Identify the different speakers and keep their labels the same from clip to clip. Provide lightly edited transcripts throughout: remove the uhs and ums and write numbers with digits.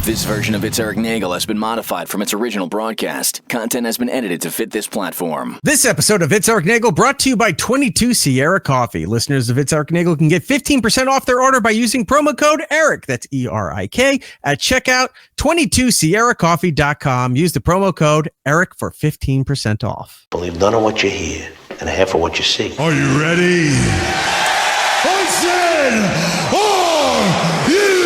Speaker 1: This version of It's Eric Nagel has been modified from its original broadcast. Content has been edited to fit this platform.
Speaker 2: This episode of It's Eric Nagel brought to you by 22 Sierra Coffee. Listeners of It's Eric Nagel can get 15% off their order by using promo code ERIC, that's E-R-I-K, at checkout, 22sierracoffee.com. Use the promo code ERIC for 15% off.
Speaker 3: Believe none of what you hear and half of what you see.
Speaker 4: Are you ready? I said, are you ready?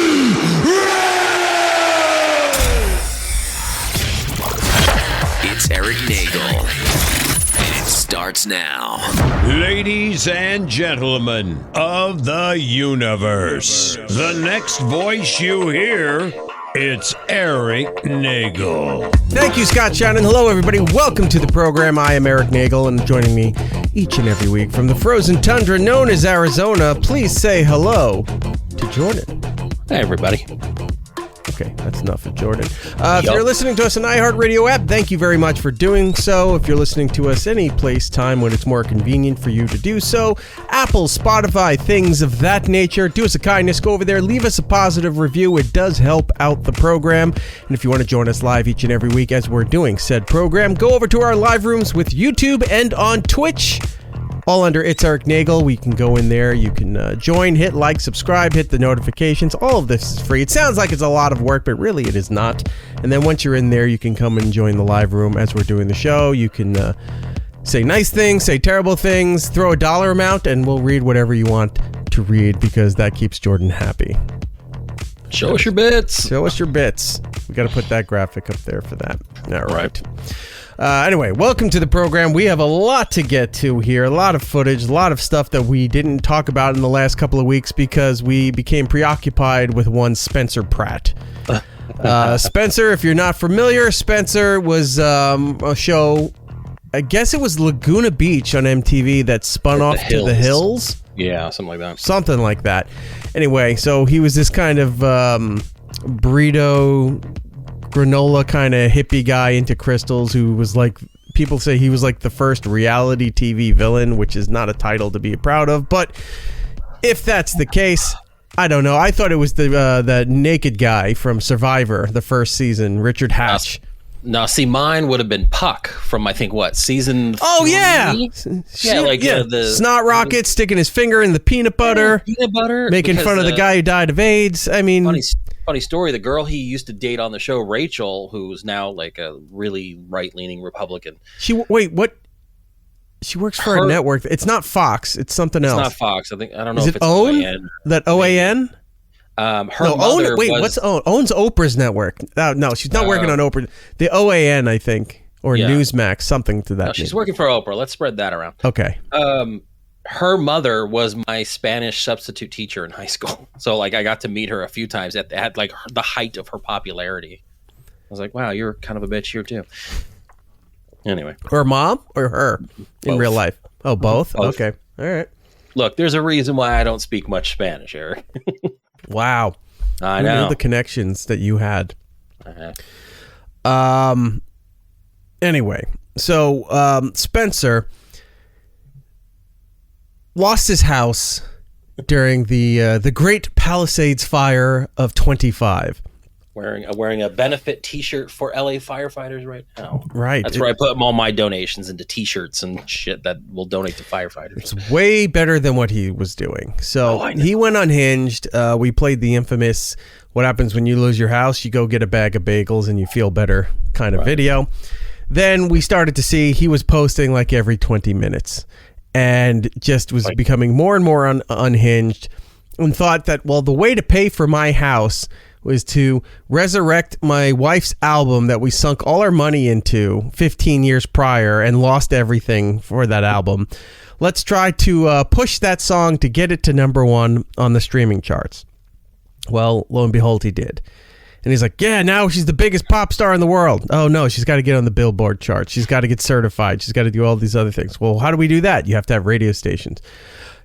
Speaker 1: It's Eric Nagel, and it starts now.
Speaker 5: Ladies and gentlemen of the universe, the next voice you hear, it's Eric Nagel.
Speaker 2: Thank you, Scott Shannon. Hello, everybody. Welcome to the program. I am Eric Nagel, and joining me each and every week from the frozen tundra known as Arizona, please say hello to Jordan.
Speaker 6: Hey, everybody.
Speaker 2: Okay, that's enough of Jordan. If you're listening to us on iHeartRadio app, thank you very much for doing so. If you're listening to us any place, time when it's more convenient for you to do so, Apple, Spotify, things of that nature, do us a kindness, go over there, leave us a positive review. It does help out the program. And if you want to join us live each and every week as we're doing said program, go over to our live rooms with YouTube and on Twitch. All under It's Eric Nagel. We can go in there. You can join, hit like, subscribe, hit the notifications. All of this is free. It sounds like it's a lot of work, but really it is not. And then once you're in there, you can come and join the live room as we're doing the show. You can say nice things, say terrible things, throw a dollar amount, and we'll read whatever you want to read because that keeps Jordan happy.
Speaker 6: Show us your bits.
Speaker 2: Show us your bits. We got to put that graphic up there for that. All right. Anyway, welcome to the program. We have a lot to get to here, a lot of footage, a lot of stuff that we didn't talk about in the last couple of weeks because we became preoccupied with one Spencer Pratt. Spencer, if you're not familiar, Spencer was a show, I guess it was Laguna Beach on MTV that spun off to the hills.
Speaker 6: Yeah, something like that.
Speaker 2: Something like that. Anyway, so he was this kind of burrito granola kind of hippie guy into crystals who was like, people say he was like the first reality TV villain, which is not a title to be proud of, but if that's the case, I don't know. I thought it was the naked guy from Survivor, the first season, Richard Hatch.
Speaker 6: Now, see, mine would have been Puck from, I think, what, season 3?
Speaker 2: Oh, yeah.
Speaker 6: The
Speaker 2: snot rocket, sticking his finger in the peanut butter. Making fun of the guy who died of AIDS. I mean...
Speaker 6: Funny story, the girl he used to date on the show, Rachel, who's now like a really right-leaning Republican.
Speaker 2: She works for a network. It's not Fox. It's something else.
Speaker 6: It's not Fox. I don't know
Speaker 2: if
Speaker 6: it's
Speaker 2: OAN?
Speaker 6: OAN.
Speaker 2: That OAN?
Speaker 6: Owns
Speaker 2: Oprah's network. No, she's not working on Oprah. The OAN, I think, or Newsmax, something to that.
Speaker 6: No, she's working for Oprah. Let's spread that around.
Speaker 2: Okay.
Speaker 6: Her mother was my Spanish substitute teacher in high school. So like I got to meet her a few times at like the height of her popularity. I was like, wow, you're kind of a bitch here too. Anyway.
Speaker 2: Her mom or her in real life? Oh, both? Okay. All right.
Speaker 6: Look, there's a reason why I don't speak much Spanish, Eric.
Speaker 2: Wow.
Speaker 6: I know.
Speaker 2: The connections that you had.
Speaker 6: Uh-huh.
Speaker 2: Anyway, so Spencer lost his house during the Great Palisades Fire of 25.
Speaker 6: Wearing a benefit T-shirt for LA firefighters right now.
Speaker 2: Right.
Speaker 6: That's where I put all my donations into T-shirts and shit that will donate to firefighters.
Speaker 2: It's way better than what he was doing. So he went unhinged. We played the infamous "What happens when you lose your house? You go get a bag of bagels and you feel better" kind of video. Then we started to see he was posting like every 20 minutes. And just was becoming more and more unhinged, and thought that, well, the way to pay for my house was to resurrect my wife's album that we sunk all our money into 15 years prior and lost everything for that album. Let's try to push that song to get it to #1 on the streaming charts. Well, lo and behold, he did. And he's like, yeah, now she's the biggest pop star in the world. Oh, no, she's got to get on the Billboard chart. She's got to get certified. She's got to do all these other things. Well, how do we do that? You have to have radio stations.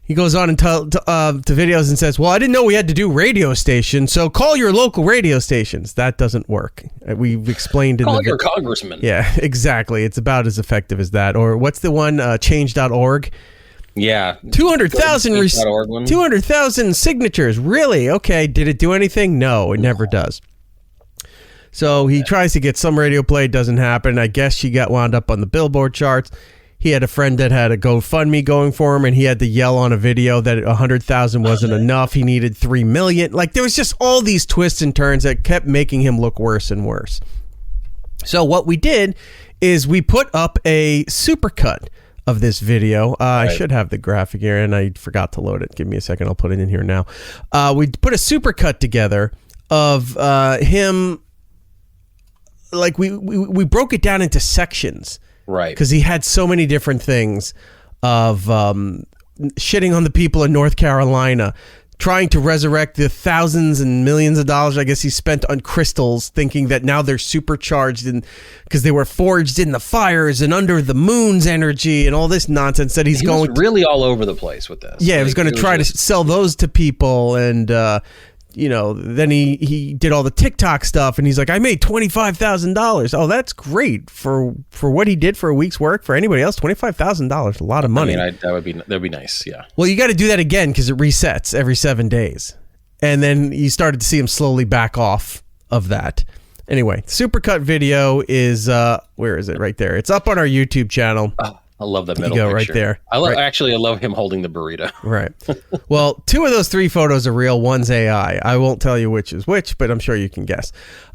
Speaker 2: He goes on and to videos and says, well, I didn't know we had to do radio stations, so call your local radio stations. That doesn't work. We've explained in
Speaker 6: Call your congressman.
Speaker 2: Yeah, exactly. It's about as effective as that. Or what's the one, change.org?
Speaker 6: Yeah.
Speaker 2: 200,000 signatures. Really? Okay. Did it do anything? No, it never does. So he tries to get some radio play, doesn't happen. I guess she got wound up on the Billboard charts. He had a friend that had a GoFundMe going for him, and he had to yell on a video that 100,000 wasn't enough. He needed 3 million. Like, there was just all these twists and turns that kept making him look worse and worse. So what we did is we put up a supercut of this video. I should have the graphic here, and I forgot to load it. Give me a second. I'll put it in here now. We put a supercut together of him. Like, we broke it down into sections.
Speaker 6: Right.
Speaker 2: Because he had so many different things of shitting on the people in North Carolina, trying to resurrect the thousands and millions of dollars I guess he spent on crystals, thinking that now they're supercharged because they were forged in the fires and under the moon's energy and all this nonsense that he was
Speaker 6: really all over the place with this.
Speaker 2: Yeah, he was going to try to sell those to people, and then he did all the TikTok stuff, and he's like, I made $25,000. Oh, that's great for what he did for a week's work. For anybody else, $25,000, a lot of money.
Speaker 6: I mean, that'd be nice. Yeah.
Speaker 2: Well, you got to do that again because it resets every 7 days, and then you started to see him slowly back off of that. Anyway, supercut video is where is it? Right there. It's up on our YouTube channel.
Speaker 6: Oh, I love that middle
Speaker 2: picture.
Speaker 6: Right
Speaker 2: there.
Speaker 6: I love him holding the burrito.
Speaker 2: Right. Well, 2 of those 3 photos are real. One's AI. I won't tell you which is which, but I'm sure you can guess.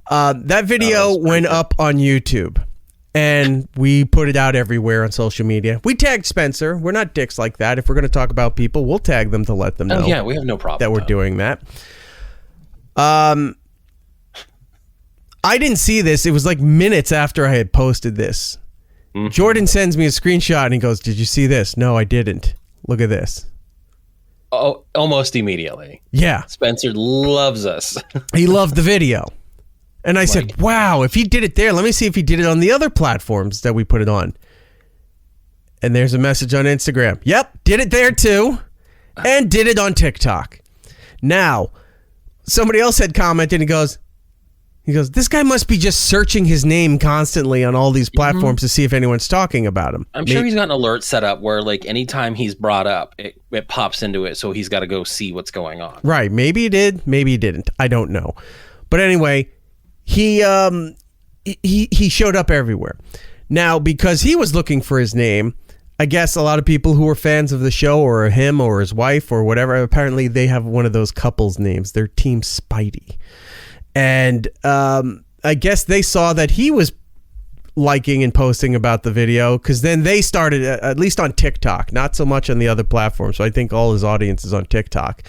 Speaker 2: That video went up on YouTube, and we put it out everywhere on social media. We tagged Spencer. We're not dicks like that. If we're going to talk about people, we'll tag them to let them know.
Speaker 6: Oh, yeah, we have no problem
Speaker 2: that we're doing that. I didn't see this. It was like minutes after I had posted this. Mm-hmm. Jordan sends me a screenshot and he goes, did you see this? No, I didn't. Look at this.
Speaker 6: Oh, almost immediately.
Speaker 2: Yeah.
Speaker 6: Spencer loves us.
Speaker 2: He loved the video. And I said, wow, if he did it there, let me see if he did it on the other platforms that we put it on. And there's a message on Instagram. Yep, did it there too. And did it on TikTok. Now, somebody else had commented and he goes, this guy must be just searching his name constantly on all these platforms to see if anyone's talking about him.
Speaker 6: I'm sure he's got an alert set up where, like, anytime he's brought up, it pops into it, so he's got to go see what's going on.
Speaker 2: Right. Maybe he did. Maybe he didn't. I don't know. But anyway, he showed up everywhere. Now, because he was looking for his name, I guess a lot of people who were fans of the show, or him or his wife or whatever, apparently they have one of those couples names. They're Team Spidey. And I guess they saw that he was liking and posting about the video, because then they started, at least on TikTok, not so much on the other platforms. So I think all his audience is on TikTok,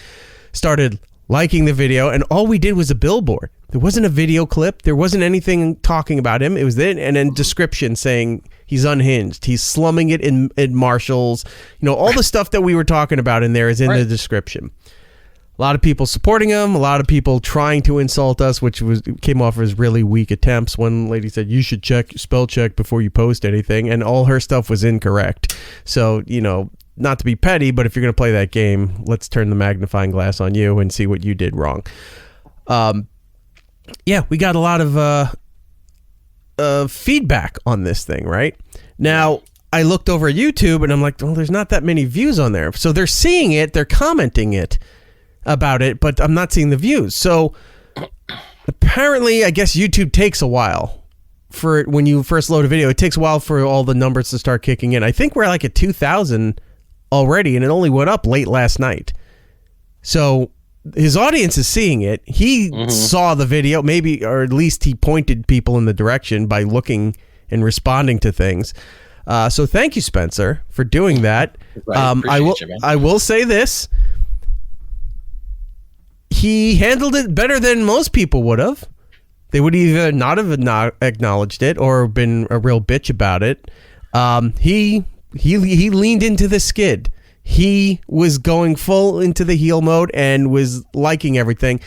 Speaker 2: started liking the video. And all we did was a billboard. There wasn't a video clip. There wasn't anything talking about him. It was then, and then description saying he's unhinged. He's slumming it in Marshalls. All the stuff that we were talking about in there is in the description. A lot of people supporting him, a lot of people trying to insult us, which came off as really weak attempts. One lady said, you should spell check before you post anything, and all her stuff was incorrect. So, not to be petty, but if you're going to play that game, let's turn the magnifying glass on you and see what you did wrong. Yeah, we got a lot of feedback on this thing, right? Now, I looked over at YouTube, and I'm like, well, there's not that many views on there. So they're seeing it, they're commenting about it, but I'm not seeing the views. So apparently, I guess YouTube takes a while for it. When you first load a video, it takes a while for all the numbers to start kicking in. I think we're like at 2,000 already, and it only went up late last night. So his audience is seeing it. He saw the video, maybe, or at least he pointed people in the direction by looking and responding to things. So thank you, Spencer, for doing that. I will say this. He handled it better than most people would have. They would either not have acknowledged it or been a real bitch about it. He leaned into the skid. He was going full into the heel mode and was liking everything.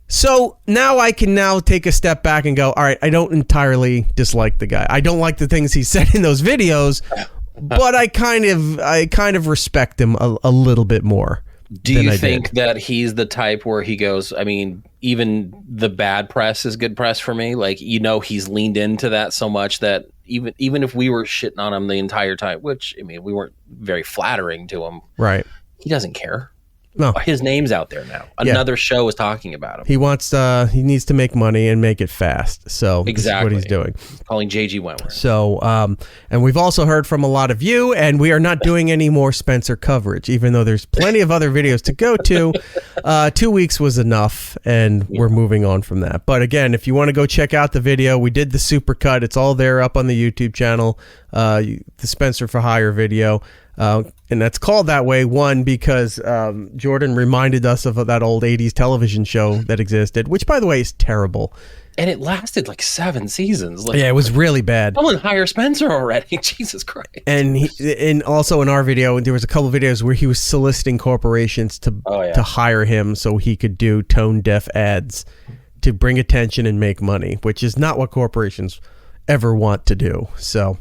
Speaker 2: So now I can take a step back and go, all right, I don't entirely dislike the guy. I don't like the things he said in those videos, but I kind of respect him a little bit more.
Speaker 6: Do you think that he's the type where he goes, I mean, even the bad press is good press for me? Like, he's leaned into that so much that even if we were shitting on him the entire time, which, I mean, we weren't very flattering to him.
Speaker 2: Right.
Speaker 6: He doesn't care.
Speaker 2: No.
Speaker 6: His name's out there now. Another show is talking about him.
Speaker 2: He wants he needs to make money and make it fast. So
Speaker 6: exactly
Speaker 2: this is what he's doing.
Speaker 6: Calling JG Wentworth.
Speaker 2: So and we've also heard from a lot of you, and we are not doing any more Spencer coverage, even though there's plenty of other videos to go to. 2 weeks was enough, and we're moving on from that. But again, if you want to go check out the video, we did the supercut. It's all there up on the YouTube channel, the Spencer for Hire video. And that's called that way, one, because Jordan reminded us of that old 80s television show that existed, which, by the way, is terrible.
Speaker 6: And it lasted like 7 seasons.
Speaker 2: Yeah, it was really bad.
Speaker 6: Someone hire Spencer already. Jesus Christ.
Speaker 2: And also in our video, there was a couple of videos where he was soliciting corporations to hire him so he could do tone-deaf ads to bring attention and make money, which is not what corporations ever want to do. So...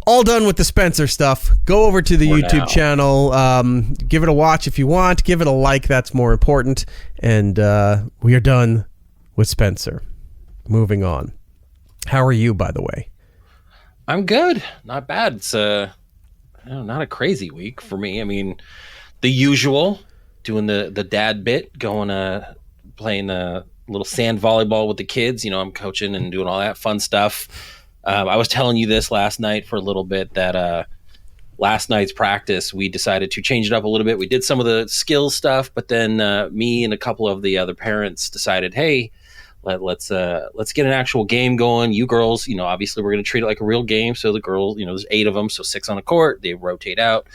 Speaker 2: all done with the Spencer stuff. Go over to the YouTube channel. Give it a watch if you want. Give it a like. That's more important. And we are done with Spencer. Moving on. How are you, by the way?
Speaker 6: I'm good. Not bad. It's not a crazy week for me. I mean, the usual. Doing the dad bit. Going playing a little sand volleyball with the kids. I'm coaching and doing all that fun stuff. I was telling you this last night for a little bit that last night's practice, we decided to change it up a little bit. We did some of the skills stuff, but then me and a couple of the other parents decided, hey, let's get an actual game going. You girls, obviously we're going to treat it like a real game. So the girls, there's 8 of them, so 6 on a court. They rotate out.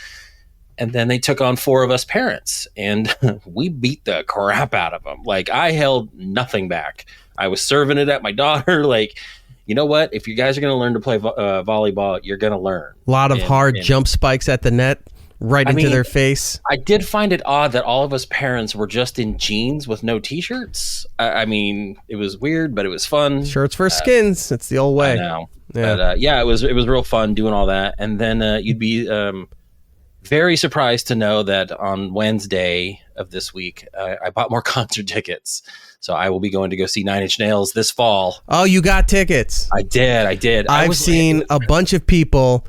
Speaker 6: And then they took on 4 of us parents, and we beat the crap out of them. Like, I held nothing back. I was serving it at my daughter, like... you know what? If you guys are going to learn to play volleyball, you're going to learn.
Speaker 2: A lot of hard jump spikes at the net, into their face.
Speaker 6: I did find it odd that all of us parents were just in jeans with no T-shirts. I mean, it was weird, but it was fun.
Speaker 2: Shirts for skins. It's the old way.
Speaker 6: I know.
Speaker 2: Yeah.
Speaker 6: But it was real fun doing all that. And then you'd be very surprised to know that on Wednesday of this week, I bought more concert tickets. So I will be going to go see 9 Inch Nails this fall.
Speaker 2: Oh, you got tickets.
Speaker 6: I did.
Speaker 2: I've seen a bunch of people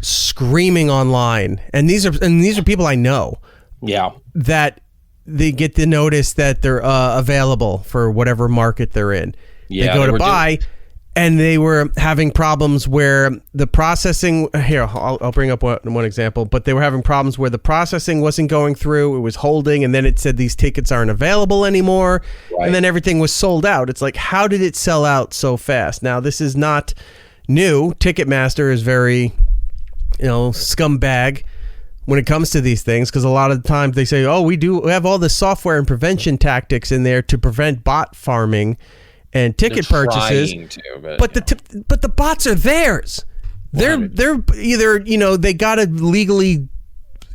Speaker 2: screaming online, and these are people I know.
Speaker 6: Yeah.
Speaker 2: That they get the notice that they're available for whatever market they're in.
Speaker 6: Yeah,
Speaker 2: they go to buy, and they were having problems where the processing... Here, I'll bring up one example, but they were having problems where the processing wasn't going through, it was holding, and then it said these tickets aren't available anymore, and then everything was sold out. It's like, how did it sell out so fast? Now, this is not new. Ticketmaster is very, scumbag when it comes to these things, because a lot of the times they say, oh, we have all the software and prevention tactics in there to prevent bot farming and ticket purchases, but the bots are theirs. They're either they got to legally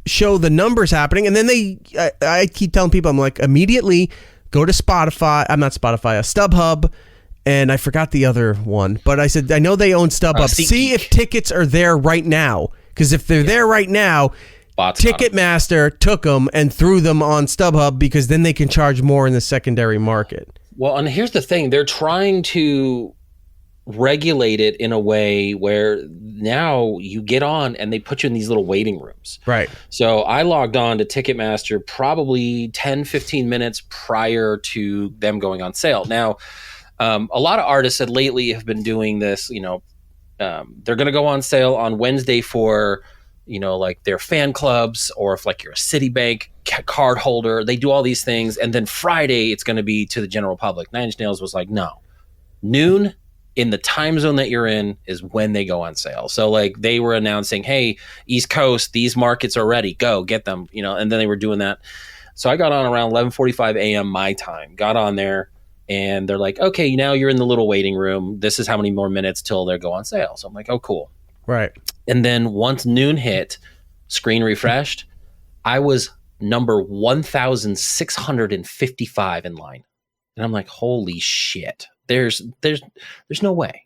Speaker 2: show the numbers happening, and then I keep telling people, I'm like, immediately go to Spotify. I'm not Spotify, StubHub, and I forgot the other one, but I said I know they own StubHub. See if tickets are there right now, because if they're there right now, Ticketmaster took them and threw them on StubHub, because then they can charge more in the secondary market.
Speaker 6: Well, and here's the thing. They're trying to regulate it in a way where now you get on and they put you in these little waiting rooms.
Speaker 2: Right.
Speaker 6: So I logged on to Ticketmaster probably 10, 15 minutes prior to them going on sale. Now, a lot of artists that lately have been doing this, they're going to go on sale on Wednesday for, like their fan clubs, or if like you're a Citibank card holder, they do all these things. And then Friday, it's going to be to the general public. 9 Inch Nails was like, no, noon in the time zone that you're in is when they go on sale. So like they were announcing, hey, East Coast, these markets are ready, go get them, and then they were doing that. So I got on around 11:45 a.m. my time, got on there, and they're like, okay, now you're in the little waiting room. This is how many more minutes till they go on sale. So I'm like, oh, cool.
Speaker 2: Right.
Speaker 6: And then once noon hit, screen refreshed, I was number 1,655 in line. And I'm like, holy shit, there's no way.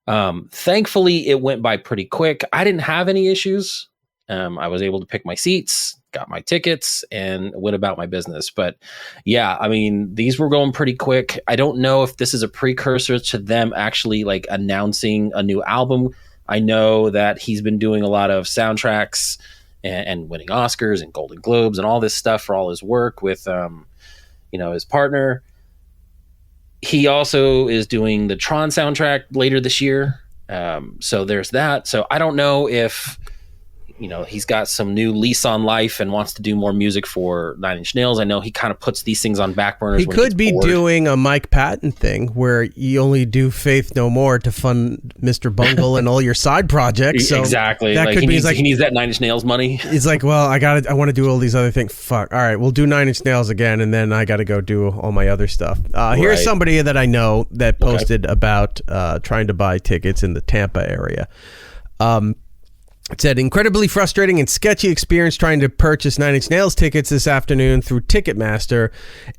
Speaker 6: Thankfully, it went by pretty quick. I didn't have any issues. I was able to pick my seats, got my tickets, and went about my business. But yeah, I mean, these were going pretty quick. I don't know if this is a precursor to them actually like announcing a new album. I know that he's been doing a lot of soundtracks and winning Oscars and Golden Globes and all this stuff for all his work with, his partner. He also is doing the Tron soundtrack later this year. So there's that. So I don't know if, he's got some new lease on life and wants to do more music for Nine Inch Nails. I know he kind of puts these things on back burners.
Speaker 2: He could be doing a Mike Patton thing where you only do Faith No More to fund Mr. Bungle and all your side projects. So
Speaker 6: exactly.
Speaker 2: That could be
Speaker 6: he needs that Nine Inch Nails money.
Speaker 2: He's like, well, I want to do all these other things. Fuck. All right, we'll do Nine Inch Nails again, and then I got to go do all my other stuff. Here's somebody that I know that posted about trying to buy tickets in the Tampa area. It said, incredibly frustrating and sketchy experience trying to purchase Nine Inch Nails tickets this afternoon through Ticketmaster.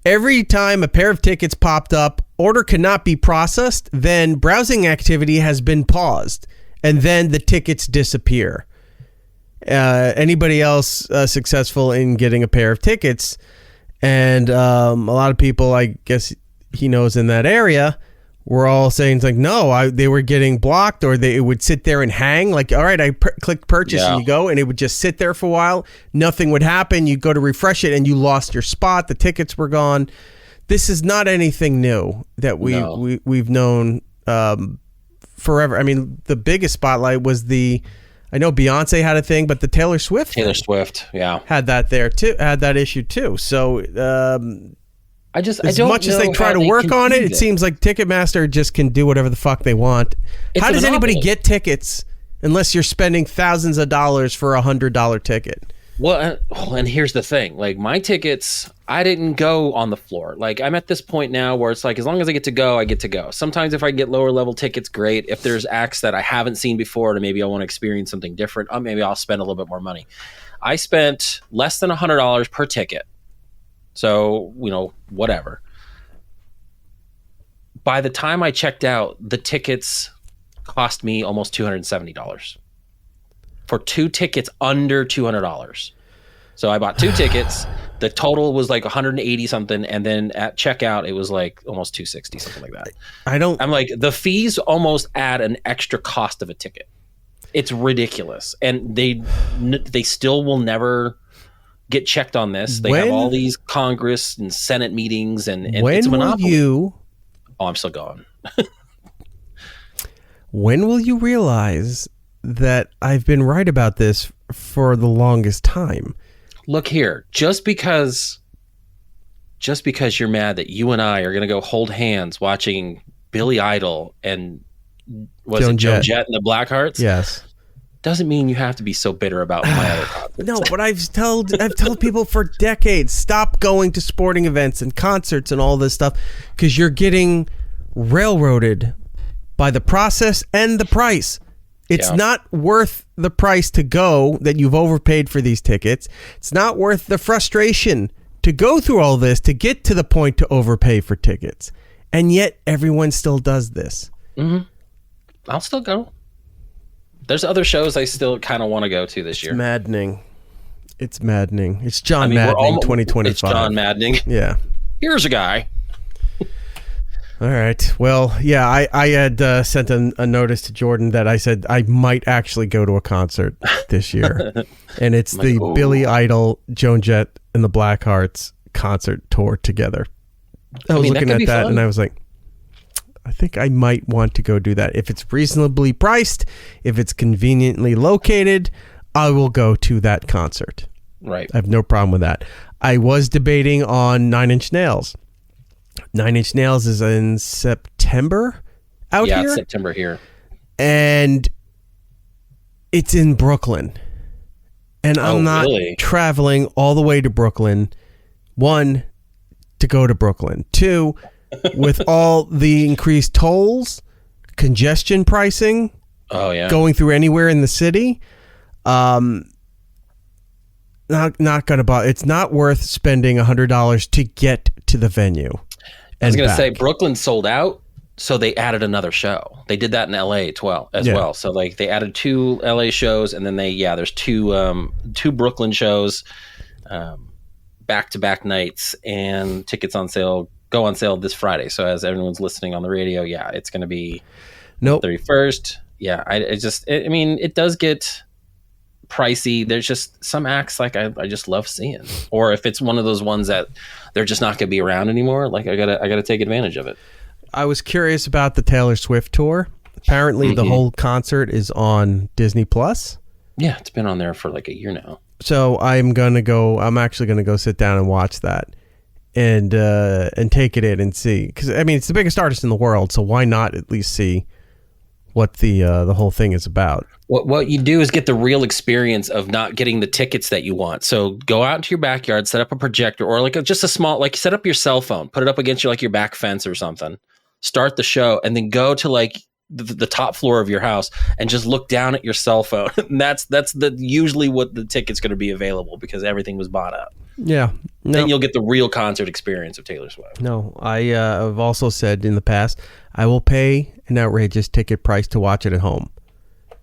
Speaker 2: Every time a pair of tickets popped up, order cannot be processed, then browsing activity has been paused, and then the tickets disappear. Anybody else successful in getting a pair of tickets? And a lot of people, I guess he knows in that area, we're all saying it's like, no, they were getting blocked, or it would sit there and hang. Like, all right, I clicked purchase and you go, and it would just sit there for a while. Nothing would happen. You go to refresh it and you lost your spot. The tickets were gone. This is not anything new that we've known forever. I mean, the biggest spotlight was I know Beyonce had a thing, but the Taylor Swift had that there too, had that issue too. So as much as they try to work on it, it seems like Ticketmaster just can do whatever the fuck they want. How does anybody get tickets unless you're spending thousands of dollars for $100 ticket?
Speaker 6: Well, and here's the thing. Like, my tickets, I didn't go on the floor. Like, I'm at this point now where it's like, as long as I get to go, I get to go. Sometimes if I get lower level tickets, great. If there's acts that I haven't seen before and maybe I want to experience something different, maybe I'll spend a little bit more money. I spent less than $100 per ticket. So, whatever. By the time I checked out, the tickets cost me almost $270 for 2 tickets under $200. So I bought 2 tickets. The total was like 180 something. And then at checkout, it was like almost 260, something like that. I'm like, the fees almost add an extra cost of a ticket. It's ridiculous. And they still will never get checked on this. They have all these Congress and Senate meetings, and it's a monopoly. I'm still going.
Speaker 2: When will you realize that I've been right about this for the longest time?
Speaker 6: Look here, just because you're mad that you and I are going to go hold hands watching Billy Idol and Joan Jett and the Blackhearts?
Speaker 2: Yes.
Speaker 6: Doesn't mean you have to be so bitter about my other concerts.
Speaker 2: No, but I've told people for decades, stop going to sporting events and concerts and all this stuff because you're getting railroaded by the process and the price. It's not worth the price to go that you've overpaid for these tickets. It's not worth the frustration to go through all this to get to the point to overpay for tickets. And yet everyone still does this.
Speaker 6: Mm-hmm. I'll still go. There's other shows I still kind of want to go to this year.
Speaker 2: It's maddening. It's John Maddening 2025.
Speaker 6: It's John Maddening.
Speaker 2: Yeah.
Speaker 6: Here's a guy.
Speaker 2: All right. Well, yeah, I had sent a notice to Jordan that I said I might actually go to a concert this year. And it's the Billy Idol, Joan Jett, and the Blackhearts concert tour together. I was looking at that and I was like, I think I might want to go do that. If it's reasonably priced, if it's conveniently located, I will go to that concert.
Speaker 6: Right.
Speaker 2: I have no problem with that. I was debating on Nine Inch Nails. Nine Inch Nails is in September here?
Speaker 6: Yeah, it's September here.
Speaker 2: And it's in Brooklyn. And I'm not traveling all the way to Brooklyn. 1, to go to Brooklyn. 2, with all the increased tolls, congestion pricing, going through anywhere in the city, not gonna bother. It's not worth spending $100 to get to the venue.
Speaker 6: I was gonna say Brooklyn sold out, so they added another show. They did that in LA as well. So like they added 2 LA shows, and then there's 2 Brooklyn shows, back-to-back nights, and tickets go on sale this Friday. So as everyone's listening on the radio, it's going to be 31st. Yeah, it does get pricey. There's just some acts like I just love seeing, or if it's one of those ones that they're just not going to be around anymore, like I gotta take advantage of it.
Speaker 2: I was curious about the Taylor Swift tour. Apparently, the whole concert is on Disney Plus.
Speaker 6: Yeah, it's been on there for like a year now.
Speaker 2: So I'm actually gonna go sit down and watch that, and take it in and see. Because I mean, it's the biggest artist in the world, so why not at least see what the whole thing is about?
Speaker 6: What you do is get the real experience of not getting the tickets that you want. So go out into your backyard, set up a projector, or like just a small, like set up your cell phone, put it up against your back fence or something. Start the show, and then go to like the top floor of your house and just look down at your cell phone. And that's usually what the ticket's going to be available, because everything was bought up.
Speaker 2: Yeah. No.
Speaker 6: Then you'll get the real concert experience of Taylor Swift.
Speaker 2: No, I've also said in the past, I will pay an outrageous ticket price to watch it at home.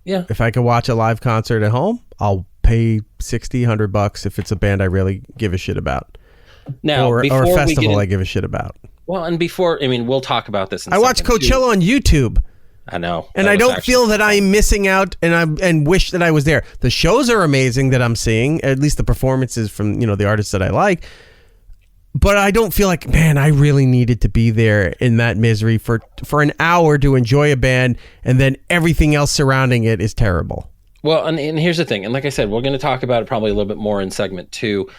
Speaker 6: Yeah.
Speaker 2: If I can watch a live concert at home, I'll pay $60-$100 if it's a band I really give a shit about.
Speaker 6: Now,
Speaker 2: or a festival I give a shit about.
Speaker 6: Well, and before, I mean, we'll talk about this in
Speaker 2: I watch Coachella on YouTube.
Speaker 6: I know.
Speaker 2: And I don't feel that I'm missing out, and wish that I was there. The shows are amazing that I'm seeing, at least the performances from, the artists that I like. But I don't feel like, man, I really needed to be there in that misery for an hour to enjoy a band, and then everything else surrounding it is terrible.
Speaker 6: Well, and here's the thing. And like I said, we're going to talk about it probably a little bit more in segment 2.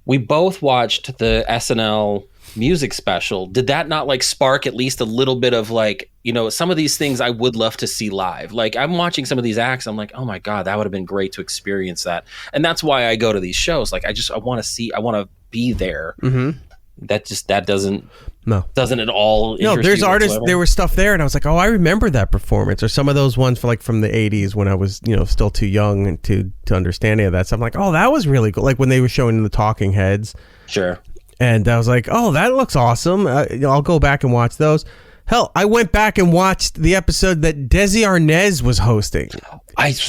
Speaker 6: We both watched the SNL music special. Did that not like spark at least a little bit of like, some of these things I would love to see live? Like I'm watching some of these acts, I'm like, oh my God, that would have been great to experience that. And that's why I go to these shows. Like I want to be there. Mm-hmm. That doesn't at all.
Speaker 2: No, there's artists. There was stuff there, and I was like, oh, I remember that performance, or some of those ones from the '80s when I was, still too young and to understand any of that stuff. I'm like, oh, that was really cool. Like when they were showing the Talking Heads.
Speaker 6: Sure.
Speaker 2: And I was like, oh, that looks awesome. I'll go back and watch those. Hell, I went back and watched the episode that Desi Arnaz was hosting.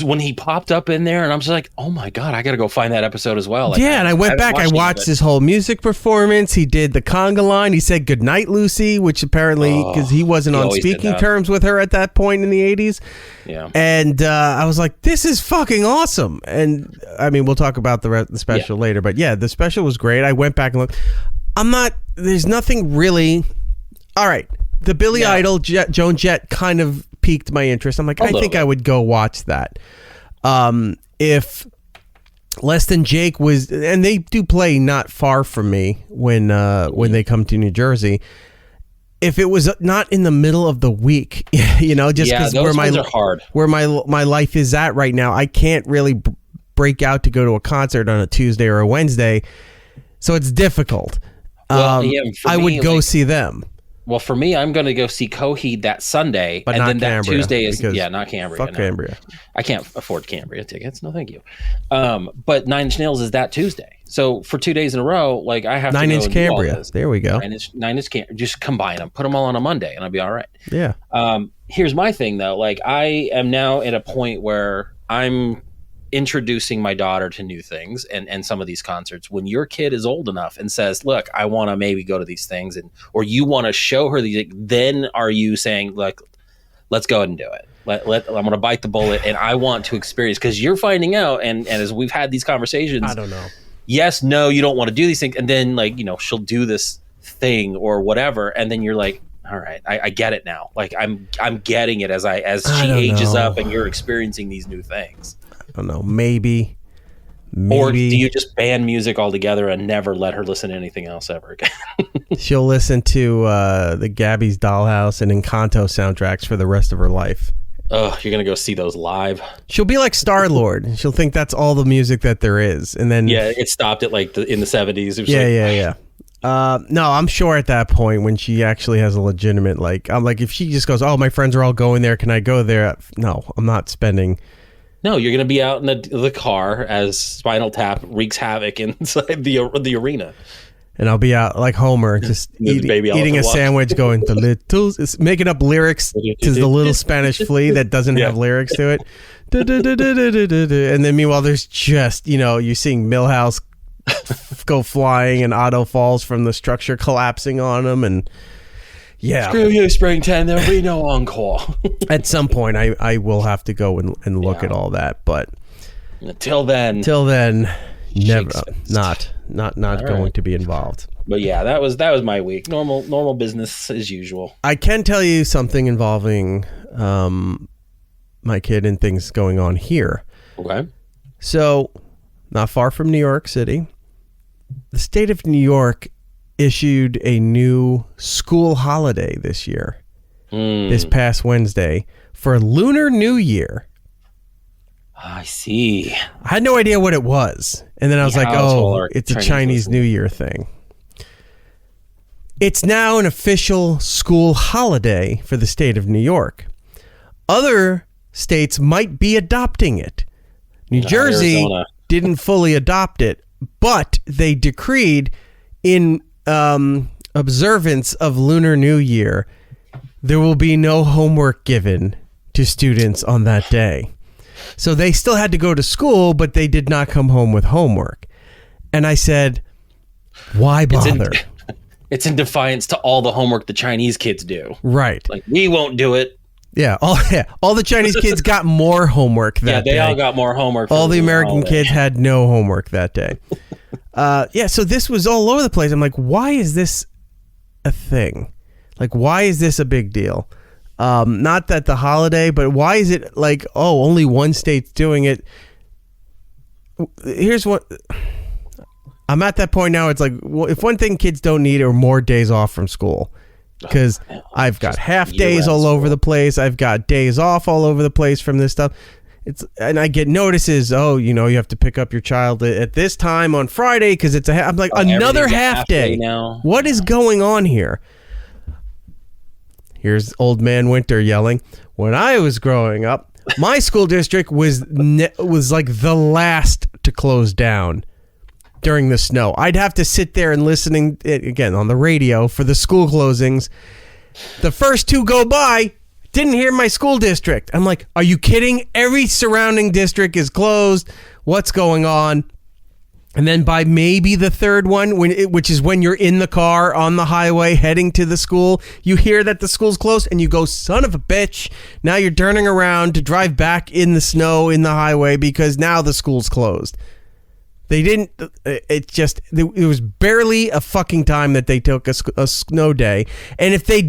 Speaker 6: When he popped up in there, and I'm just like, oh my God, I got to go find that episode as well. Like,
Speaker 2: yeah, and I went back. I watched his whole music performance. He did the conga line. He said goodnight, Lucy, which apparently, because he wasn't on speaking terms with her at that point in the 80s.
Speaker 6: Yeah.
Speaker 2: And I was like, this is fucking awesome. And I mean, we'll talk about the special later. But yeah, the special was great. I went back and looked. There's nothing really. All right. The Billy Idol, Joan Jett kind of piqued my interest. I'm like, I think I would go watch that. If Less Than Jake was, and they do play not far from me when they come to New Jersey. If it was not in the middle of the week, just because where my life is at right now, I can't really break out to go to a concert on a Tuesday or a Wednesday, so it's difficult. I would go see them.
Speaker 6: Well, for me, I'm going to go see Coheed that Sunday,
Speaker 2: but
Speaker 6: and
Speaker 2: not
Speaker 6: then
Speaker 2: Cambria,
Speaker 6: that Tuesday is not Cambria.
Speaker 2: Fuck Cambria.
Speaker 6: I can't afford Cambria tickets. No, thank you. But Nine Inch Nails is that Tuesday, so for 2 days in a row, like I have
Speaker 2: 9
Speaker 6: to go
Speaker 2: Inch Cambria. There we go.
Speaker 6: 9 Inch Cambria. Just combine them, put them all on a Monday, and I'll be all right.
Speaker 2: Yeah.
Speaker 6: Here's my thing though. Like I am now at a point where I'm introducing my daughter to new things and some of these concerts. When your kid is old enough and says, look, I want to maybe go to these things, or you want to show her these, then are you saying, like, let's go ahead and do it. I'm going to bite the bullet, and I want to experience, because you're finding out, and as we've had these conversations,
Speaker 2: I don't know.
Speaker 6: Yes, no, you don't want to do these things. And then she'll do this thing or whatever. And then you're like, all right, I get it now. Like I'm getting it as she ages up and you're experiencing these new things.
Speaker 2: I don't know, maybe.
Speaker 6: Or do you just ban music altogether and never let her listen to anything else ever again?
Speaker 2: She'll listen to the Gabby's Dollhouse and Encanto soundtracks for the rest of her life.
Speaker 6: Oh, you're going to go see those live?
Speaker 2: She'll be like Star-Lord. She'll think that's all the music that there is. And then
Speaker 6: it stopped at in the 70s.
Speaker 2: Yeah. No, I'm sure at that point when she actually has a legitimate, I'm like, if she just goes, oh, my friends are all going there, can I go there? No, I'm not spending...
Speaker 6: No, you're going to be out in the car as Spinal Tap wreaks havoc inside the arena.
Speaker 2: And I'll be out like Homer, just eating a sandwich, going, the little, making up lyrics to the little Spanish flea that doesn't have lyrics to it. And then meanwhile, there's just, you're seeing Millhouse go flying and Otto falls from the structure collapsing on him. And yeah.
Speaker 6: Screw you, Springtown. There'll be no encore.
Speaker 2: At some point, I will have to go and look at all that. But
Speaker 6: Until then,
Speaker 2: never, not going to be involved.
Speaker 6: But yeah, that was my week. Normal business as usual.
Speaker 2: I can tell you something involving my kid and things going on here.
Speaker 6: Okay.
Speaker 2: So, not far from New York City, the state of New York issued a new school holiday this year, this past Wednesday, for Lunar New Year.
Speaker 6: I see.
Speaker 2: I had no idea what it was. And then I was like, oh, it's a Chinese New Year thing. It's now an official school holiday for the state of New York. Other states might be adopting it. New Jersey
Speaker 6: Arizona
Speaker 2: didn't fully adopt it, but they decreed in observance of Lunar New Year, there will be no homework given to students on that day. So they still had to go to school, but they did not come home with homework. And I said, why bother?
Speaker 6: It's in defiance to all the homework the Chinese kids do.
Speaker 2: Right.
Speaker 6: Like, we won't do it.
Speaker 2: Yeah, all the Chinese kids got more homework that day.
Speaker 6: Yeah, they all got more homework.
Speaker 2: All the American kids had no homework that day. So this was all over the place. I'm like, why is this a thing? Like, why is this a big deal? Not that the holiday, but why is it like, oh, only one state's doing it? Here's what... I'm at that point now. It's like, well, if one thing kids don't need are more days off from school, because I've got half days all over the place. I've got days off all over the place from this stuff. And I get notices. Oh, you have to pick up your child at this time on Friday because it's I'm like, another half day
Speaker 6: now.
Speaker 2: What is going on here? Here's Old Man Winter yelling. When I was growing up, my school district was like the last to close down during the snow. I'd have to sit there and listening again on the radio for the school closings. The first two go by, didn't hear my school district. I'm like, are you kidding? Every surrounding district is closed. What's going on? And then by maybe the third one, which is when you're in the car on the highway heading to the school, you hear that the school's closed and you go, son of a bitch. Now you're turning around to drive back in the snow in the highway because now the school's closed. They didn't, it was barely a fucking time that they took a snow day. And if they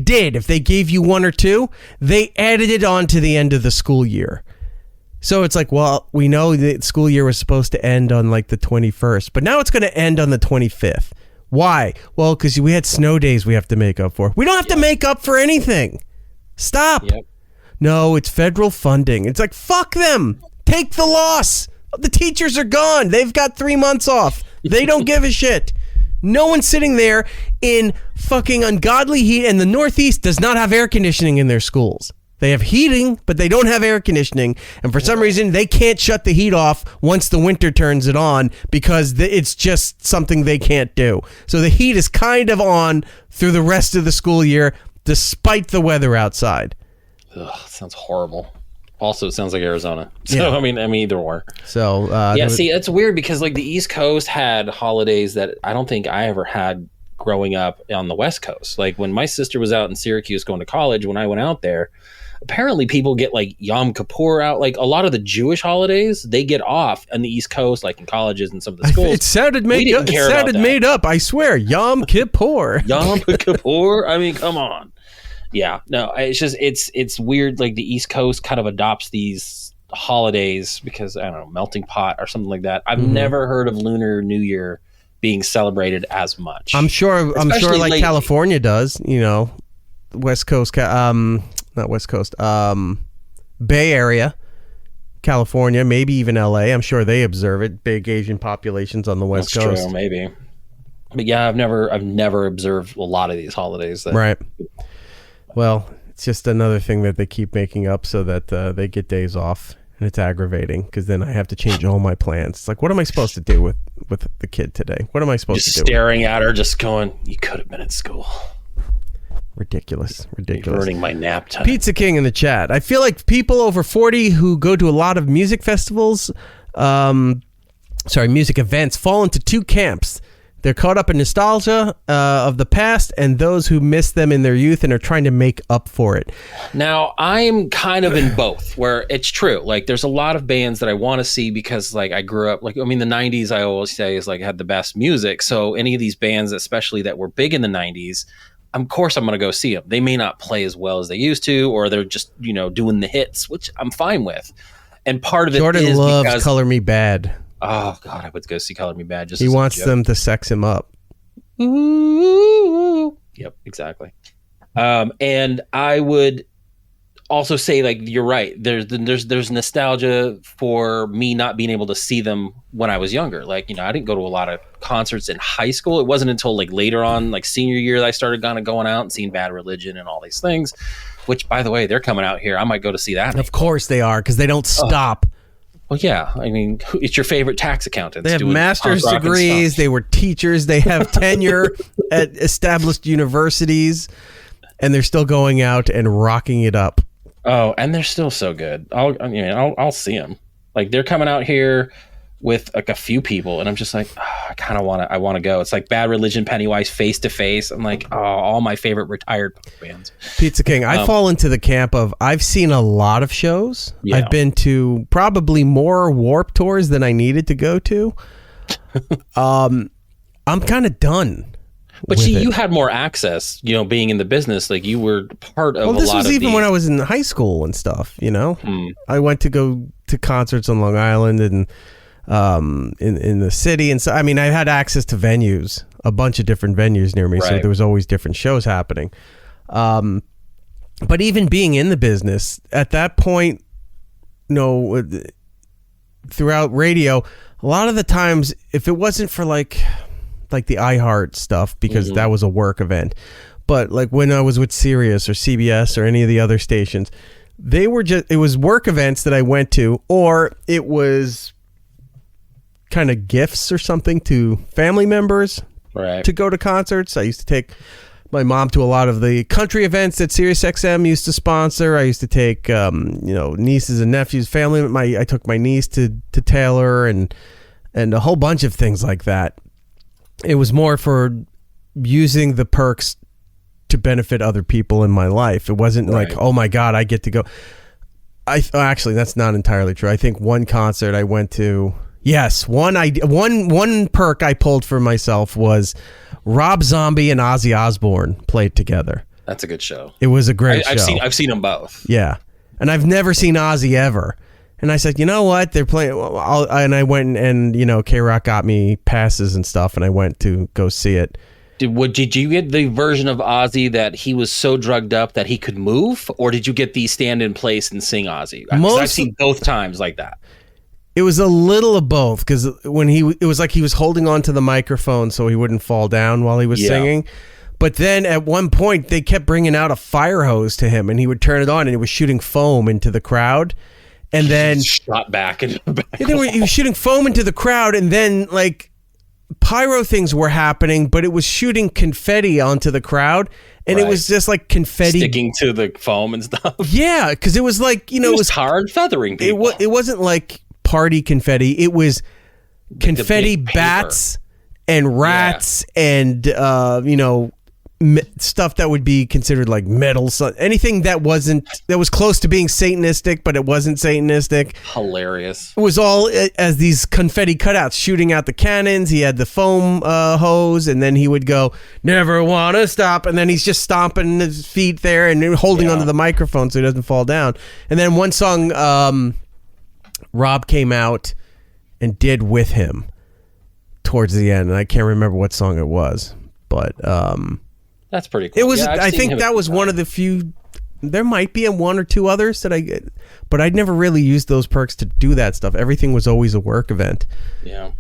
Speaker 2: gave you one or two, they added it on to the end of the school year. So it's like, well, we know the school year was supposed to end on like the 21st, but now it's going to end on the 25th. Why? Well, because we had snow days we have to make up for. We don't have to make up for anything. Stop. Yep. No, it's federal funding. It's like, fuck them. Take the loss. The teachers are gone. They've got 3 months off. They don't give a shit. No one's sitting there in fucking ungodly heat, and the Northeast does not have air conditioning in their schools. They have heating, but they don't have air conditioning, and for some reason, they can't shut the heat off once the winter turns it on because it's just something they can't do. So the heat is kind of on through the rest of the school year, despite the weather outside.
Speaker 6: Ugh, sounds horrible. Also, it sounds like Arizona. So, yeah. I mean, either or.
Speaker 2: So,
Speaker 6: see, it's weird because like the East Coast had holidays that I don't think I ever had growing up on the West Coast. Like when my sister was out in Syracuse going to college, when I went out there, apparently people get like Yom Kippur out. Like a lot of the Jewish holidays, they get off on the East Coast, like in colleges and some of the schools.
Speaker 2: It sounded made up. I swear, Yom Kippur.
Speaker 6: Yom Kippur. I mean, come on. Yeah, no, it's just it's weird. Like the East Coast kind of adopts these holidays because I don't know, melting pot or something like that. I've never heard of Lunar New Year being celebrated as much.
Speaker 2: I'm sure like lately. California does. West Coast, not West Coast, Bay Area, California, maybe even LA. I'm sure they observe it. Big Asian populations on the West Coast.
Speaker 6: True, maybe. But yeah, I've never observed a lot of these holidays.
Speaker 2: Right. Well, it's just another thing that they keep making up so that they get days off, and it's aggravating because then I have to change all my plans. It's like, what am I supposed to do with the kid today? What am I supposed to do?
Speaker 6: Just staring at her, just going, you could have been at school.
Speaker 2: Ridiculous.
Speaker 6: Ruining my nap time.
Speaker 2: Pizza King in the chat. I feel like people over 40 who go to a lot of music festivals, music events, fall into two camps. They're caught up in nostalgia of the past and those who missed them in their youth and are trying to make up for it.
Speaker 6: Now, I'm kind of in both, where it's true. Like, there's a lot of bands that I want to see because, like, I grew up, like, I mean, the 90s, I always say, is like had the best music. So any of these bands, especially that were big in the 90s, of course I'm going to go see them. They may not play as well as they used to, or they're just, doing the hits, which I'm fine with. And part of it
Speaker 2: Jordan
Speaker 6: is
Speaker 2: loves
Speaker 6: because,
Speaker 2: Color Me Bad.
Speaker 6: Oh God, I would go see Color Me Bad. Just
Speaker 2: he wants them to sex him up.
Speaker 6: Ooh. Yep, exactly. And I would also say, like, you're right. There's nostalgia for me not being able to see them when I was younger. Like, I didn't go to a lot of concerts in high school. It wasn't until like later on, like senior year, that I started kind of going out and seeing Bad Religion and all these things. Which, by the way, they're coming out here. I might go to see that.
Speaker 2: Of course they are, because they don't stop.
Speaker 6: Well, yeah. I mean, it's your favorite tax accountants.
Speaker 2: They have master's degrees. They were teachers. They have tenure at established universities, and they're still going out and rocking it up.
Speaker 6: Oh, and they're still so good. I'll see them. Like, they're coming out here with like a few people, and I'm just like, I want to go. It's like Bad Religion, Pennywise, Face to Face. I'm like, all my favorite retired bands.
Speaker 2: Pizza King. I fall into the camp of I've seen a lot of shows. Yeah. I've been to probably more Warped Tours than I needed to go to. I'm kind of done.
Speaker 6: But see, you had more access, being in the business. Like, you were part of a lot of
Speaker 2: this was even when I was in high school and stuff, I went to go to concerts on Long Island and in the city. And so, I mean, I had access to venues, a bunch of different venues near me. Right. So there was always different shows happening. But even being in the business at that point, throughout radio, a lot of the times, if it wasn't for like the iHeart stuff, because that was a work event, but like when I was with Sirius or CBS or any of the other stations, it was work events that I went to, or it was kind of gifts or something to family members to go to concerts. I used to take my mom to a lot of the country events that SiriusXM used to sponsor. I used to take nieces and nephews, family. I took my niece to Taylor and a whole bunch of things like that. It was more for using the perks to benefit other people in my life. It wasn't like, oh my God, I get to go. Actually, that's not entirely true. I think one concert I went to, yes, one perk I pulled for myself was Rob Zombie and Ozzy Osbourne played together.
Speaker 6: That's a good show.
Speaker 2: It was a great show.
Speaker 6: I've seen them both.
Speaker 2: Yeah, and I've never seen Ozzy ever. And I said, you know what? They're playing. And I went and K-Rock got me passes and stuff, and I went to go see it.
Speaker 6: Did you get the version of Ozzy that he was so drugged up that he could move, or did you get the stand in place and sing Ozzy? I've seen both times like that.
Speaker 2: It was a little of both, because when it was like he was holding on to the microphone so he wouldn't fall down while he was singing. But then at one point they kept bringing out a fire hose to him, and he would turn it on, and it was shooting foam into the crowd. And then
Speaker 6: shot back and
Speaker 2: he was shooting foam into the crowd, and then like pyro things were happening, but it was shooting confetti onto the crowd, and it was just like confetti
Speaker 6: sticking to the foam and stuff.
Speaker 2: Yeah, because it was like it was
Speaker 6: hard feathering people.
Speaker 2: It wasn't like party confetti. It was confetti bats and rats and stuff that would be considered like metal, anything that was close to being Satanistic, but it wasn't Satanistic.
Speaker 6: Hilarious.
Speaker 2: It was all as these confetti cutouts shooting out the cannons. He had the foam hose, and then he would go, "Never wanna stop," and then he's just stomping his feet there and holding onto the microphone so he doesn't fall down. And then one song, Rob came out and did with him towards the end, and I can't remember what song it was, but
Speaker 6: that's pretty cool.
Speaker 2: It was. I think that was one of the few. There might be one or two others that I get, but I'd never really used those perks to do that stuff. Everything was always a work event.
Speaker 6: Yeah.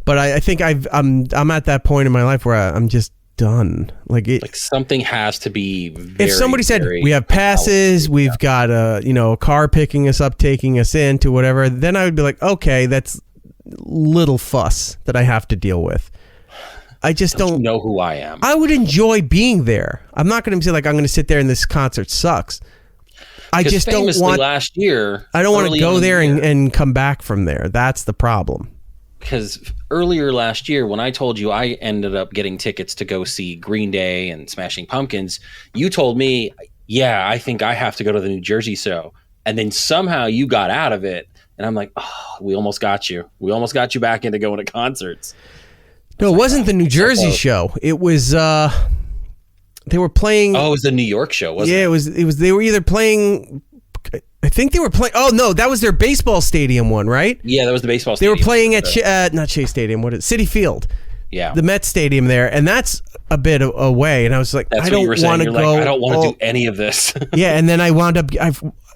Speaker 2: But I think I'm at that point in my life where I'm just done. Like
Speaker 6: something has to be.
Speaker 2: If somebody said we have passes, we've got a car picking us up, taking us in to whatever, then I would be like, okay, that's little fuss that I have to deal with. I just don't
Speaker 6: know who I am.
Speaker 2: I would enjoy being there. I'm not going to say like I'm going to sit there and this concert sucks. I just don't want.
Speaker 6: Last year,
Speaker 2: I don't want to go there and come back from there. That's the problem.
Speaker 6: because earlier last year when I told you I ended up getting tickets to go see Green Day and Smashing Pumpkins, you told me, yeah, I think I have to go to the New Jersey show. And then somehow you got out of it. And I'm like, oh, we almost got you. We almost got you back into going to concerts.
Speaker 2: No, it wasn't the New Jersey show. It was they were playing.
Speaker 6: Oh, it was the New York show, wasn't it?
Speaker 2: Yeah, it was. They were either playing. I think they were playing. Oh no, that was their baseball stadium one, right?
Speaker 6: Yeah, that was the baseball
Speaker 2: They
Speaker 6: stadium.
Speaker 2: were playing at not Shea Stadium. What is City Field?
Speaker 6: Yeah,
Speaker 2: the Met Stadium there, and that's a bit away. And I was like,
Speaker 6: that's
Speaker 2: I don't want to go.
Speaker 6: Like, I don't want to do any of this.
Speaker 2: Yeah, and then I wound up.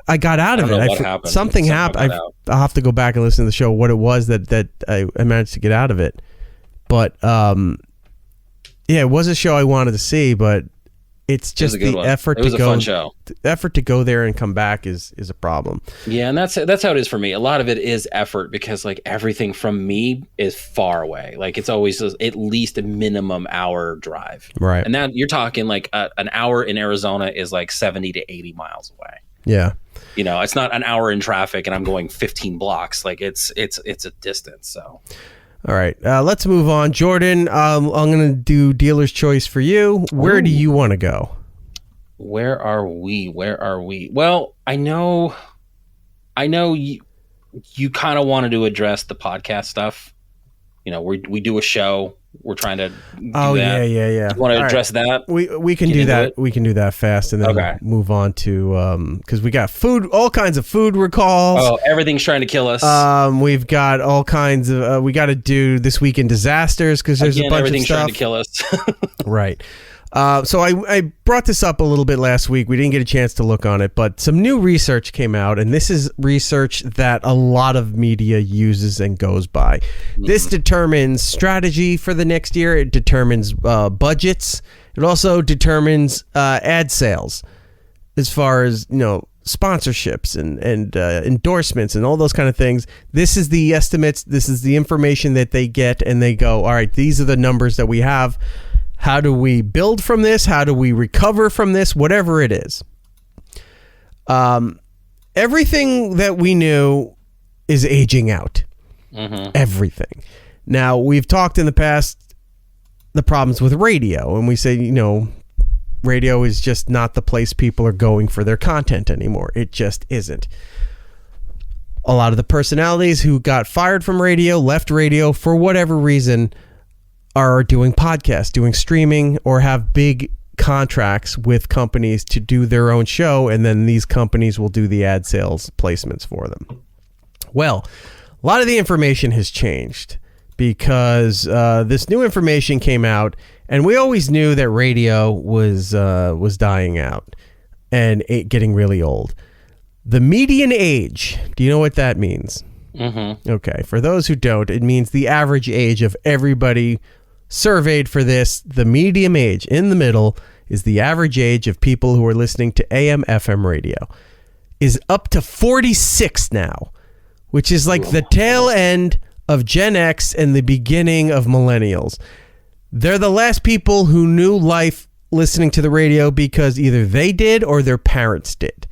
Speaker 2: I got out of it.
Speaker 6: What happened.
Speaker 2: Something happened. I'll have to go back and listen to the show. What it was that I managed to get out of it, but yeah, it was a show I wanted to see, but it's just the effort to go. Fun show. The effort to go there and come back is a problem.
Speaker 6: Yeah, and that's how it is for me. A lot of it is effort because like everything from me is far away. Like it's always at least a minimum hour drive.
Speaker 2: Right.
Speaker 6: And now you're talking like an hour in Arizona is like 70 to 80 miles away.
Speaker 2: Yeah.
Speaker 6: You know, it's not an hour in traffic and I'm going 15 blocks. Like it's a distance. So.
Speaker 2: All right, let's move on. Jordan, I'm going to do dealer's choice for you. Where do you want to go?
Speaker 6: Where are we? Well, I know you kind of wanted to address the podcast stuff. You know, we do a show. We're trying to do that.
Speaker 2: Yeah.
Speaker 6: You want to address that?
Speaker 2: We can do that. We can do that fast and then move on to because we got food, all kinds of food recalls.
Speaker 6: Oh, everything's trying to kill us.
Speaker 2: We've got all kinds of we got to do this week in disasters because there's a bunch of
Speaker 6: everything's
Speaker 2: stuff
Speaker 6: trying to kill us.
Speaker 2: Right. So I brought this up a little bit last week. We didn't get a chance to look on it, but some new research came out, and this is research that a lot of media uses and goes by. This determines strategy for the next year. It determines budgets. It also determines ad sales as far as, sponsorships and endorsements and all those kind of things. This is the estimates. This is the information that they get, and they go, all right, these are the numbers that we have. How do we build from this? How do we recover from this? Whatever it is. Everything that we knew is aging out. Mm-hmm. Everything. Now, we've talked in the past the problems with radio, and we say, radio is just not the place people are going for their content anymore. It just isn't. A lot of the personalities who got fired from radio, left radio for whatever reason, are doing podcasts, doing streaming, or have big contracts with companies to do their own show, and then these companies will do the ad sales placements for them. Well, a lot of the information has changed because this new information came out, and we always knew that radio was dying out and getting really old. The median age, do you know what that means? Mm-hmm. Okay, for those who don't, it means the average age of everybody surveyed for this. The median age in the middle is the average age of people who are listening to AM, FM radio, is up to 46 now, which is like the tail end of Gen X and the beginning of millennials. They're the last people who knew life listening to the radio because either they did or their parents did.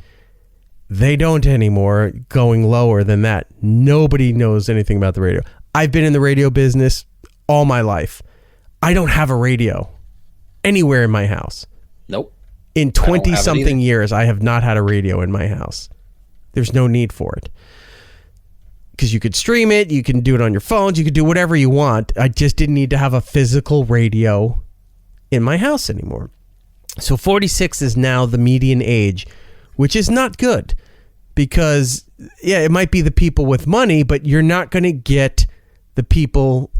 Speaker 2: They don't anymore, going lower than that. Nobody knows anything about the radio. I've been in the radio business all my life. I don't have a radio anywhere in my house.
Speaker 6: Nope.
Speaker 2: In 20-something years, I have not had a radio in my house. There's no need for it. Because you could stream it, you can do it on your phones, you could do whatever you want. I just didn't need to have a physical radio in my house anymore. So 46 is now the median age, which is not good. Because, yeah, it might be the people with money, but you're not going to get the people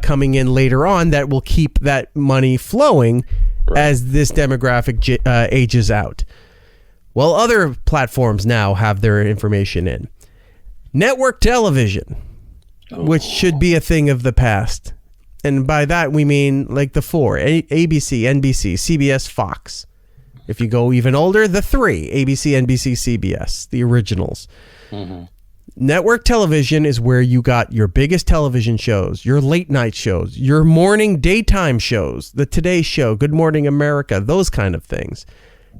Speaker 2: coming in later on that will keep that money flowing as this demographic ages out. Well, other platforms now have their information in. Network television, which should be a thing of the past. And by that, we mean like the four, ABC, NBC, CBS, Fox. If you go even older, the three, ABC, NBC, CBS, the originals. Mm-hmm. Network television is where you got your biggest television shows, your late night shows, your morning daytime shows, the Today Show, Good Morning America, those kind of things.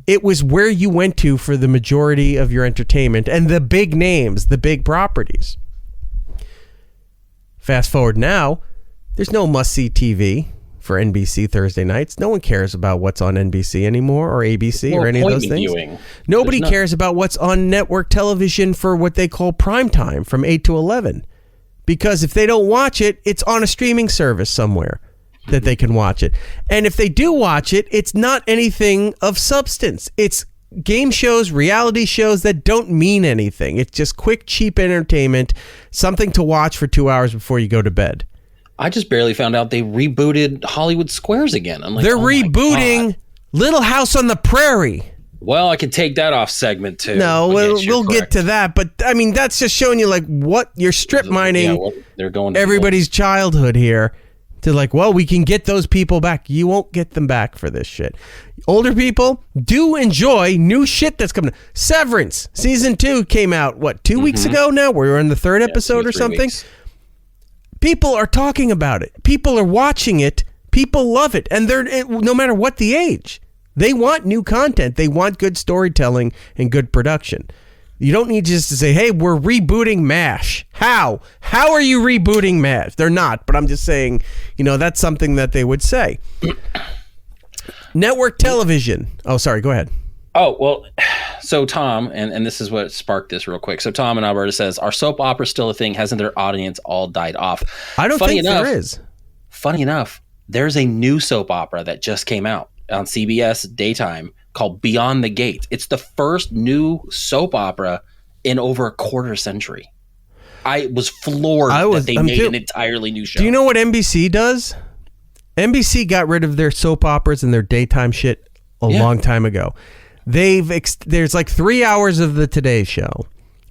Speaker 2: It was where you went to for the majority of your entertainment and the big names, the big properties. Fast forward now, there's no must-see TV for NBC Thursday nights. No one cares about what's on NBC anymore or ABC or any of those things. Nobody cares about what's on network television for what they call prime time from 8 to 11. Because if they don't watch it, it's on a streaming service somewhere that they can watch it. And if they do watch it, it's not anything of substance. It's game shows, reality shows that don't mean anything. It's just quick, cheap entertainment, something to watch for 2 hours before you go to bed.
Speaker 6: I just barely found out they rebooted Hollywood Squares again. I'm like,
Speaker 2: they're rebooting Little House on the Prairie.
Speaker 6: Well, I can take that off segment too.
Speaker 2: No, we'll get to that. But I mean, that's just showing you like what you're strip mining
Speaker 6: they're going
Speaker 2: everybody's childhood here to like, well, we can get those people back. You won't get them back for this shit. Older people do enjoy new shit that's coming. Severance season 2 came out, 2 weeks ago now? We're in the 3rd episode or something. Weeks. People are talking about it. People are watching it. People love it. And they're no matter what the age. They want new content. They want good storytelling and good production. You don't need just to say, hey, we're rebooting MASH. How? How are you rebooting MASH? They're not, but I'm just saying, that's something that they would say. Network television. Oh, sorry. Go ahead.
Speaker 6: Oh, well, so Tom, and this is what sparked this real quick. So Tom in Alberta says, are soap operas still a thing? Hasn't their audience all died off?
Speaker 2: I don't think there is.
Speaker 6: Funny enough, there's a new soap opera that just came out on CBS daytime called Beyond the Gates. It's the first new soap opera in over a quarter century. I was floored that they made an entirely new show.
Speaker 2: Do you know what NBC does? NBC got rid of their soap operas and their daytime shit a long time ago. There's like 3 hours of the Today Show.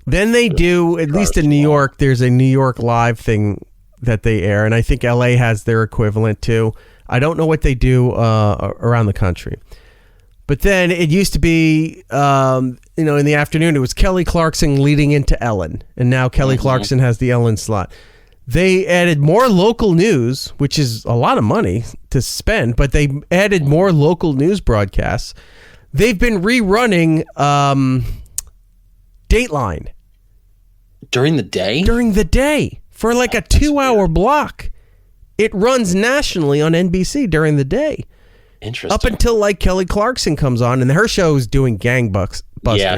Speaker 2: Then they do, at least in New York, there's a New York Live thing that they air, and I think LA has their equivalent too. I don't know what they do around the country. But then it used to be, in the afternoon, it was Kelly Clarkson leading into Ellen. And now Kelly Clarkson has the Ellen slot. They added more local news, which is a lot of money to spend, but they added more local news broadcasts. They've been rerunning Dateline.
Speaker 6: During the day?
Speaker 2: During the day. For like a 2-hour block. It runs nationally on NBC during the day.
Speaker 6: Interesting.
Speaker 2: Up until like Kelly Clarkson comes on, and her show is doing gangbusters.
Speaker 6: Yeah,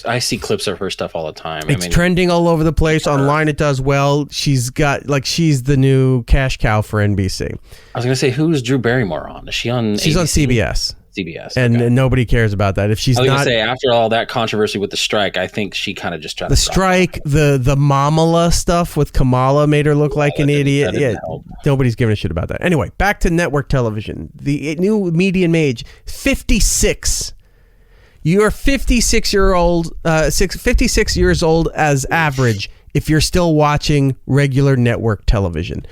Speaker 6: I see clips of her stuff all the time.
Speaker 2: It's trending all over the place. Online it does well. She's the new cash cow for NBC.
Speaker 6: I was going to say, who's Drew Barrymore on? Is she on
Speaker 2: She's
Speaker 6: ABC?
Speaker 2: On CBS.
Speaker 6: CBS.
Speaker 2: And nobody cares about that. If she's not... I was going to
Speaker 6: say, after all that controversy with the strike, I think she kind of just tried to...
Speaker 2: The strike, the Mamala stuff with Kamala made her look like an idiot. Yeah, nobody's giving a shit about that. Anyway, back to network television. The new median age, 56. You're 56 years old as average if you're still watching regular network television.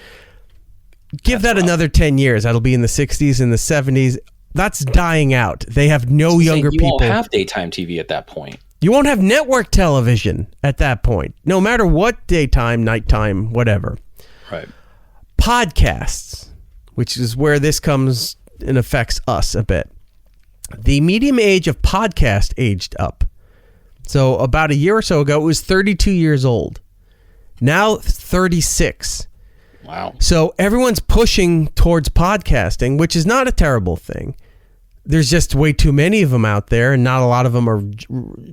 Speaker 2: Give that another 10 years. That'll be in the 60s and the 70s. That's dying out. They have no younger people. You
Speaker 6: won't have daytime TV at that point.
Speaker 2: You won't have network television at that point. No matter what daytime, nighttime, whatever.
Speaker 6: Right.
Speaker 2: Podcasts, which is where this comes and affects us a bit. The median age of podcast aged up. So about a year or so ago, it was 32 years old. Now 36.
Speaker 6: Wow.
Speaker 2: So everyone's pushing towards podcasting, which is not a terrible thing. There's just way too many of them out there, and not a lot of them are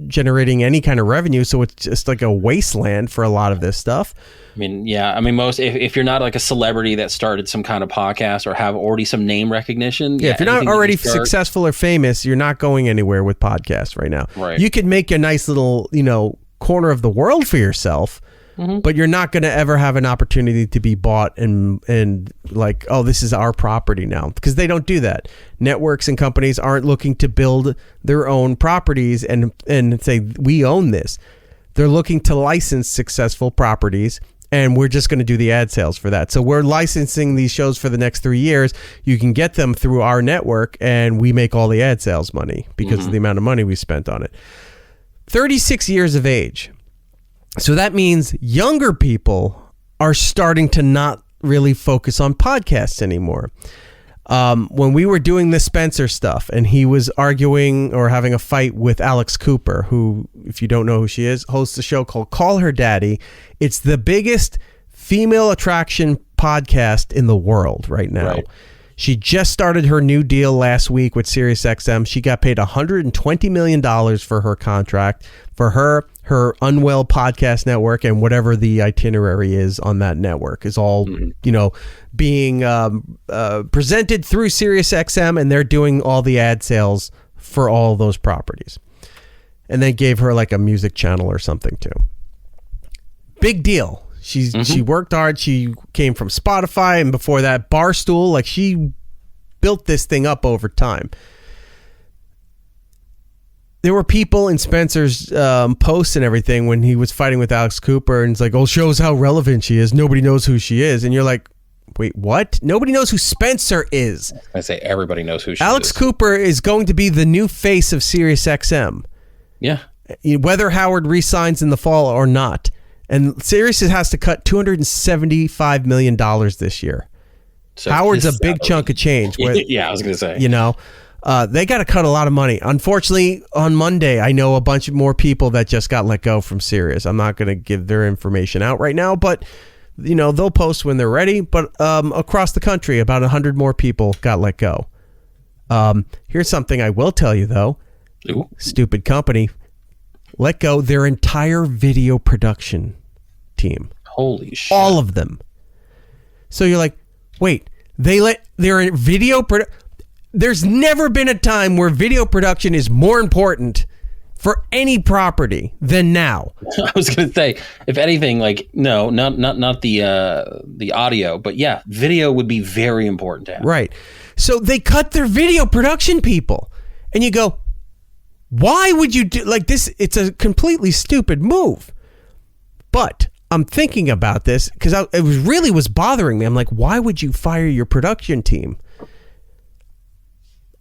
Speaker 2: generating any kind of revenue. So it's just like a wasteland for a lot of this stuff.
Speaker 6: I mean, yeah. I mean, most if you're not like a celebrity that started some kind of podcast or have already some name recognition.
Speaker 2: Yeah, if you're not already successful or famous, you're not going anywhere with podcasts right now.
Speaker 6: Right.
Speaker 2: You could make a nice little, corner of the world for yourself. Mm-hmm. But you're not going to ever have an opportunity to be bought and like, oh, this is our property now, because they don't do that. Networks and companies aren't looking to build their own properties and say, we own this. They're looking to license successful properties, and we're just going to do the ad sales for that. So we're licensing these shows for the next 3 years. You can get them through our network, and we make all the ad sales money because of the amount of money we spent on it. 36 years of age. So that means younger people are starting to not really focus on podcasts anymore. When we were doing the Spencer stuff and he was arguing or having a fight with Alex Cooper, who, if you don't know who she is, hosts a show called Call Her Daddy. It's the biggest female attraction podcast in the world right now.
Speaker 6: Right.
Speaker 2: She just started her new deal last week with SiriusXM. She got paid $120 million for her contract, for her Unwell podcast network, and whatever the itinerary is on that network is all, being presented through SiriusXM, and they're doing all the ad sales for all those properties. And they gave her like a music channel or something too. Big deal. She worked hard. She came from Spotify, and before that, Barstool. Like, she built this thing up over time. There were people in Spencer's posts and everything when he was fighting with Alex Cooper, and it's like, oh, shows how relevant she is. Nobody knows who she is. And you're like, wait, what? Nobody knows who Spencer is.
Speaker 6: I say everybody knows who she
Speaker 2: Alex
Speaker 6: is.
Speaker 2: Cooper is going to be the new face of SiriusXM.
Speaker 6: Yeah.
Speaker 2: Whether Howard resigns in the fall or not. And Sirius has to cut $275 million this year.
Speaker 6: So
Speaker 2: Howard's a big chunk of change.
Speaker 6: Yeah, I was going to say.
Speaker 2: They got to cut a lot of money. Unfortunately, on Monday, I know a bunch of more people that just got let go from Sirius. I'm not going to give their information out right now, but they'll post when they're ready. But across the country, about 100 more people got let go. Here's something I will tell you, though.
Speaker 6: Ooh.
Speaker 2: Stupid company. Let go their entire video production team.
Speaker 6: Holy shit.
Speaker 2: All of them. So you're like, wait, they let their video there's never been a time where video production is more important for any property than now.
Speaker 6: I was going to say, if anything, like, no, not the audio, but yeah, video would be very important to have.
Speaker 2: Right. So they cut their video production people, and you go, why would you do like this? It's a completely stupid move. But I'm thinking about this because it was bothering me. I'm like, why would you fire your production team?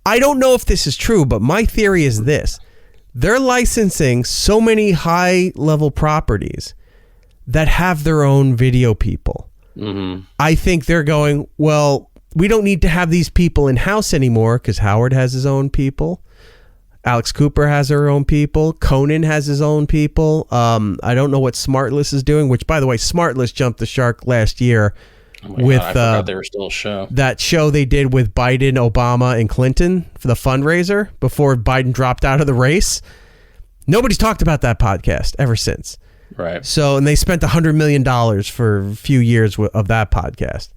Speaker 2: I don't know if this is true, but my theory is this. They're licensing so many high-level properties that have their own video people. Mm-hmm. I think they're going, well, we don't need to have these people in-house anymore because Howard has his own people. Alex Cooper has her own people. Conan has his own people. I don't know what Smartless is doing, which, by the way, Smartless jumped the shark last year with
Speaker 6: God, I forgot they were still a show.
Speaker 2: That show they did with Biden, Obama, and Clinton for the fundraiser before Biden dropped out of the race. Nobody's talked about that podcast ever since.
Speaker 6: Right.
Speaker 2: So, and they spent $100 million for a few years of that podcast.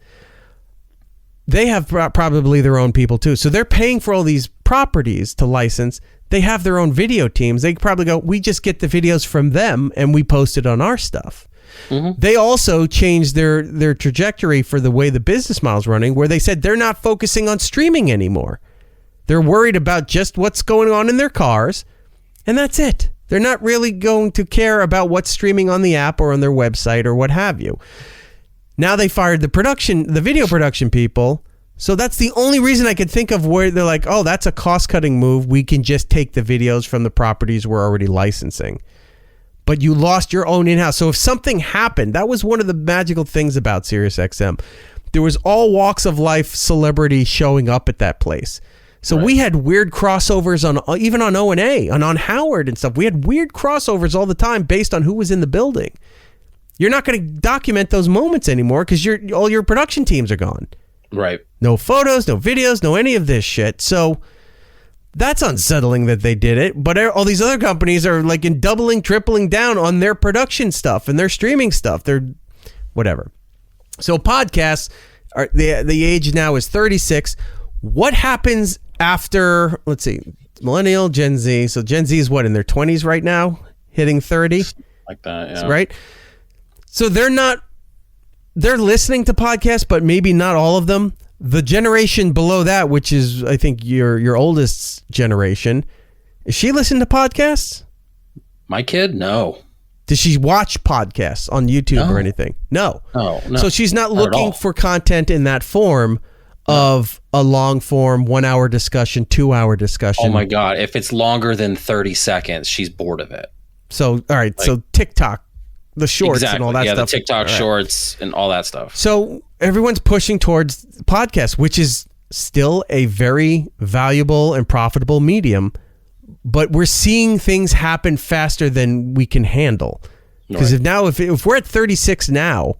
Speaker 2: They have probably their own people too. So they're paying for all these properties to license. They have their own video teams. They probably go, we just get the videos from them and we post it on our stuff. Mm-hmm. They also changed their trajectory for the way the business model is running, where they said they're not focusing on streaming anymore. They're worried about just what's going on in their cars, and that's it. They're not really going to care about what's streaming on the app or on their website or what have you. Now they fired the video production people. So that's the only reason I could think of where they're like, oh, that's a cost-cutting move. We can just take the videos from the properties we're already licensing. But you lost your own in-house. So if something happened, that was one of the magical things about SiriusXM. There was all walks of life celebrity showing up at that place. So we had weird crossovers even on O&A and on Howard and stuff. We had weird crossovers all the time based on who was in the building. You're not going to document those moments anymore because all your production teams are gone.
Speaker 6: Right.
Speaker 2: No photos, no videos, no any of this shit. So that's unsettling that they did it. But all these other companies are like doubling, tripling down on their production stuff and their streaming stuff. They're whatever. So podcasts are the age now is 36. What happens after, let's see, millennial, Gen Z. So Gen Z is what, in their 20s right now, hitting 30?
Speaker 6: Like that, yeah.
Speaker 2: Right? So they're listening to podcasts, but maybe not all of them. The generation below that, which is, I think, your oldest generation, is she listening to podcasts?
Speaker 6: My kid? No.
Speaker 2: Does she watch podcasts on YouTube or anything? No.
Speaker 6: No.
Speaker 2: So she's not looking for content in that form of a long form 1 hour discussion, 2 hour discussion.
Speaker 6: Oh my God. If it's longer than 30 seconds, she's bored of it.
Speaker 2: So, all right. So TikTok, the shorts and all that stuff.
Speaker 6: Yeah, the TikTok shorts and all that stuff.
Speaker 2: So everyone's pushing towards podcasts, which is still a very valuable and profitable medium, but we're seeing things happen faster than we can handle. Because if we're at 36 now,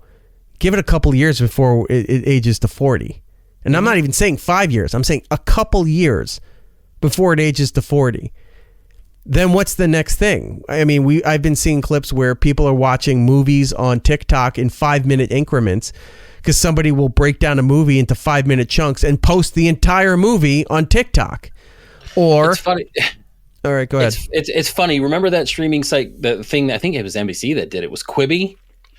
Speaker 2: give it a couple of years before it ages to 40. And I'm not even saying 5 years. I'm saying a couple years before it ages to 40. Then what's the next thing? I mean, I've been seeing clips where people are watching movies on TikTok in 5-minute increments because somebody will break down a movie into 5-minute chunks and post the entire movie on TikTok. Or
Speaker 6: it's funny.
Speaker 2: All right, go ahead.
Speaker 6: It's funny. Remember that streaming site, the thing, I think it was NBC that did it, was Quibi,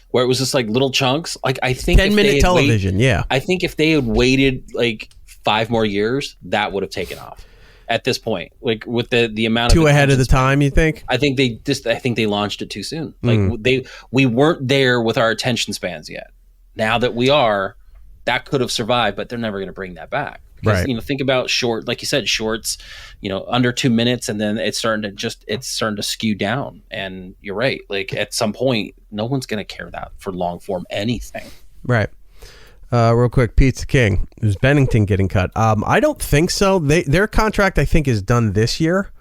Speaker 6: where it was just like little chunks. Like I think
Speaker 2: 10-minute television, yeah.
Speaker 6: I think if they had waited like 5 more years, that would have taken off at this point. Like with the amount of
Speaker 2: too ahead of the time, you think?
Speaker 6: I think they launched it too soon. Like we weren't there with our attention spans yet. Now that we are, that could have survived, but they're never going to bring that back. Because,
Speaker 2: right.
Speaker 6: You know, think about like you said, shorts, you know, under 2 minutes, and then it's starting to skew down. And you're right. Like at some point, no one's going to care that for long form anything.
Speaker 2: Right. Real quick, Pizza King. Is Bennington getting cut? I don't think so. Their contract, I think, is done this year.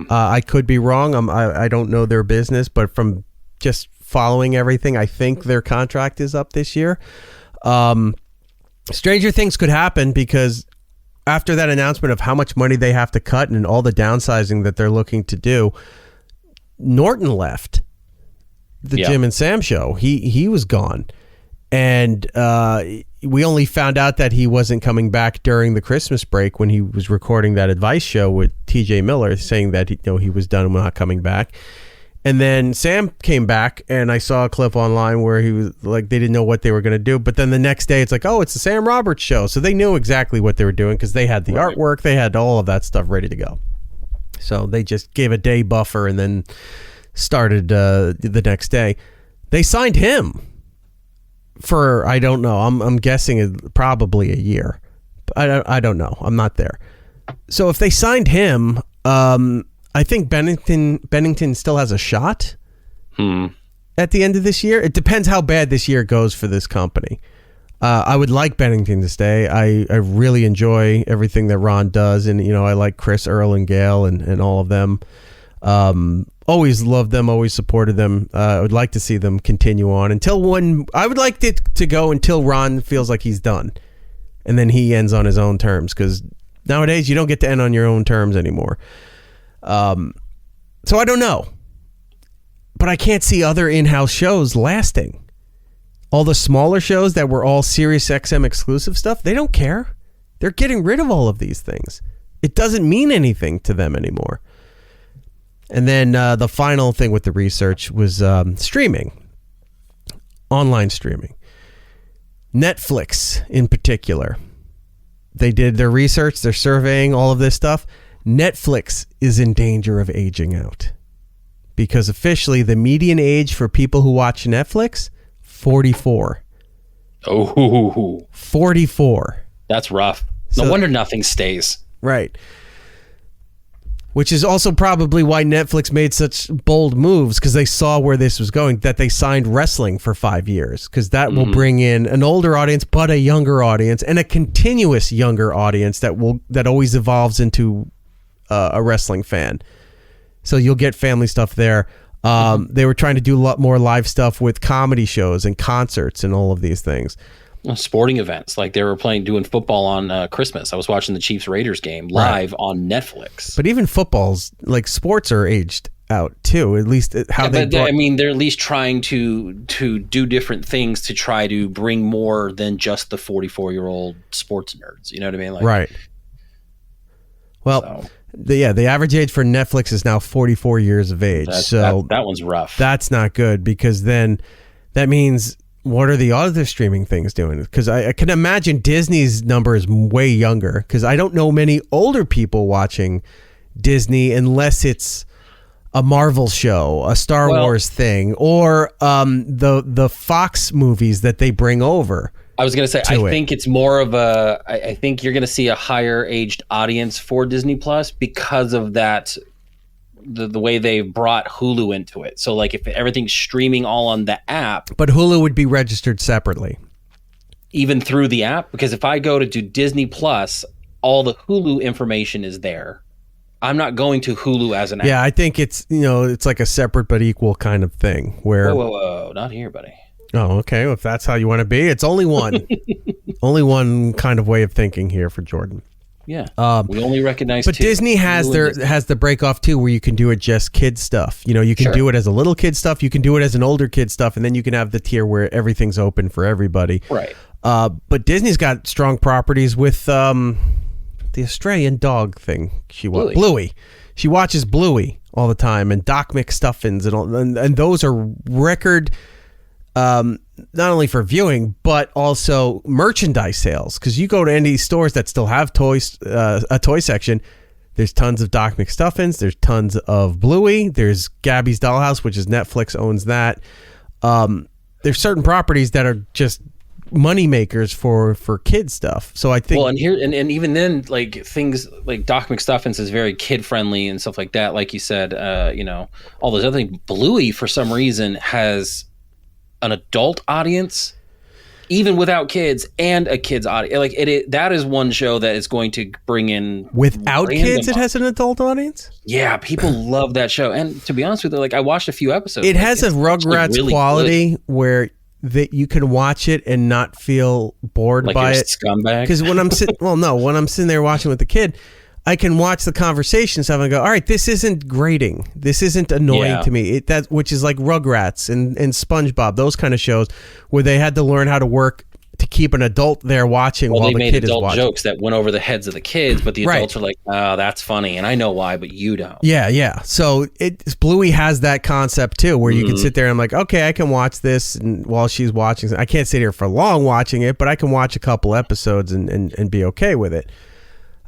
Speaker 2: I could be wrong. I don't know their business, but from just following everything, I think their contract is up this year. Stranger things could happen because after that announcement of how much money they have to cut and all the downsizing that they're looking to do, Norton left the Jim and Sam show. He was gone. And we only found out that he wasn't coming back during the Christmas break when he was recording that advice show with TJ Miller, saying that he was done and not coming back. And then Sam came back, and I saw a clip online where he was like, they didn't know what they were going to do. But then the next day, it's like, oh, it's the Sam Roberts show. So they knew exactly what they were doing because they had the artwork. They had all of that stuff ready to go. So they just gave a day buffer and then started the next day. They signed him for, I don't know, I'm guessing probably a year. I don't know. I'm not there. So if they signed him, I think Bennington still has a shot at the end of this year. It depends how bad this year goes for this company. I would like Bennington to stay. I really enjoy everything that Ron does. And, I like Chris, Earl, and Gail and all of them. Always loved them, always supported them. I would like to see them continue on I would like it to go until Ron feels like he's done. And then he ends on his own terms. Because nowadays you don't get to end on your own terms anymore. So I don't know, but I can't see other in-house shows lasting. All the smaller shows that were all Sirius XM exclusive stuff, they don't care. They're getting rid of all of these things. It doesn't mean anything to them anymore. And then the final thing with the research was streaming, online streaming. Netflix in particular. They did their research, they're surveying all of this stuff. Netflix is in danger of aging out because officially the median age for people who watch Netflix, 44.
Speaker 6: Oh,
Speaker 2: 44.
Speaker 6: That's rough. No wonder nothing stays.
Speaker 2: Right. Which is also probably why Netflix made such bold moves, because they saw where this was going, that they signed wrestling for 5 years, because that will bring in an older audience, but a younger audience, and a continuous younger audience that always evolves into a wrestling fan. So you'll get family stuff there. They were trying to do a lot more live stuff with comedy shows and concerts and all of these things.
Speaker 6: Sporting events, like they were doing football on Christmas. I was watching the Chiefs-Raiders game live on Netflix.
Speaker 2: But even footballs, like sports, are aged out too. At least how they're
Speaker 6: at least trying to do different things to try to bring more than just the 44-year-old sports nerds. You know what I mean? Like,
Speaker 2: right. Well, the average age for Netflix is now 44 years of age. So
Speaker 6: that one's rough.
Speaker 2: That's not good, because then that means, what are the other streaming things doing? Because I can imagine Disney's number is way younger, because I don't know many older people watching Disney unless it's a Marvel show, a Star Wars thing, or the Fox movies that they bring over.
Speaker 6: I was going to say, I think it's more of I think you're going to see a higher aged audience for Disney Plus because of that, the way they brought Hulu into it. So like if everything's streaming all on the app.
Speaker 2: But Hulu would be registered separately.
Speaker 6: Even through the app? Because if I go to do Disney Plus, all the Hulu information is there. I'm not going to Hulu as an app.
Speaker 2: Yeah, I think it's, it's like a separate but equal kind of thing where.
Speaker 6: Whoa, not here, buddy.
Speaker 2: Oh, okay. Well, if that's how you want to be, it's only one. Only one kind of way of thinking here for Jordan.
Speaker 6: Yeah. We only recognize
Speaker 2: But
Speaker 6: two.
Speaker 2: Disney has the break off too, where you can do it just kid stuff. You know, you can do it as a little kid stuff, you can do it as an older kid stuff, and then you can have the tier where everything's open for everybody.
Speaker 6: Right.
Speaker 2: But Disney's got strong properties with the Australian dog thing. Bluey. She watches Bluey all the time, and Doc McStuffins and all, and those are record. Not only for viewing, but also merchandise sales. Because you go to any stores that still have toys, a toy section, there's tons of Doc McStuffins, there's tons of Bluey, there's Gabby's Dollhouse, which is Netflix owns that. There's certain properties that are just money makers for kid stuff. So I think,
Speaker 6: well, and here and even then, like things like Doc McStuffins is very kid friendly and stuff like that. Like you said, you know, all those other things. Bluey, for some reason, has an adult audience, even without kids, and a kids audience. Like that is one show that is going to bring in
Speaker 2: without kids. It has an adult audience.
Speaker 6: Yeah, people love that show. And to be honest with you, like I watched a few episodes.
Speaker 2: It has a Rugrats really quality good. Where that you can watch it and not feel bored
Speaker 6: like
Speaker 2: by
Speaker 6: you're
Speaker 2: it.
Speaker 6: Scumbag.
Speaker 2: Because when I'm sitting, when I'm sitting there watching with the kid, I can watch the conversation stuff and go, all right, this isn't grating. This isn't annoying to me. Which is like Rugrats and SpongeBob, those kind of shows where they had to learn how to work to keep an adult there watching while the kid is watching. They made adult
Speaker 6: jokes that went over the heads of the kids, but the adults are like, oh, that's funny. And I know why, but you don't.
Speaker 2: Yeah. So Bluey has that concept too, where you can sit there and I'm like, okay, I can watch this and while she's watching. I can't sit here for long watching it, but I can watch a couple episodes and be okay with it.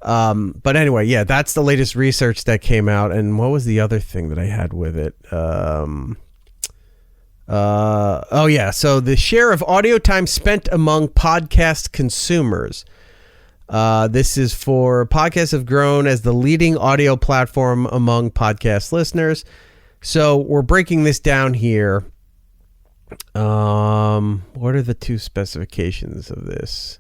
Speaker 2: But anyway, yeah, that's the latest research that came out. And what was the other thing that I had with it? So the share of audio time spent among podcast consumers. This is for podcasts have grown as the leading audio platform among podcast listeners. So we're breaking this down here. What are the two specifications of this?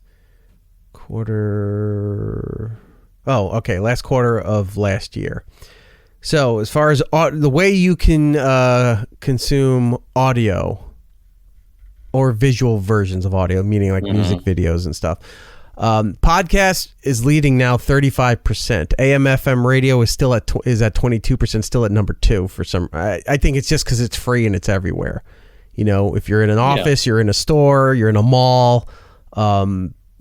Speaker 2: Last quarter of last year. So as far as the way you can consume audio or visual versions of audio, meaning like music videos and stuff, podcast is leading now 35%. AM FM radio is still at 22%, still at number 2 for some. I think it's just because it's free and it's everywhere. You know, if you're in an office, you're in a store, you're in a mall.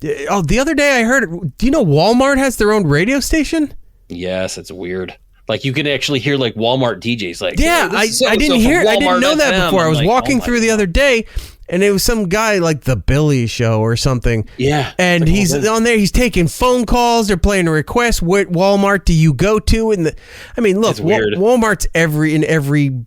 Speaker 2: The other day I heard, do you know Walmart has their own radio station?
Speaker 6: Yes, it's weird. Like you can actually hear like Walmart DJs. Like,
Speaker 2: yeah, I didn't know that before. I was walking through the other day, and it was some guy like the Billy Show or something.
Speaker 6: Yeah,
Speaker 2: and he's on there. He's taking phone calls. They're playing a request. What Walmart do you go to? And look, Walmart's in every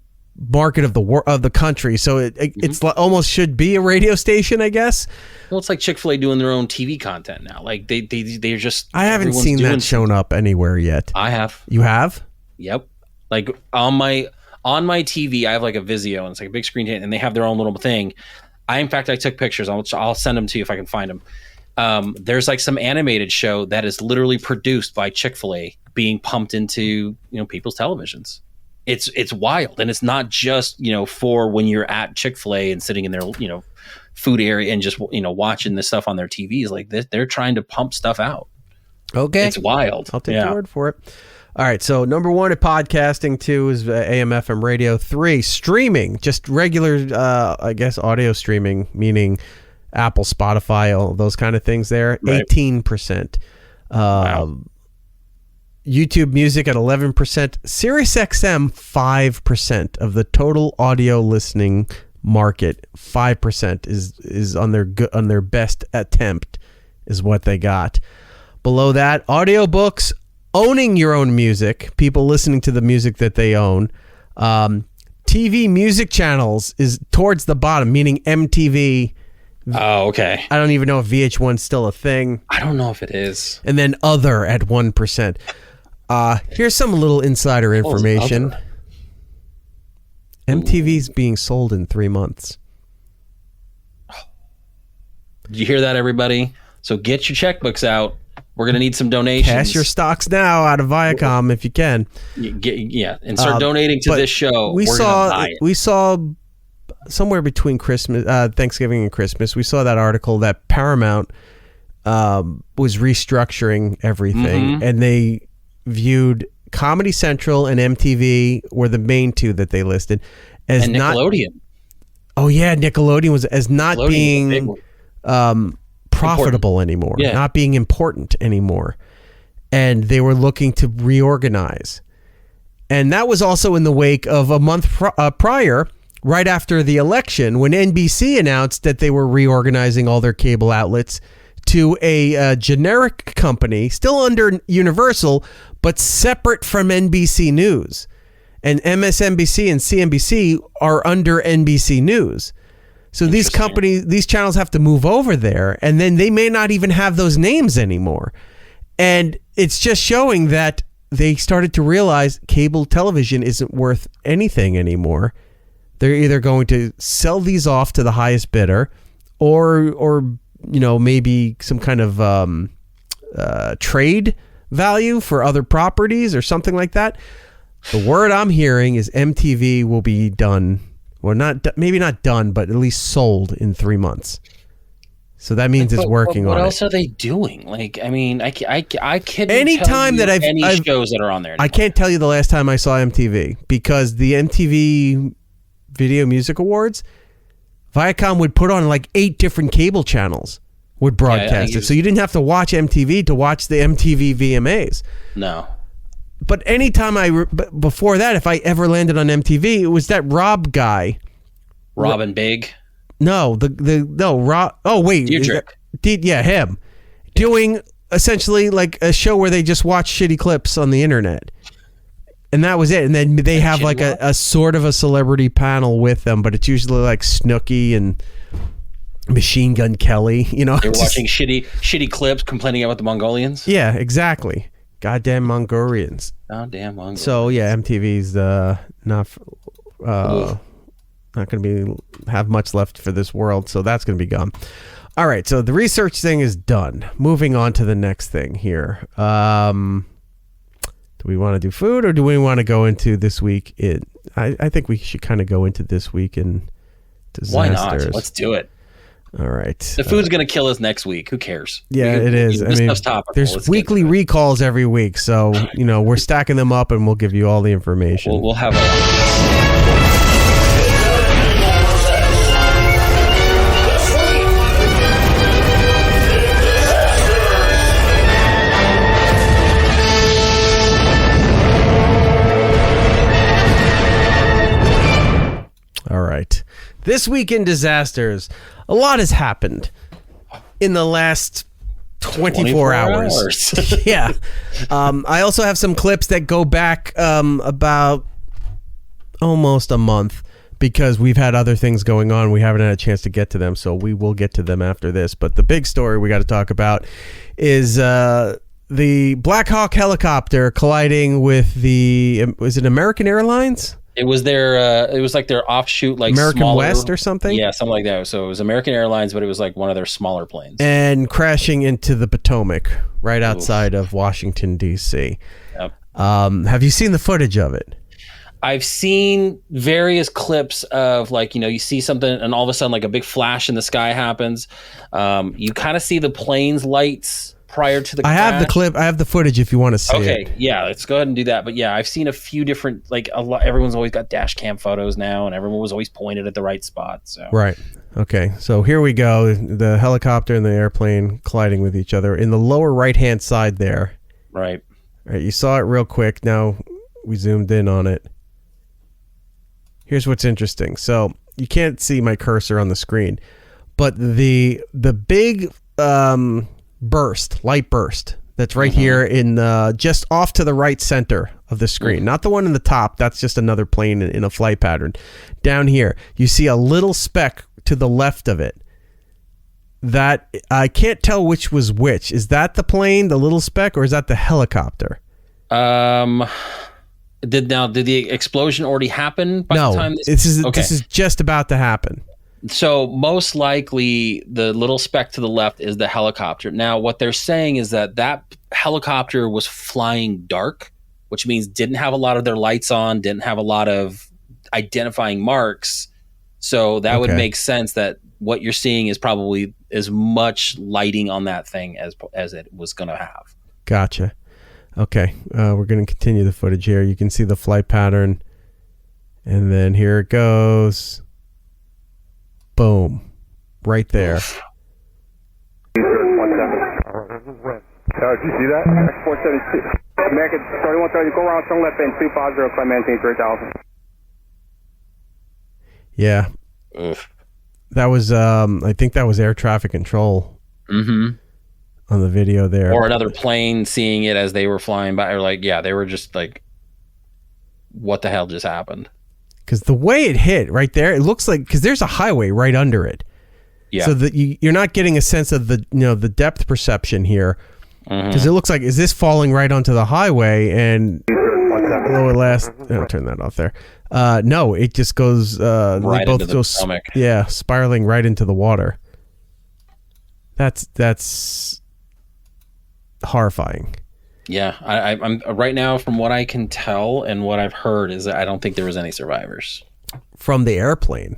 Speaker 2: market of the country, so it's almost should be a radio station, I guess.
Speaker 6: Well, it's like Chick-fil-A doing their own TV content now. Like they're just.
Speaker 2: I haven't seen that shown up anywhere yet.
Speaker 6: I have.
Speaker 2: You have?
Speaker 6: Yep. Like on my TV, I have like a Vizio, and it's like a big screen, and they have their own little thing. I took pictures. I'll send them to you if I can find them. There's like some animated show that is literally produced by Chick-fil-A being pumped into people's televisions. It's wild, and it's not just for when you're at Chick-fil-A and sitting in their food area and just watching this stuff on their TVs. Like they're trying to pump stuff out. Okay, it's wild.
Speaker 2: I'll take your word for it. All right, so number 1 at podcasting, 2 is AM FM radio, 3 streaming, just regular I guess audio streaming, meaning Apple, Spotify, all those kind of things there. Right. 18%. Wow. YouTube Music at 11%, SiriusXM 5% of the total audio listening market. 5% is on their best attempt is what they got. Below that, audiobooks, owning your own music, people listening to the music that they own. TV music channels is towards the bottom, meaning MTV.
Speaker 6: Oh, okay.
Speaker 2: I don't even know if VH1's still a thing.
Speaker 6: I don't know if it is.
Speaker 2: And then other at 1%. Here's some little insider information. MTV's being sold in 3 months.
Speaker 6: Did you hear that, everybody? So get your checkbooks out. We're going to need some donations.
Speaker 2: Cash your stocks now out of Viacom if you can.
Speaker 6: And start donating to this show.
Speaker 2: We saw somewhere between Christmas, Thanksgiving and Christmas, we saw that article that Paramount was restructuring everything, and they viewed Comedy Central and MTV were the main two that they listed as
Speaker 6: and Nickelodeon.
Speaker 2: Nickelodeon was as not being profitable anymore, not being important anymore, and they were looking to reorganize. And that was also in the wake of a month prior, right after the election, when NBC announced that they were reorganizing all their cable outlets to a generic company, still under Universal, but separate from NBC News. And MSNBC and CNBC are under NBC News. So these channels have to move over there, and then they may not even have those names anymore. And it's just showing that they started to realize cable television isn't worth anything anymore. They're either going to sell these off to the highest bidder, or maybe some kind of trade value for other properties or something like that. The word I'm hearing is MTV will be done, or maybe not done, but at least sold in 3 months. So that means it's working on it.
Speaker 6: What else are they doing? Like, I mean, I can't.
Speaker 2: Anytime that I've
Speaker 6: shows that are on there anymore.
Speaker 2: I can't tell you the last time I saw MTV, because the MTV Video Music Awards, Viacom would put on like 8 different cable channels would broadcast it. So you didn't have to watch MTV to watch the MTV VMAs.
Speaker 6: No.
Speaker 2: But anytime before that, if I ever landed on MTV, it was that Rob guy.
Speaker 6: Robin Big?
Speaker 2: No, Rob. Oh, wait.
Speaker 6: Deirdrick.
Speaker 2: Him. Doing essentially like a show where they just watch shitty clips on the internet. And that was it. And then they have like a sort of a celebrity panel with them, but it's usually like Snooki and Machine Gun Kelly. They were
Speaker 6: watching shitty clips, complaining about the Mongolians.
Speaker 2: Yeah, exactly. Goddamn Mongolians.
Speaker 6: Goddamn Mongolians.
Speaker 2: So yeah, MTV's not going to have much left for this world, so that's going to be gone. All right, so the research thing is done. Moving on to the next thing here. Do we want to do food, or do we want to go into this week in? I think we should kind of go into this week in disasters.
Speaker 6: Why not? Let's do it.
Speaker 2: All right.
Speaker 6: The food's going to kill us next week. Who cares?
Speaker 2: Yeah, it is. I mean, there's weekly recalls every week, so we're stacking them up, and we'll give you all the information.
Speaker 6: We'll have a.
Speaker 2: All right. This week in disasters, a lot has happened in the last 24 hours. Yeah. I also have some clips that go back about almost a month, because we've had other things going on. We haven't had a chance to get to them, so we will get to them after this. But the big story we got to talk about is the Black Hawk helicopter colliding with was it American Airlines?
Speaker 6: It was it was like their offshoot, like
Speaker 2: American
Speaker 6: smaller,
Speaker 2: West or something?
Speaker 6: Yeah, something like that. So it was American Airlines, but it was like one of their smaller planes.
Speaker 2: And crashing into the Potomac right outside of Washington, D.C.
Speaker 6: Yep.
Speaker 2: Have you seen the footage of it?
Speaker 6: I've seen various clips of, like, you see something and all of a sudden like a big flash in the sky happens. You kind of see the plane's lights prior to the crash.
Speaker 2: I have the clip. I have the footage if you want to see it.
Speaker 6: Okay, yeah, let's go ahead and do that. But yeah, I've seen a few different, like, everyone's always got dash cam photos now, and everyone was always pointed at the right spot. So
Speaker 2: right. Okay, so here we go. The helicopter and the airplane colliding with each other in the lower right-hand side there.
Speaker 6: Right.
Speaker 2: All right, you saw it real quick. Now we zoomed in on it. Here's what's interesting. So you can't see my cursor on the screen, but the big light burst that's right here in just off to the right center of the screen, not the one in the top. That's just another plane in a flight pattern. Down here, you see a little speck to the left of it. That I can't tell which was which. Is that the plane, the little speck, or is that the helicopter?
Speaker 6: Did the explosion already happen by the time
Speaker 2: this is just about to happen?
Speaker 6: So most likely the little speck to the left is the helicopter. Now what they're saying is that helicopter was flying dark, which means didn't have a lot of their lights on, didn't have a lot of identifying marks. So that would make sense that what you're seeing is probably as much lighting on that thing as it was going to have.
Speaker 2: Gotcha. Okay. We're going to continue the footage here. You can see the flight pattern. And then here it goes. Boom. Right there.
Speaker 7: Did you see that? X472. American 3130, go around, turn left in 250, climb maintain 3000.
Speaker 2: Yeah. That was, I think that was air traffic control on the video there.
Speaker 6: Or another plane seeing it as they were flying by. Or like, yeah, they were just like, what the hell just happened?
Speaker 2: Because the way it hit right there, it looks like, because there's a highway right under it.
Speaker 6: Yeah.
Speaker 2: So that you're not getting a sense of the, the depth perception here. Because it looks like, is this falling right onto the highway? And lower last, I'll turn that off there. No, it just goes,
Speaker 6: right
Speaker 2: they both
Speaker 6: into
Speaker 2: go,
Speaker 6: the stomach.
Speaker 2: spiraling right into the water. That's horrifying.
Speaker 6: Yeah, I'm right now, from what I can tell and what I've heard, is that I don't think there was any survivors
Speaker 2: From the airplane.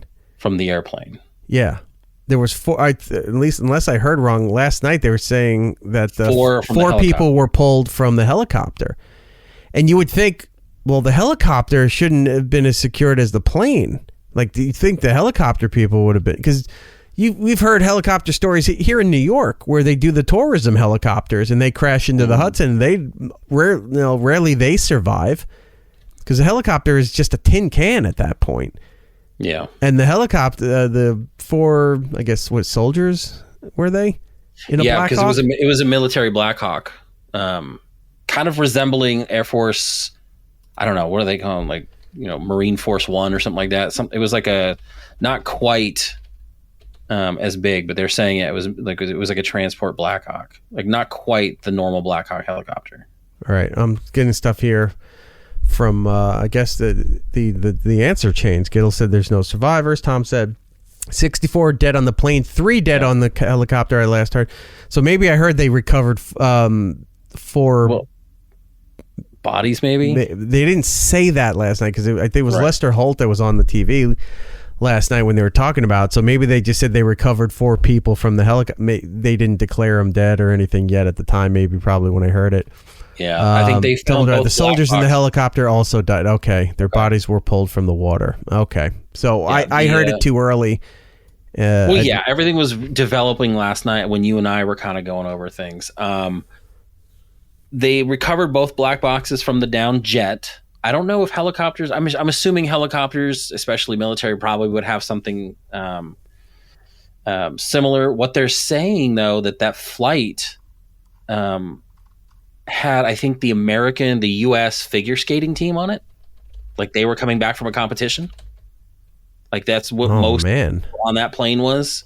Speaker 2: Yeah. There was four, at least unless I heard wrong, last night they were saying that four people were pulled from the helicopter. And you would think, well, the helicopter shouldn't have been as secured as the plane. Like, do you think the helicopter people would have been? Because we've heard helicopter stories here in New York where they do the tourism helicopters and they crash into the Hudson. They rarely they survive because the helicopter is just a tin can at that point.
Speaker 6: Yeah.
Speaker 2: And the helicopter, the four, I guess, what soldiers were they?
Speaker 6: Yeah, because it was a military Black Hawk, kind of resembling Air Force. I don't know, what are they calling, like, Marine Force One or something like that. It was like a not quite as big, but they're saying it was like a transport Black Hawk, like not quite the normal Black Hawk helicopter.
Speaker 2: All right, I'm getting stuff here from I guess the answer chain. Skittle said there's no survivors. Tom said 64 dead on the plane, 3 dead on the helicopter I last heard. So maybe I heard they recovered 4
Speaker 6: bodies. Maybe
Speaker 2: they didn't say that last night because I think it was Lester Holt that was on the TV last night when they were talking about. So maybe they just said they recovered 4 people from the helicopter. They didn't declare them dead or anything yet at the time. Probably when I heard it.
Speaker 6: Yeah, I think they filmed both
Speaker 2: the soldiers in the helicopter also died. Okay, their bodies were pulled from the water. Okay, so I heard it too early.
Speaker 6: Everything was developing last night when you and I were kind of going over things. They recovered both black boxes from the downed jet. I don't know if helicopters. I'm assuming helicopters, especially military, probably would have something similar. What they're saying though, that flight had, I think, the U.S. figure skating team on it. Like they were coming back from a competition. Like that's what most on that plane was.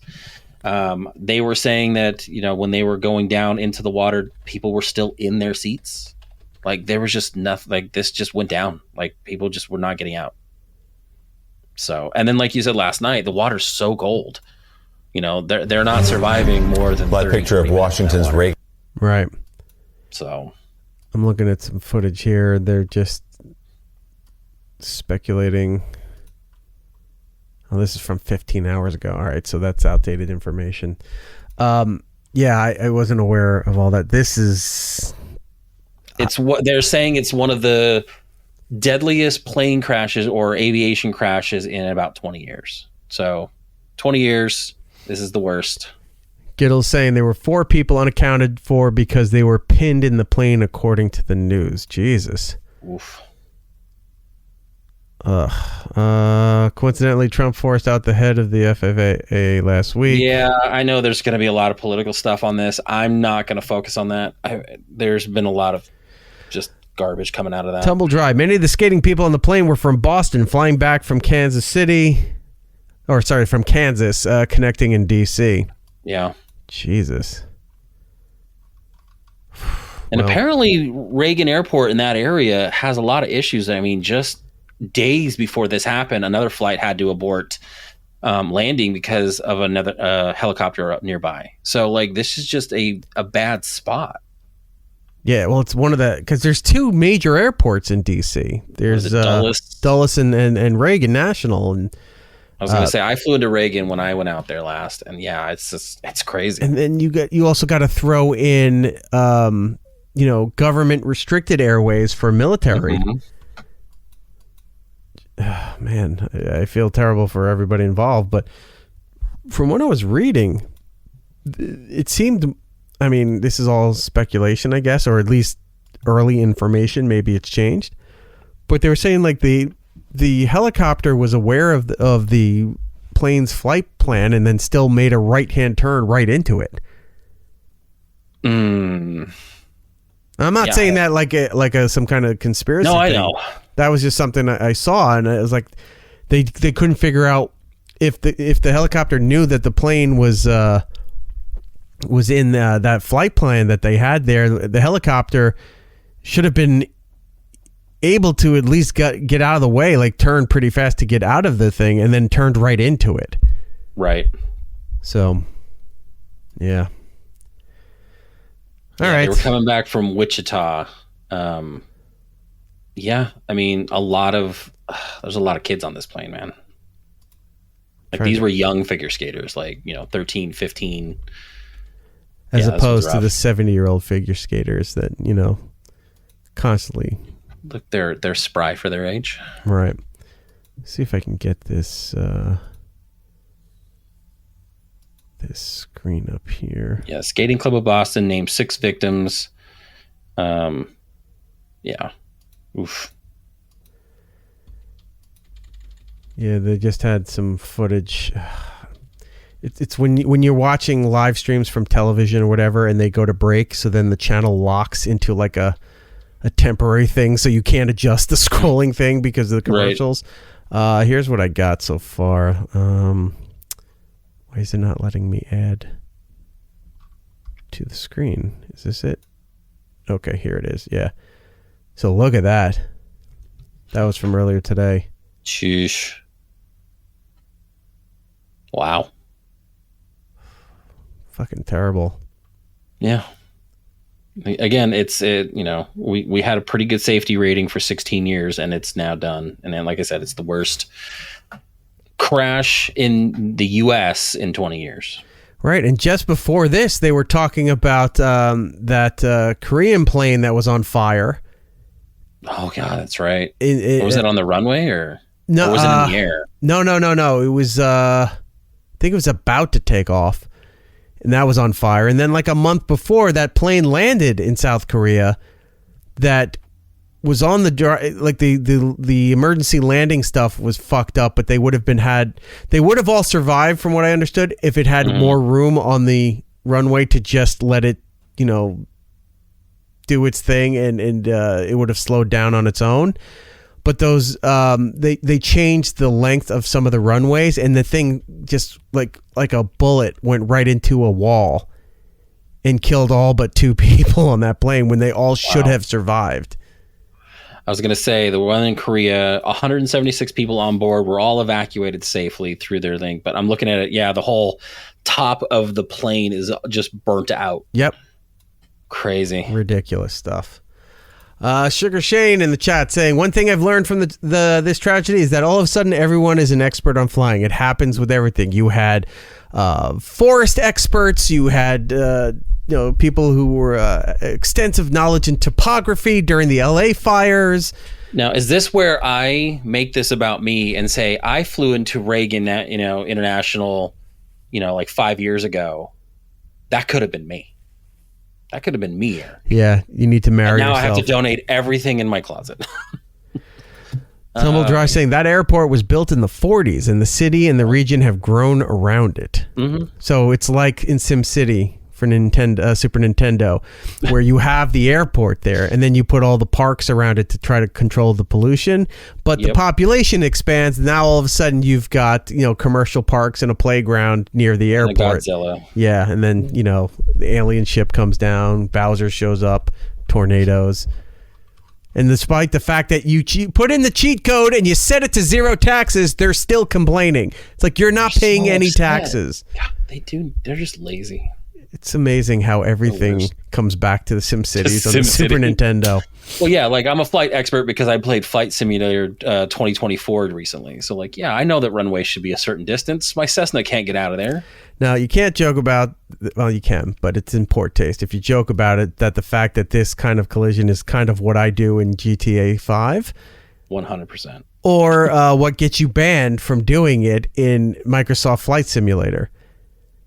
Speaker 6: They were saying that, when they were going down into the water, people were still in their seats. Like there was just nothing, like this just went down. Like people just were not getting out. So, and then like you said last night, the water's so cold. They're not surviving more than
Speaker 8: that picture of Washington's rate.
Speaker 2: Right.
Speaker 6: So
Speaker 2: I'm looking at some footage here. They're just speculating. Oh, this is from 15 hours ago. All right, so that's outdated information. I wasn't aware of all that. This is...
Speaker 6: It's what they're saying. It's one of the deadliest plane crashes or aviation crashes in about 20 years. So 20 years, this is the worst.
Speaker 2: Gittle's saying there were 4 people unaccounted for because they were pinned in the plane, according to the news. Jesus.
Speaker 6: Oof.
Speaker 2: Coincidentally, Trump forced out the head of the FAA last week.
Speaker 6: Yeah, I know there's going to be a lot of political stuff on this. I'm not going to focus on that. There's been a lot of just garbage coming out of that.
Speaker 2: Tumble dry. Many of the skating people on the plane were from Boston, flying back from Kansas, connecting in D.C.
Speaker 6: Yeah.
Speaker 2: Jesus.
Speaker 6: And apparently Reagan Airport in that area has a lot of issues. I mean, just days before this happened, another flight had to abort landing because of another helicopter up nearby. So like this is just a bad spot.
Speaker 2: Yeah, well, it's one of because there's 2 major airports in DC. There's
Speaker 6: Dulles
Speaker 2: and Reagan National, and
Speaker 6: I was going to say, I flew into Reagan when I went out there last, and yeah, it's crazy.
Speaker 2: And then you also got to throw in, government restricted airways for military. Oh, man, I feel terrible for everybody involved, but from what I was reading, it seemed, I mean, this is all speculation, I guess, or at least early information. Maybe it's changed, but they were saying like the helicopter was aware of the plane's flight plan and then still made a right-hand turn right into it.
Speaker 6: I'm
Speaker 2: not saying that like some kind of conspiracy.
Speaker 6: No, I
Speaker 2: thing.
Speaker 6: know.
Speaker 2: That was just something I saw, and it was like they couldn't figure out if the helicopter knew that the plane was in that flight plan that they had there. The helicopter should have been able to at least get out of the way, like turn pretty fast to get out of the thing, and then turned right into it.
Speaker 6: Right.
Speaker 2: So, yeah. All right.
Speaker 6: They were coming back from Wichita. Yeah, I mean, there's a lot of kids on this plane, man. Like these were young figure skaters, like, 13, 15.
Speaker 2: As opposed to the 70-year-old figure skaters that, constantly.
Speaker 6: Look, they're spry for their age.
Speaker 2: Right. Let's see if I can get this this screen up here.
Speaker 6: Yeah, Skating Club of Boston named 6 victims. Yeah. Oof.
Speaker 2: Yeah, they just had some footage. It's when you're watching live streams from television or whatever, and they go to break, so then the channel locks into like a temporary thing, so you can't adjust the scrolling thing because of the commercials. Right. Here's what I got so far. Why is it not letting me add to the screen? Is this it? Okay, here it is. Yeah. So look at that. That was from earlier today.
Speaker 6: Sheesh. Wow.
Speaker 2: Fucking terrible.
Speaker 6: Yeah. Again, we had a pretty good safety rating for 16 years, and it's now done. And then, like I said, it's the worst crash in the U.S. in 20 years.
Speaker 2: Right, and just before this, they were talking about that Korean plane that was on fire.
Speaker 6: Oh God, that's right. Was it on the runway or
Speaker 2: no?
Speaker 6: Or was it in the air?
Speaker 2: No. It was. I think it was about to take off, and that was on fire. And then, like a month before, that plane landed in South Korea. That was on the emergency landing stuff was fucked up, but they would have all survived from what I understood if it had more room on the runway to just let it, do its thing, and it would have slowed down on its own. But those they changed the length of some of the runways, and the thing just like a bullet went right into a wall and killed all but 2 people on that plane when they all should have survived.
Speaker 6: I was going to say the one in Korea, 176 people on board were all evacuated safely through their thing. But I'm looking at it. Yeah, the whole top of the plane is just burnt out.
Speaker 2: Yep.
Speaker 6: Crazy.
Speaker 2: Ridiculous stuff. Sugar Shane in the chat saying, one thing I've learned from this tragedy is that all of a sudden everyone is an expert on flying. It happens with everything. You had forest experts. You had people who were extensive knowledge in topography during the LA fires.
Speaker 6: Now, is this where I make this about me and say I flew into Reagan, International, like 5 years ago? That could have been me. That could have been me.
Speaker 2: Yeah, you need to marry yourself.
Speaker 6: Now I have to donate everything in my closet.
Speaker 2: Tumble Dry saying that airport was built in the 40s, and the city and the region have grown around it. Mm-hmm. So it's like in SimCity for Super Nintendo, where you have the airport there, and then you put all the parks around it to try to control the pollution. But the population expands. Now all of a sudden you've got commercial parks and a playground near the airport.
Speaker 6: Godzilla.
Speaker 2: Yeah, and then the alien ship comes down, Bowser shows up, tornadoes. And despite the fact that you put in the cheat code and you set it to 0 taxes, they're still complaining. It's like you're not paying any taxes.
Speaker 6: Yeah, they do. They're just lazy.
Speaker 2: It's amazing how everything comes back to the SimCities on the Super Nintendo.
Speaker 6: Well, yeah, like I'm a flight expert because I played Flight Simulator 2024 recently. So, like, yeah, I know that runway should be a certain distance. My Cessna can't get out of there.
Speaker 2: Now, you can't joke about, well, you can, but it's in poor taste. If you joke about it, that the fact that this kind of collision is kind of what I do in GTA 5.
Speaker 6: 100%.
Speaker 2: Or what gets you banned from doing it in Microsoft Flight Simulator.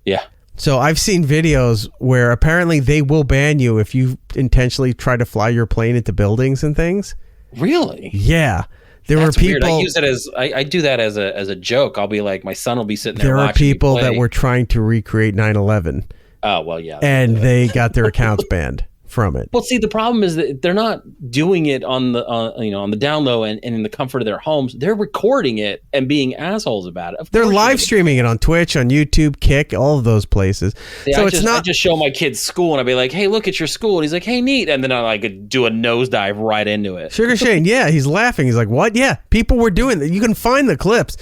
Speaker 6: Yeah.
Speaker 2: So I've seen videos where apparently they will ban you if you intentionally try to fly your plane into buildings and things.
Speaker 6: Really?
Speaker 2: Yeah. That's were people.
Speaker 6: Weird. I use it as I do that as a joke. I'll be like, my son will be sitting there.
Speaker 2: There are
Speaker 6: watching
Speaker 2: people
Speaker 6: me play.
Speaker 2: that were trying to recreate 9/11.
Speaker 6: Oh well, yeah.
Speaker 2: And they got their accounts banned from it.
Speaker 6: Well, see, the problem is that they're not doing it on the on the down low and in the comfort of their homes. They're recording it and being assholes about it.
Speaker 2: They're live streaming it on Twitch, on YouTube, Kick, all of those places.
Speaker 6: See,
Speaker 2: so
Speaker 6: I just show my kid's school and I'll be like, "Hey, look at your school." And he's like, "Hey, neat." And then I like do a nosedive right into it.
Speaker 2: Sugar Shane, yeah, he's laughing. He's like, "What? Yeah, people were doing that. You can find the clips."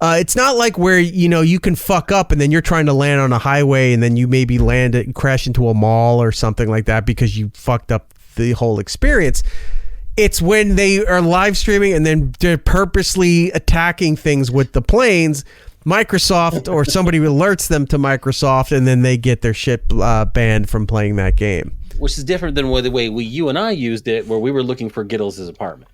Speaker 2: It's not like where, you can fuck up and then you're trying to land on a highway and then you maybe land it and crash into a mall or something like that because you fucked up the whole experience. It's when they are live streaming and then they're purposely attacking things with the planes. Microsoft or somebody alerts them to Microsoft and then they get their shit banned from playing that game.
Speaker 6: Which is different than the way you and I used it, where we were looking for Giddles' apartment.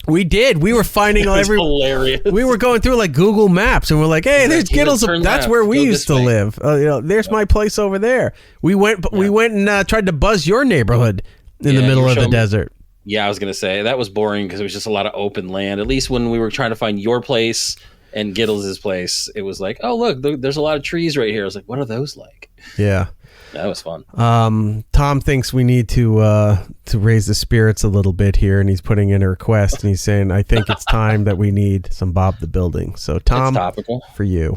Speaker 2: We did. We were finding
Speaker 6: hilarious.
Speaker 2: We were going through like Google Maps, and we're like, "Hey, there's Giddles. That's where we used to live. There's my place over there." We went and tried to buzz your neighborhood in the middle of the desert.
Speaker 6: Yeah, I was gonna say that was boring because it was just a lot of open land. At least when we were trying to find your place and Giddles' place, it was like, "Oh, look, there's a lot of trees right here." I was like, "What are those like?"
Speaker 2: Yeah.
Speaker 6: That was fun.
Speaker 2: Tom thinks we need to raise the spirits a little bit here, and he's putting in a request, and he's saying, "I think it's time that we need some Bob the Building." So, Tom,
Speaker 6: it's topical.
Speaker 2: For you.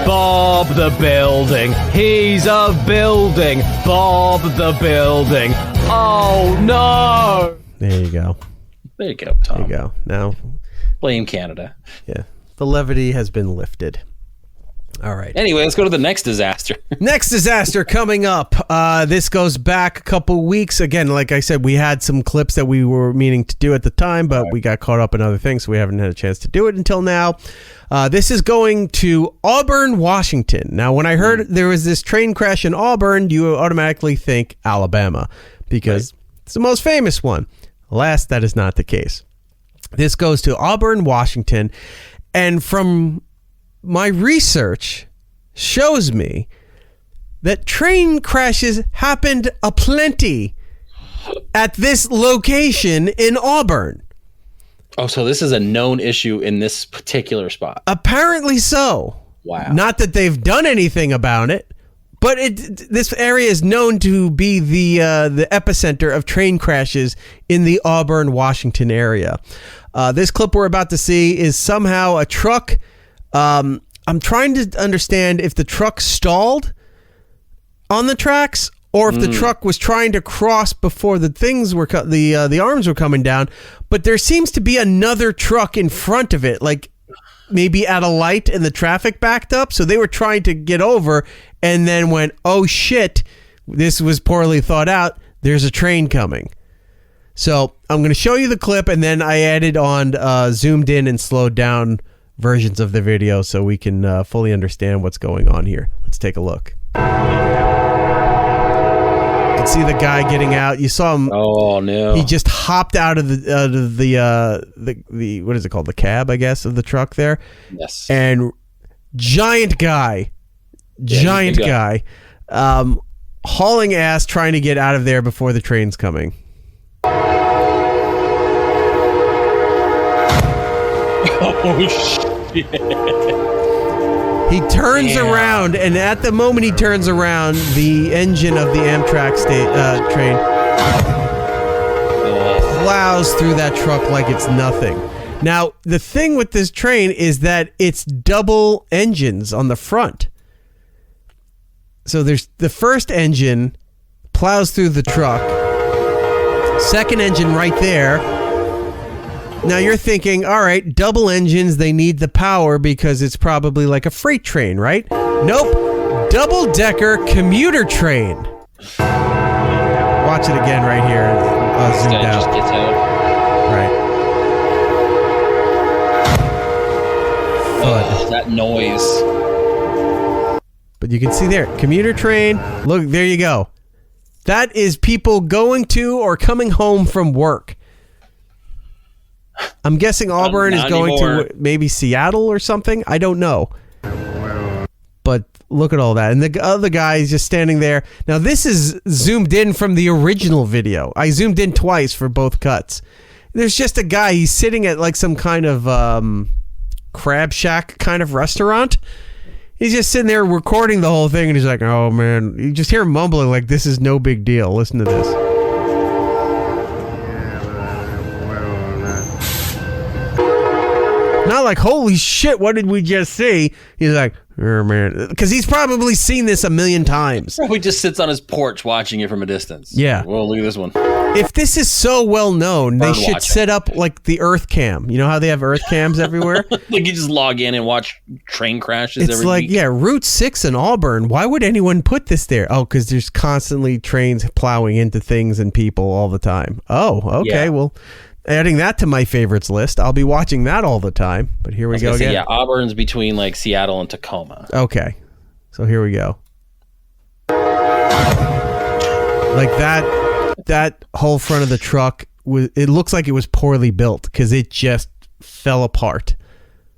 Speaker 8: Bob the Building. He's a building. Bob the Building. Oh, no.
Speaker 2: There you go.
Speaker 6: There you go, Tom.
Speaker 2: There you go. Now,
Speaker 6: blame Canada.
Speaker 2: Yeah. The levity has been lifted. All right.
Speaker 6: Anyway, let's go to the next disaster.
Speaker 2: Next disaster coming up. This goes back a couple weeks. Again, like I said, we had some clips that we were meaning to do at the time, but we got caught up in other things, so we haven't had a chance to do it until now. This is going to Auburn, Washington. Now, when I heard there was this train crash in Auburn, you automatically think Alabama because it's the most famous one. Alas, that is not the case. This goes to Auburn, Washington, and from my research shows me that train crashes happened aplenty at this location in Auburn.
Speaker 6: Oh, so this is a known issue in this particular spot.
Speaker 2: Apparently so.
Speaker 6: Wow.
Speaker 2: Not that they've done anything about it, but this area is known to be the epicenter of train crashes in the Auburn, Washington area. This clip we're about to see is somehow a truck. I'm trying to understand if the truck stalled on the tracks or if the truck was trying to cross before the things were the arms were coming down. But there seems to be another truck in front of it, like maybe at a light and the traffic backed up. So they were trying to get over and then went, "Oh shit, this was poorly thought out. There's a train coming." So I'm going to show you the clip, and then I added on zoomed in and slowed down versions of the video so we can fully understand what's going on here. Let's take a look. You can see the guy getting out. You saw him.
Speaker 6: Oh no!
Speaker 2: He just hopped out of the what is it called? The cab, I guess, of the truck there.
Speaker 6: Yes.
Speaker 2: And giant guy, hauling ass, trying to get out of there before the train's coming.
Speaker 6: Oh shit!
Speaker 2: He turns around, and at the moment he turns around, the engine of the Amtrak train plows through that truck like it's nothing. Now, the thing with this train is that it's double engines on the front. So there's the first engine plows through the truck, second engine right there. Now you're thinking, all right, double engines, they need the power because it's probably like a freight train, right? Nope. double-decker commuter train. Watch it again right here. Zoomed out.
Speaker 6: Just gets out.
Speaker 2: Right.
Speaker 6: Oh, that noise.
Speaker 2: But you can see there, commuter train. Look, there you go. That is people going to or coming home from work. I'm guessing Auburn is going to maybe Seattle or something. I don't know. But look at all that. And the other guy is just standing there. Now, this is zoomed in from the original video. I zoomed in twice for both cuts. There's just a guy. He's sitting at like some kind of crab shack kind of restaurant. He's just sitting there recording the whole thing. And he's like, oh, man. You just hear him mumbling like this is no big deal. Listen to this. Not like, holy shit, what did we just see? He's like, oh, man. Because he's probably seen this a million times.
Speaker 6: He just sits on his porch watching it from a distance.
Speaker 2: Yeah.
Speaker 6: Well, look at this one.
Speaker 2: If this is so well known, they should set up like the Earth Cam. You know how they have Earth Cams everywhere?
Speaker 6: Like you just log in and watch train crashes every week.
Speaker 2: It's like, Route 6 in Auburn. Why would anyone put this there? Oh, because there's constantly trains plowing into things and people all the time. Oh, okay. Yeah. Well, adding that to my favorites list. I'll be watching that all the time. But here we go again.
Speaker 6: Yeah, Auburn's between like Seattle and Tacoma.
Speaker 2: Okay. So here we go. Like that whole front of the truck, it looks like it was poorly built because it just fell apart.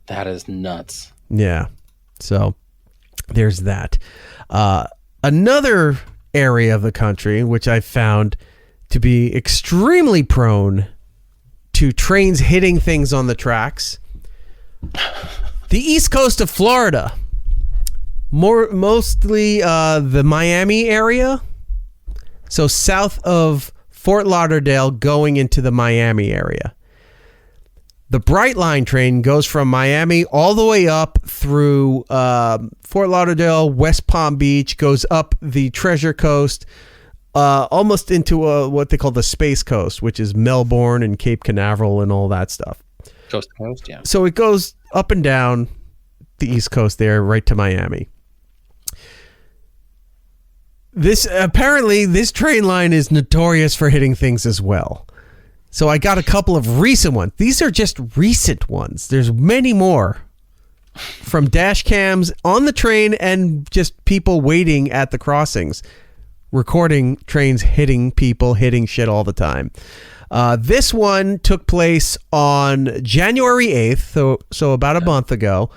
Speaker 6: That is nuts.
Speaker 2: Yeah. So there's that. Another area of the country which I found to be extremely prone to trains hitting things on the tracks. The east coast of Florida. Mostly the Miami area. So south of Fort Lauderdale going into the Miami area. The Brightline train goes from Miami all the way up through Fort Lauderdale, West Palm Beach, goes up the Treasure Coast, almost into what they call the Space Coast, which is Melbourne and Cape Canaveral and all that stuff.
Speaker 6: Coast to coast, yeah.
Speaker 2: So it goes up and down the East Coast there, right to Miami. This train line is notorious for hitting things as well. So I got a couple of recent ones. These are just recent ones. There's many more from dash cams on the train and just people waiting at the crossings, recording trains hitting people, hitting shit all the time. This one took place on January 8th, so about a month ago.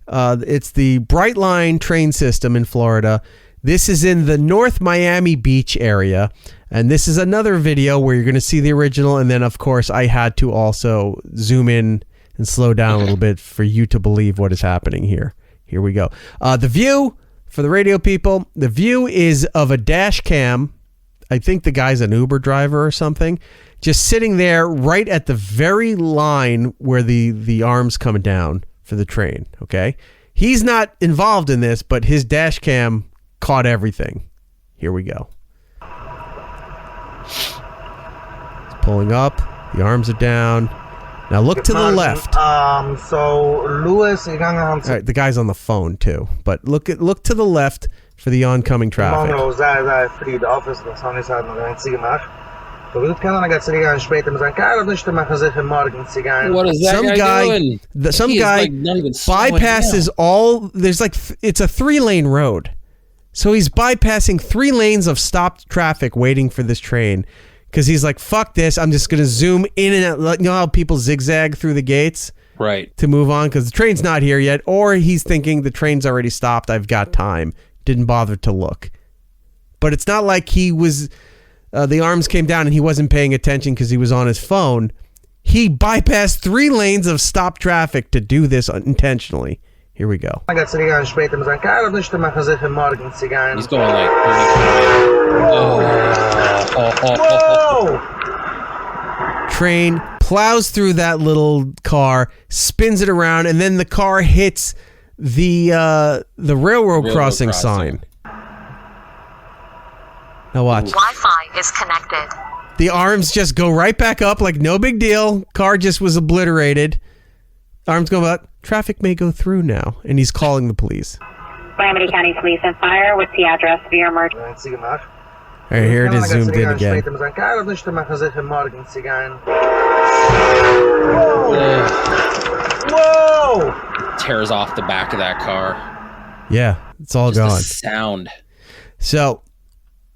Speaker 2: It's the Brightline train system in Florida. This is in the North Miami Beach area, and this is another video where you're going to see the original, and then, of course, I had to also zoom in and slow down a little bit for you to believe what is happening here. Here we go. The view, for the radio people, the view is of a dash cam. I think the guy's an Uber driver or something, just sitting there right at the very line where the arms come down for the train, okay? He's not involved in this, but his dash cam caught everything. Here we go. It's pulling up. The arms are down. Now look to the left.
Speaker 9: So Lewis,
Speaker 2: all right, the guy's on the phone too. But look to the left for the oncoming traffic.
Speaker 9: What is that
Speaker 6: guy doing?
Speaker 2: Some guy bypasses all. There's like it's a 3-lane road. So he's bypassing 3 lanes of stopped traffic waiting for this train because he's like, fuck this. I'm just going to zoom in and out. You know how people zigzag through the gates?
Speaker 6: Right.
Speaker 2: To move on because the train's not here yet. Or he's thinking the train's already stopped. I've got time. Didn't bother to look. But it's not like he was, the arms came down and he wasn't paying attention because he was on his phone. He bypassed 3 lanes of stopped traffic to do this intentionally. Here we go.
Speaker 6: He's going like...
Speaker 2: Train plows through that little car, spins it around, and then the car hits the railroad crossing sign. Now watch.
Speaker 10: Wi-Fi is connected.
Speaker 2: The arms just go right back up like no big deal. Car just was obliterated. Arms go up. Traffic may go through now. And he's calling the police.
Speaker 10: Miami County Police and Fire, what's the address of your emergency?
Speaker 2: All right, here it is zoomed in again.
Speaker 9: Whoa!
Speaker 6: Tears off the back of that car.
Speaker 2: Yeah, it's all
Speaker 6: Just
Speaker 2: gone.
Speaker 6: the sound.
Speaker 2: So,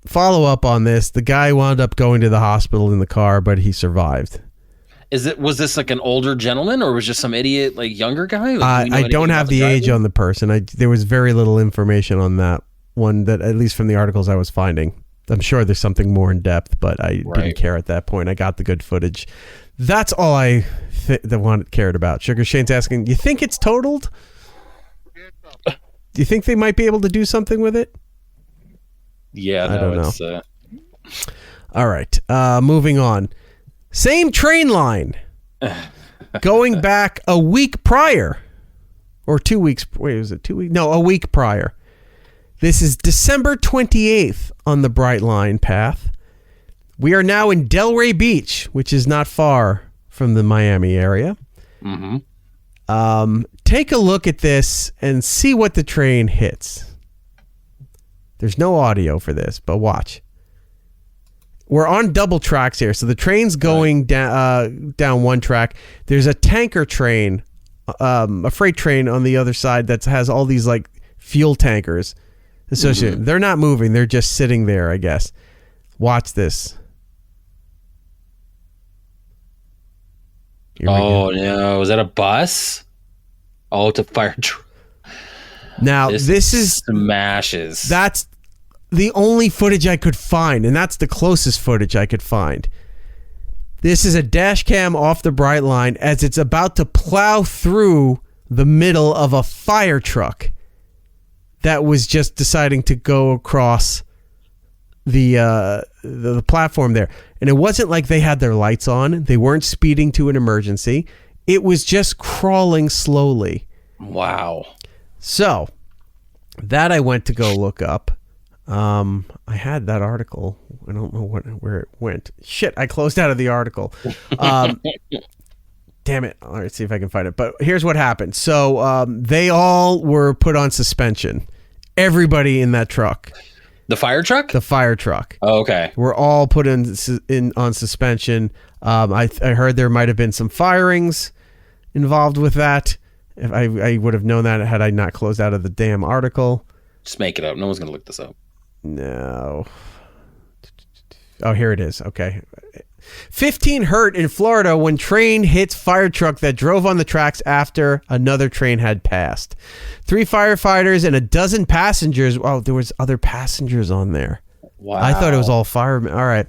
Speaker 2: follow up on this. The guy wound up going to the hospital in the car, but he survived.
Speaker 6: Was this like an older gentleman, or was just some idiot, like younger guy?
Speaker 2: I don't have the age on the person. There was very little information on that one, that at least from the articles I was finding. I'm sure there's something more in depth, but I didn't care at that point. I got the good footage. That's all I cared about. Sugar Shane's asking, you think it's totaled? Do you think they might be able to do something with it?
Speaker 6: Yeah,
Speaker 2: I don't know.
Speaker 6: It's
Speaker 2: all right, moving on. Same train line. Going back a week prior. Or 2 weeks. Wait, was it 2 weeks? No, a week prior. This is December 28th on the Bright Line path. We are now in Delray Beach, which is not far from the Miami area.
Speaker 6: Mm-hmm.
Speaker 2: Take a look at this and see what the train hits. There's no audio for this, but watch. We're on double tracks here, so the train's going down one track. There's a tanker train, a freight train on the other side that has all these like fuel tankers associated. Mm-hmm. They're not moving; they're just sitting there, I guess. Watch this.
Speaker 6: Oh no! Is that a bus? Oh, it's a fire truck.
Speaker 2: Now this is
Speaker 6: smashes.
Speaker 2: That's the only footage I could find, and that's the closest footage I could find. This is a dash cam off the Bright Line as it's about to plow through the middle of a fire truck that was just deciding to go across the platform there. And it wasn't like they had their lights on. They weren't speeding to an emergency. It was just crawling slowly.
Speaker 6: Wow.
Speaker 2: So that I went to go look up. I had that article. I don't know where it went. Shit, I closed out of the article. Damn it. All right, see if I can find it. But here's what happened. So they all were put on suspension. Everybody in that truck.
Speaker 6: The fire truck?
Speaker 2: The fire truck.
Speaker 6: Oh, okay.
Speaker 2: Were all put in on suspension. I heard there might have been some firings involved with that. If I would have known that had I not closed out of the damn article.
Speaker 6: Just make it up. No one's going to look this up.
Speaker 2: No. Oh, here it is. Okay. 15 hurt in Florida when train hits fire truck that drove on the tracks after another train had passed. 3 firefighters and a dozen passengers. Oh, there was other passengers on there.
Speaker 6: Wow.
Speaker 2: I thought it was all firemen. All right.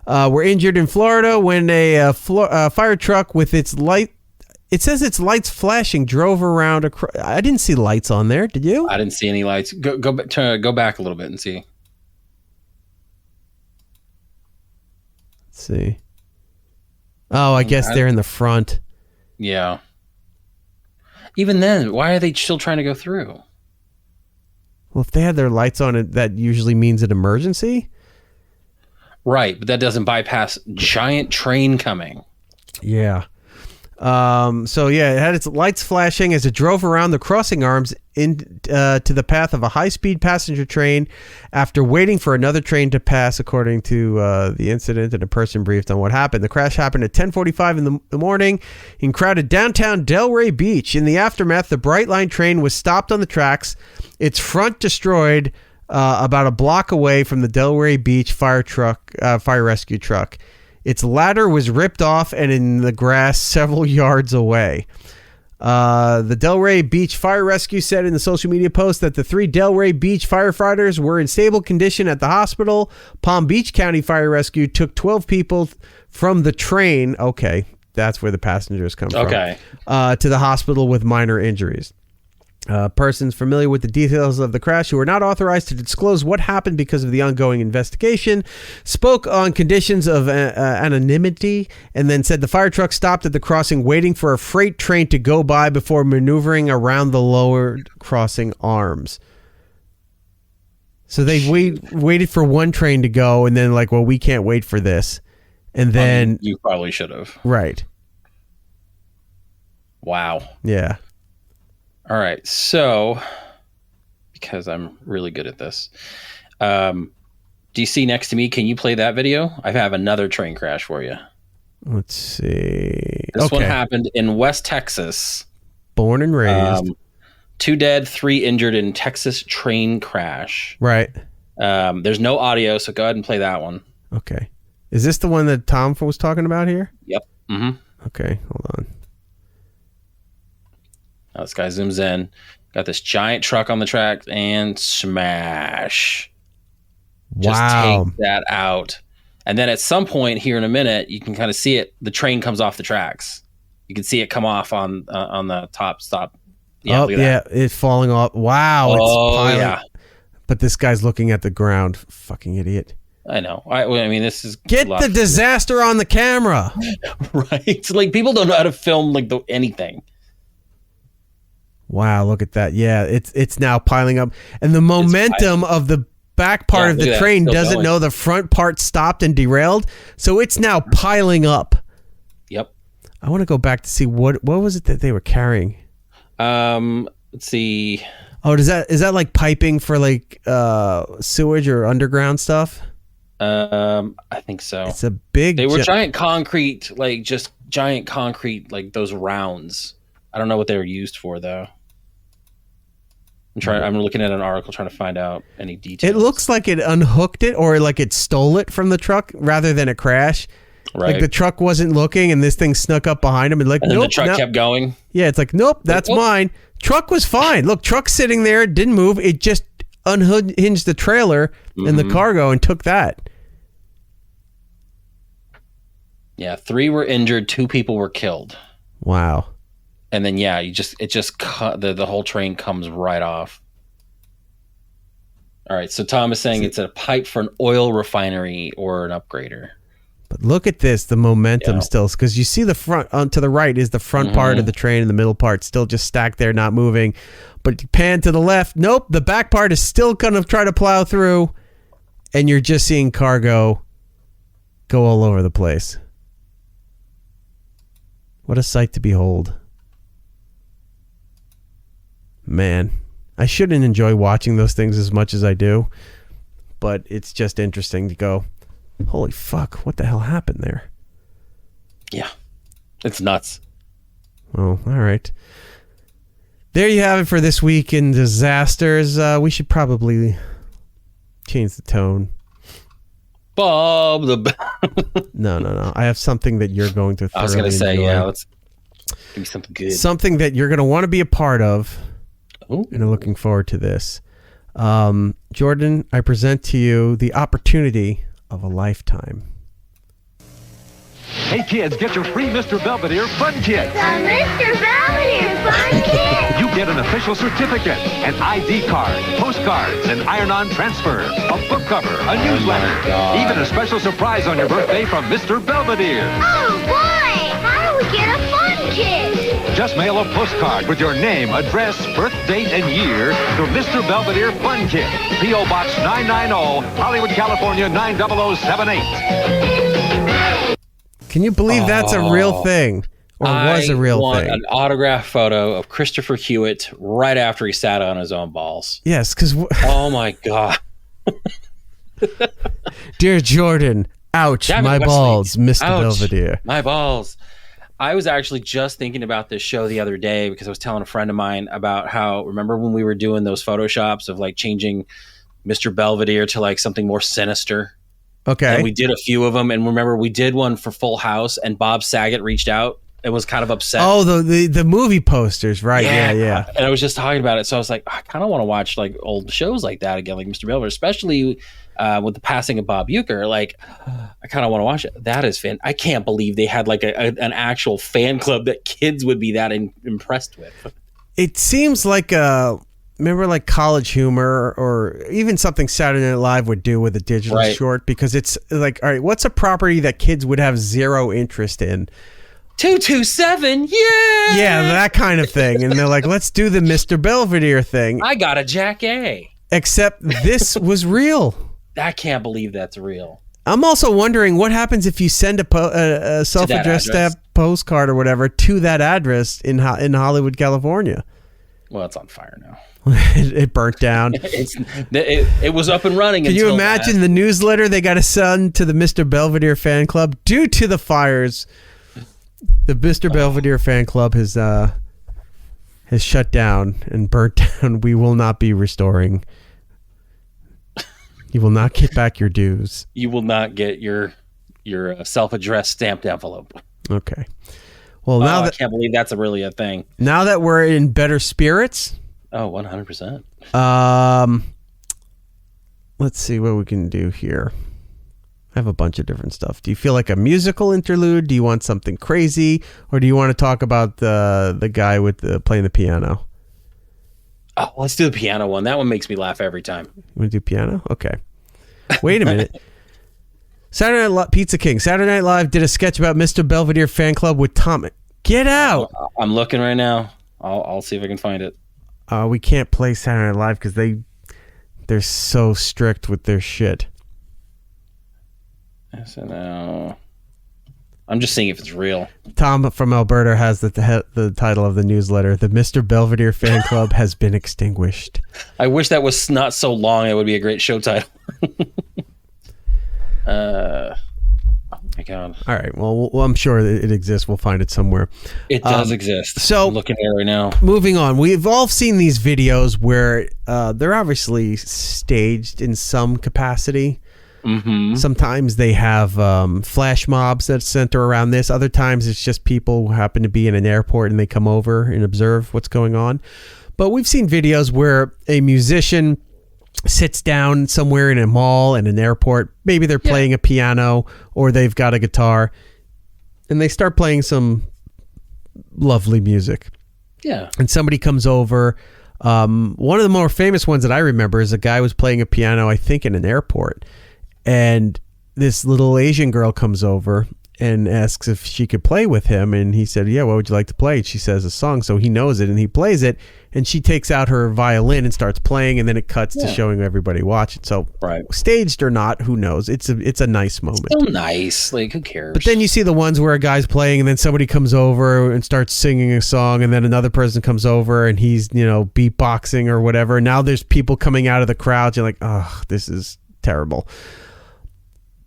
Speaker 2: Were injured in Florida when a fire truck with its light. It says its lights flashing drove around. I didn't see lights on there. Did you?
Speaker 6: I didn't see any lights. Go back a little bit and see.
Speaker 2: Let's see. Oh, I guess they're in the front.
Speaker 6: Yeah. Even then, why are they still trying to go through?
Speaker 2: Well, if they had their lights on, that usually means an emergency.
Speaker 6: Right, but that doesn't bypass giant train coming.
Speaker 2: Yeah. So yeah, it had its lights flashing as it drove around the crossing arms to the path of a high-speed passenger train after waiting for another train to pass, according to the incident, and a person briefed on what happened. The crash happened at 10:45 in the morning in crowded downtown Delray Beach. In the aftermath, the Bright Line train was stopped on the tracks, its front destroyed about a block away from the Delray Beach fire rescue truck. Its ladder was ripped off and in the grass several yards away. The Delray Beach Fire Rescue said in the social media post that the 3 Delray Beach firefighters were in stable condition at the hospital. Palm Beach County Fire Rescue took 12 people from the train. Okay, that's where the passengers come from.
Speaker 6: Okay.
Speaker 2: To the hospital with minor injuries. Persons familiar with the details of the crash who were not authorized to disclose what happened because of the ongoing investigation spoke on conditions of anonymity and then said the fire truck stopped at the crossing waiting for a freight train to go by before maneuvering around the lowered crossing arms. So they waited for one train to go and then like, well, we can't wait for this. And then...
Speaker 6: you probably should have.
Speaker 2: Right.
Speaker 6: Wow.
Speaker 2: Yeah.
Speaker 6: All right, so because I'm really good at this. Do you see next to me? Can you play that video? I have another train crash for you.
Speaker 2: Let's see.
Speaker 6: This one happened in West Texas.
Speaker 2: Born and raised.
Speaker 6: 2 dead, 3 injured in Texas train crash.
Speaker 2: Right.
Speaker 6: There's no audio, so go ahead and play that one.
Speaker 2: Okay. Is this the one that Tom was talking about here?
Speaker 6: Yep. Mm-hmm.
Speaker 2: Okay, hold on.
Speaker 6: Now this guy zooms in. Got this giant truck on the track and smash. Just take that out. And then at some point here in a minute, you can kind of see it. The train comes off the tracks. You can see it come off on the top stop. Yeah,
Speaker 2: it's falling off. Wow. It's piling.
Speaker 6: Yeah.
Speaker 2: But this guy's looking at the ground. Fucking idiot.
Speaker 6: I know. I mean, this is
Speaker 2: get the disaster on the camera.
Speaker 6: Right. Like people don't know how to film like anything.
Speaker 2: Wow, look at that. Yeah, it's now piling up. And the momentum of the back part of the train doesn't know the front part stopped and derailed. So it's now piling up.
Speaker 6: Yep.
Speaker 2: I want to go back to see what was it that they were carrying?
Speaker 6: Let's see.
Speaker 2: Oh, is that like piping for like sewage or underground stuff?
Speaker 6: I think so.
Speaker 2: It's a big.
Speaker 6: They were giant concrete, like just giant concrete, like those rounds. I don't know what they were used for though. I'm looking at an article trying to find out any details.
Speaker 2: It looks like it unhooked it or like it stole it from the truck rather than a crash.
Speaker 6: Right.
Speaker 2: Like the truck wasn't looking and this thing snuck up behind him and like,
Speaker 6: and
Speaker 2: nope.
Speaker 6: The truck kept going.
Speaker 2: Yeah, it's like, nope, that's mine. Truck was fine. Look, truck's sitting there, didn't move. It just unhinged the trailer and the cargo and took that.
Speaker 6: Yeah, 3 were injured, 2 people were killed.
Speaker 2: Wow.
Speaker 6: And then it just cut the whole train comes right off. All right, so Tom is saying it's a pipe for an oil refinery or an upgrader.
Speaker 2: But look at this, the momentum still, because you see the front to the right is the front part of the train and the middle part still just stacked there, not moving. But you pan to the left, nope, the back part is still kind of trying to plow through, and you're just seeing cargo go all over the place. What a sight to behold. Man, I shouldn't enjoy watching those things as much as I do, but it's just interesting to go, holy fuck, what the hell happened there?
Speaker 6: Yeah, it's nuts.
Speaker 2: Oh, all right. There you have it for this week in disasters. We should probably change the tone.
Speaker 6: Bob the...
Speaker 2: No. I have something that you're going to thoroughly
Speaker 6: I was going to say,
Speaker 2: enjoy.
Speaker 6: let's give me something good.
Speaker 2: Something that you're going to want to be a part of.
Speaker 6: Ooh.
Speaker 2: And I'm looking forward to this. Jordan, I present to you the opportunity of a lifetime.
Speaker 11: Hey kids, get your free Mr. Belvedere Fun Kit.
Speaker 12: The Mr. Belvedere Fun Kit.
Speaker 11: You get an official certificate, an ID card, postcards, an iron-on transfer, a book cover, a newsletter, even a special surprise on your birthday from Mr. Belvedere.
Speaker 12: Oh boy, how do we get a fun kit?
Speaker 11: Just mail a postcard with your name, address, birth date, and year to Mr. Belvedere Fun Kit, P.O. Box 990, Hollywood, California 90078.
Speaker 2: Can you believe that's a real thing? Or was a real thing?
Speaker 6: I want an autograph photo of Christopher Hewitt right after he sat on his own balls.
Speaker 2: Yes, because...
Speaker 6: oh, my God.
Speaker 2: Dear Jordan, ouch, my balls, Mr. Belvedere.
Speaker 6: My balls. I was actually just thinking about this show the other day because I was telling a friend of mine about how, remember when we were doing those Photoshops of like changing Mr. Belvedere to like something more sinister?
Speaker 2: Okay.
Speaker 6: And we did a few of them. And remember, we did one for Full House and Bob Saget reached out and was kind of upset.
Speaker 2: Oh, the movie posters, right? Yeah.
Speaker 6: And I was just talking about it. So I was like, I kind of want to watch like old shows like that again, like Mr. Belvedere, especially with the passing of Bob Uecker. Like, I kind of want to watch it. That is fan. I can't believe they had like an actual fan club that kids would be that impressed with.
Speaker 2: It seems like remember like College Humor or even something Saturday Night Live would do with a digital short, because it's like, all right, what's a property that kids would have zero interest in?
Speaker 6: 227, yeah!
Speaker 2: Yeah, that kind of thing. And they're like, let's do the Mr. Belvedere thing.
Speaker 6: I got a Jack A.
Speaker 2: Except this was real.
Speaker 6: I can't believe that's real.
Speaker 2: I'm also wondering what happens if you send a self-addressed postcard or whatever to that address in Hollywood, California.
Speaker 6: Well, it's on fire now.
Speaker 2: It burnt down.
Speaker 6: It was up and running.
Speaker 2: Can you imagine the newsletter they got to send to the Mr. Belvedere Fan Club? Due to the fires, the Mr. Belvedere Fan Club has shut down and burnt down. We will not be restoring. You will not get back your dues.
Speaker 6: You will not get your self-addressed stamped envelope.
Speaker 2: Okay. Well, now
Speaker 6: I can't believe that's really a thing.
Speaker 2: Now that we're in better spirits.
Speaker 6: Oh, 100%.
Speaker 2: Let's see what we can do here. I have a bunch of different stuff. Do you feel like a musical interlude? Do you want something crazy, or do you want to talk about the guy with playing the piano?
Speaker 6: Oh, let's do the piano one. That one makes me laugh every time.
Speaker 2: You want to do piano? Okay. Wait a minute. Pizza King. Saturday Night Live did a sketch about Mr. Belvedere Fan Club with Tom. Get out!
Speaker 6: I'm looking right now. I'll see if I can find it.
Speaker 2: We can't play Saturday Night Live because they're so strict with their shit.
Speaker 6: SNL. I'm just seeing if it's real.
Speaker 2: Tom from Alberta has the title of the newsletter. The Mr. Belvedere Fan Club has been extinguished.
Speaker 6: I wish that was not so long. It would be a great show title. Oh my God.
Speaker 2: All right. Well, I'm sure it exists. We'll find it somewhere.
Speaker 6: It does exist.
Speaker 2: So
Speaker 6: I'm looking at it right now.
Speaker 2: Moving on. We've all seen these videos where they're obviously staged in some capacity.
Speaker 6: Mm-hmm.
Speaker 2: Sometimes they have flash mobs that center around this. Other times it's just people who happen to be in an airport and they come over and observe what's going on. But we've seen videos where a musician sits down somewhere in a mall, in an airport. Maybe they're playing a piano or they've got a guitar and they start playing some lovely music.
Speaker 6: Yeah.
Speaker 2: And somebody comes over. One of the more famous ones that I remember is a guy was playing a piano, I think, in an airport. And this little Asian girl comes over and asks if she could play with him. And he said, yeah, what would you like to play? And she says a song. So he knows it and he plays it. And she takes out her violin and starts playing. And then it cuts to showing everybody watching. So staged or not, who knows? It's a nice moment.
Speaker 6: It's still nice. Like, who cares?
Speaker 2: But then you see the ones where a guy's playing and then somebody comes over and starts singing a song. And then another person comes over and he's, beatboxing or whatever. Now there's people coming out of the crowd. You're like, oh, this is terrible.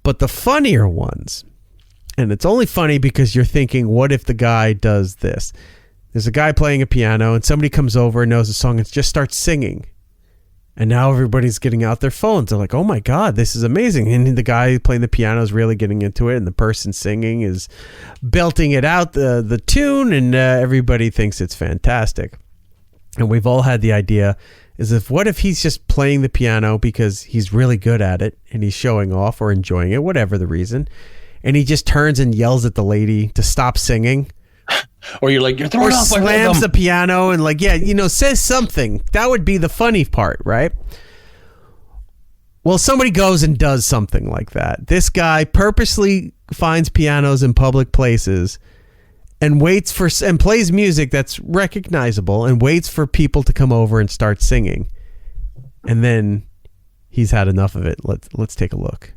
Speaker 2: But the funnier ones, and it's only funny because you're thinking, what if the guy does this? There's a guy playing a piano and somebody comes over and knows the song and just starts singing. And now everybody's getting out their phones. They're like, oh my God, this is amazing. And the guy playing the piano is really getting into it. And the person singing is belting it out, the tune, and everybody thinks it's fantastic. And we've all had the idea, what if he's just playing the piano because he's really good at it and he's showing off or enjoying it, whatever the reason. And he just turns and yells at the lady to stop singing.
Speaker 6: Or you're like, you're throwing off my rhythm.
Speaker 2: Slams the piano and says something. That would be the funny part, right? Well, somebody goes and does something like that. This guy purposely finds pianos in public places and plays music that's recognizable and waits for people to come over and start singing. And then he's had enough of it. Let's take a look.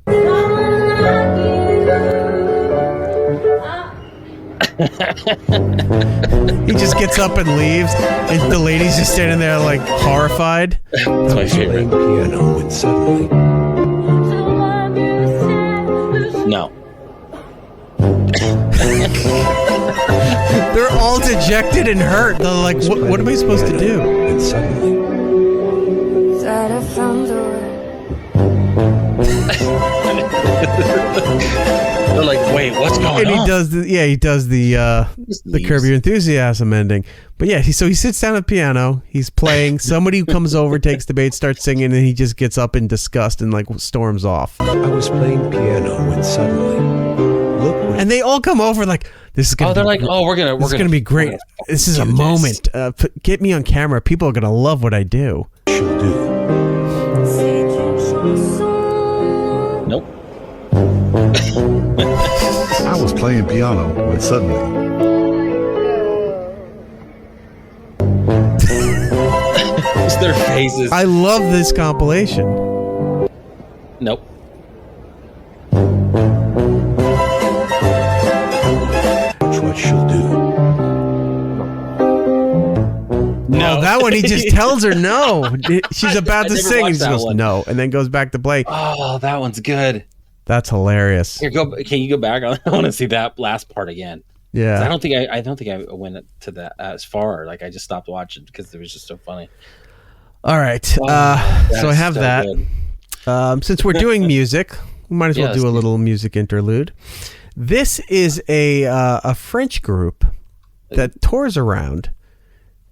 Speaker 2: He just gets up and leaves, and the lady's just standing there like horrified.
Speaker 6: That's my favorite.
Speaker 3: Piano and suddenly.
Speaker 6: No.
Speaker 2: They're all dejected and hurt. They're like, what am I supposed to do?
Speaker 3: And suddenly.
Speaker 6: They're like, wait, what's going on?
Speaker 2: And he does the Curb Your Enthusiasm ending. But yeah, so he sits down at the piano, he's playing, somebody comes over, takes the bait, starts singing, and he just gets up in disgust and storms off.
Speaker 3: I was playing piano and suddenly. Look.
Speaker 2: And they all come over like, this is gonna
Speaker 6: they're like, we're gonna
Speaker 2: be great. This is a moment. Get me on camera. People are gonna love what I do.
Speaker 3: She'll do.
Speaker 6: Nope.
Speaker 4: I was playing piano when suddenly.
Speaker 6: It's their faces.
Speaker 2: I love this compilation.
Speaker 6: Nope.
Speaker 3: Watch what she'll do.
Speaker 6: No,
Speaker 2: that That one, he just tells her no. She's about to sing. He just goes, no, and then goes back to play.
Speaker 6: Oh, that one's good.
Speaker 2: That's hilarious.
Speaker 6: Here, can you go back? I want to see that last part again.
Speaker 2: Yeah.
Speaker 6: I don't think I went to that as far. Like, I just stopped watching because it was just so funny.
Speaker 2: All right. So I have so that. Since we're doing music, we might as well do a little music interlude. This is a French group that tours around,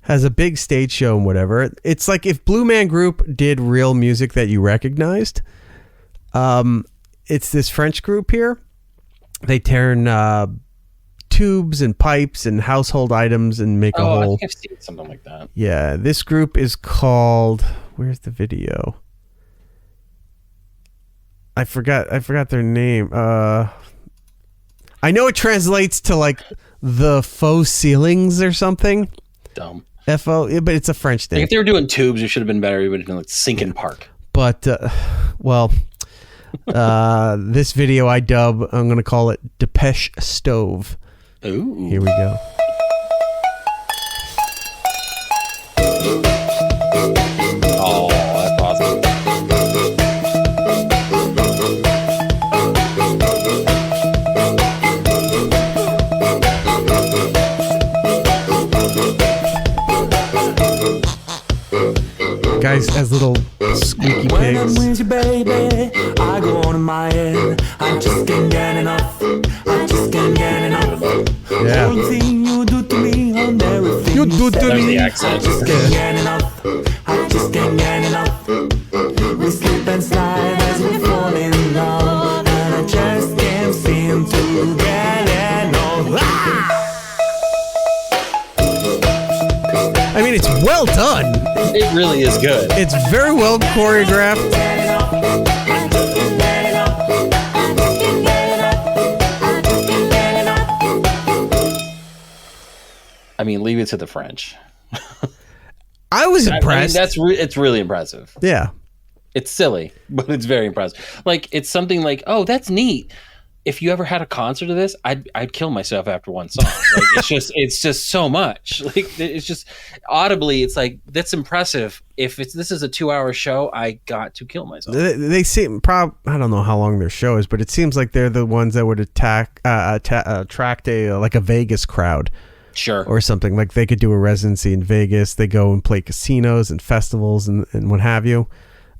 Speaker 2: has a big stage show and whatever. It's like if Blue Man Group did real music that you recognized. It's this French group here. They turn tubes and pipes and household items and make a whole. I think
Speaker 6: I've seen something like that.
Speaker 2: Yeah, this group is called. Where's the video? I forgot their name. I know it translates to like the faux ceilings or something.
Speaker 6: Dumb.
Speaker 2: F-O, but it's a French thing.
Speaker 6: Like if they were doing tubes, it should have been better. We would have done like Sinkin' Park.
Speaker 2: But this video I dub. I'm gonna call it Depeche Stove.
Speaker 6: Ooh.
Speaker 2: Here we go.
Speaker 6: Oh, that's awesome.
Speaker 2: Guys as little squeaky
Speaker 13: When I'm
Speaker 2: pigs.
Speaker 13: with you, baby, I go on in my head. I just can't get enough. I just can't get enough.
Speaker 2: Yeah.
Speaker 13: Everything you do to me, on everything
Speaker 2: You do to
Speaker 6: There's
Speaker 2: me.
Speaker 6: the accent.
Speaker 13: I just can't get enough. I just can't get enough. We slip and slide as we fall in love, and I just can't seem to get enough.
Speaker 2: I mean, it's well done.
Speaker 6: It really is good.
Speaker 2: It's very well choreographed.
Speaker 6: I mean, leave it to the French.
Speaker 2: I was impressed.
Speaker 6: It's really impressive.
Speaker 2: Yeah.
Speaker 6: It's silly, but it's very impressive. Like, it's something like, oh, that's neat. If you ever had a concert of this, I'd kill myself after one song. Like, it's just so much. Like, it's just audibly, it's like, that's impressive. If this is a 2-hour show, I got to kill myself.
Speaker 2: They seem I don't know how long their show is, but it seems like they're the ones that would attract a Vegas crowd.
Speaker 6: Sure.
Speaker 2: Or something. Like they could do a residency in Vegas. They go and play casinos and festivals and what have you.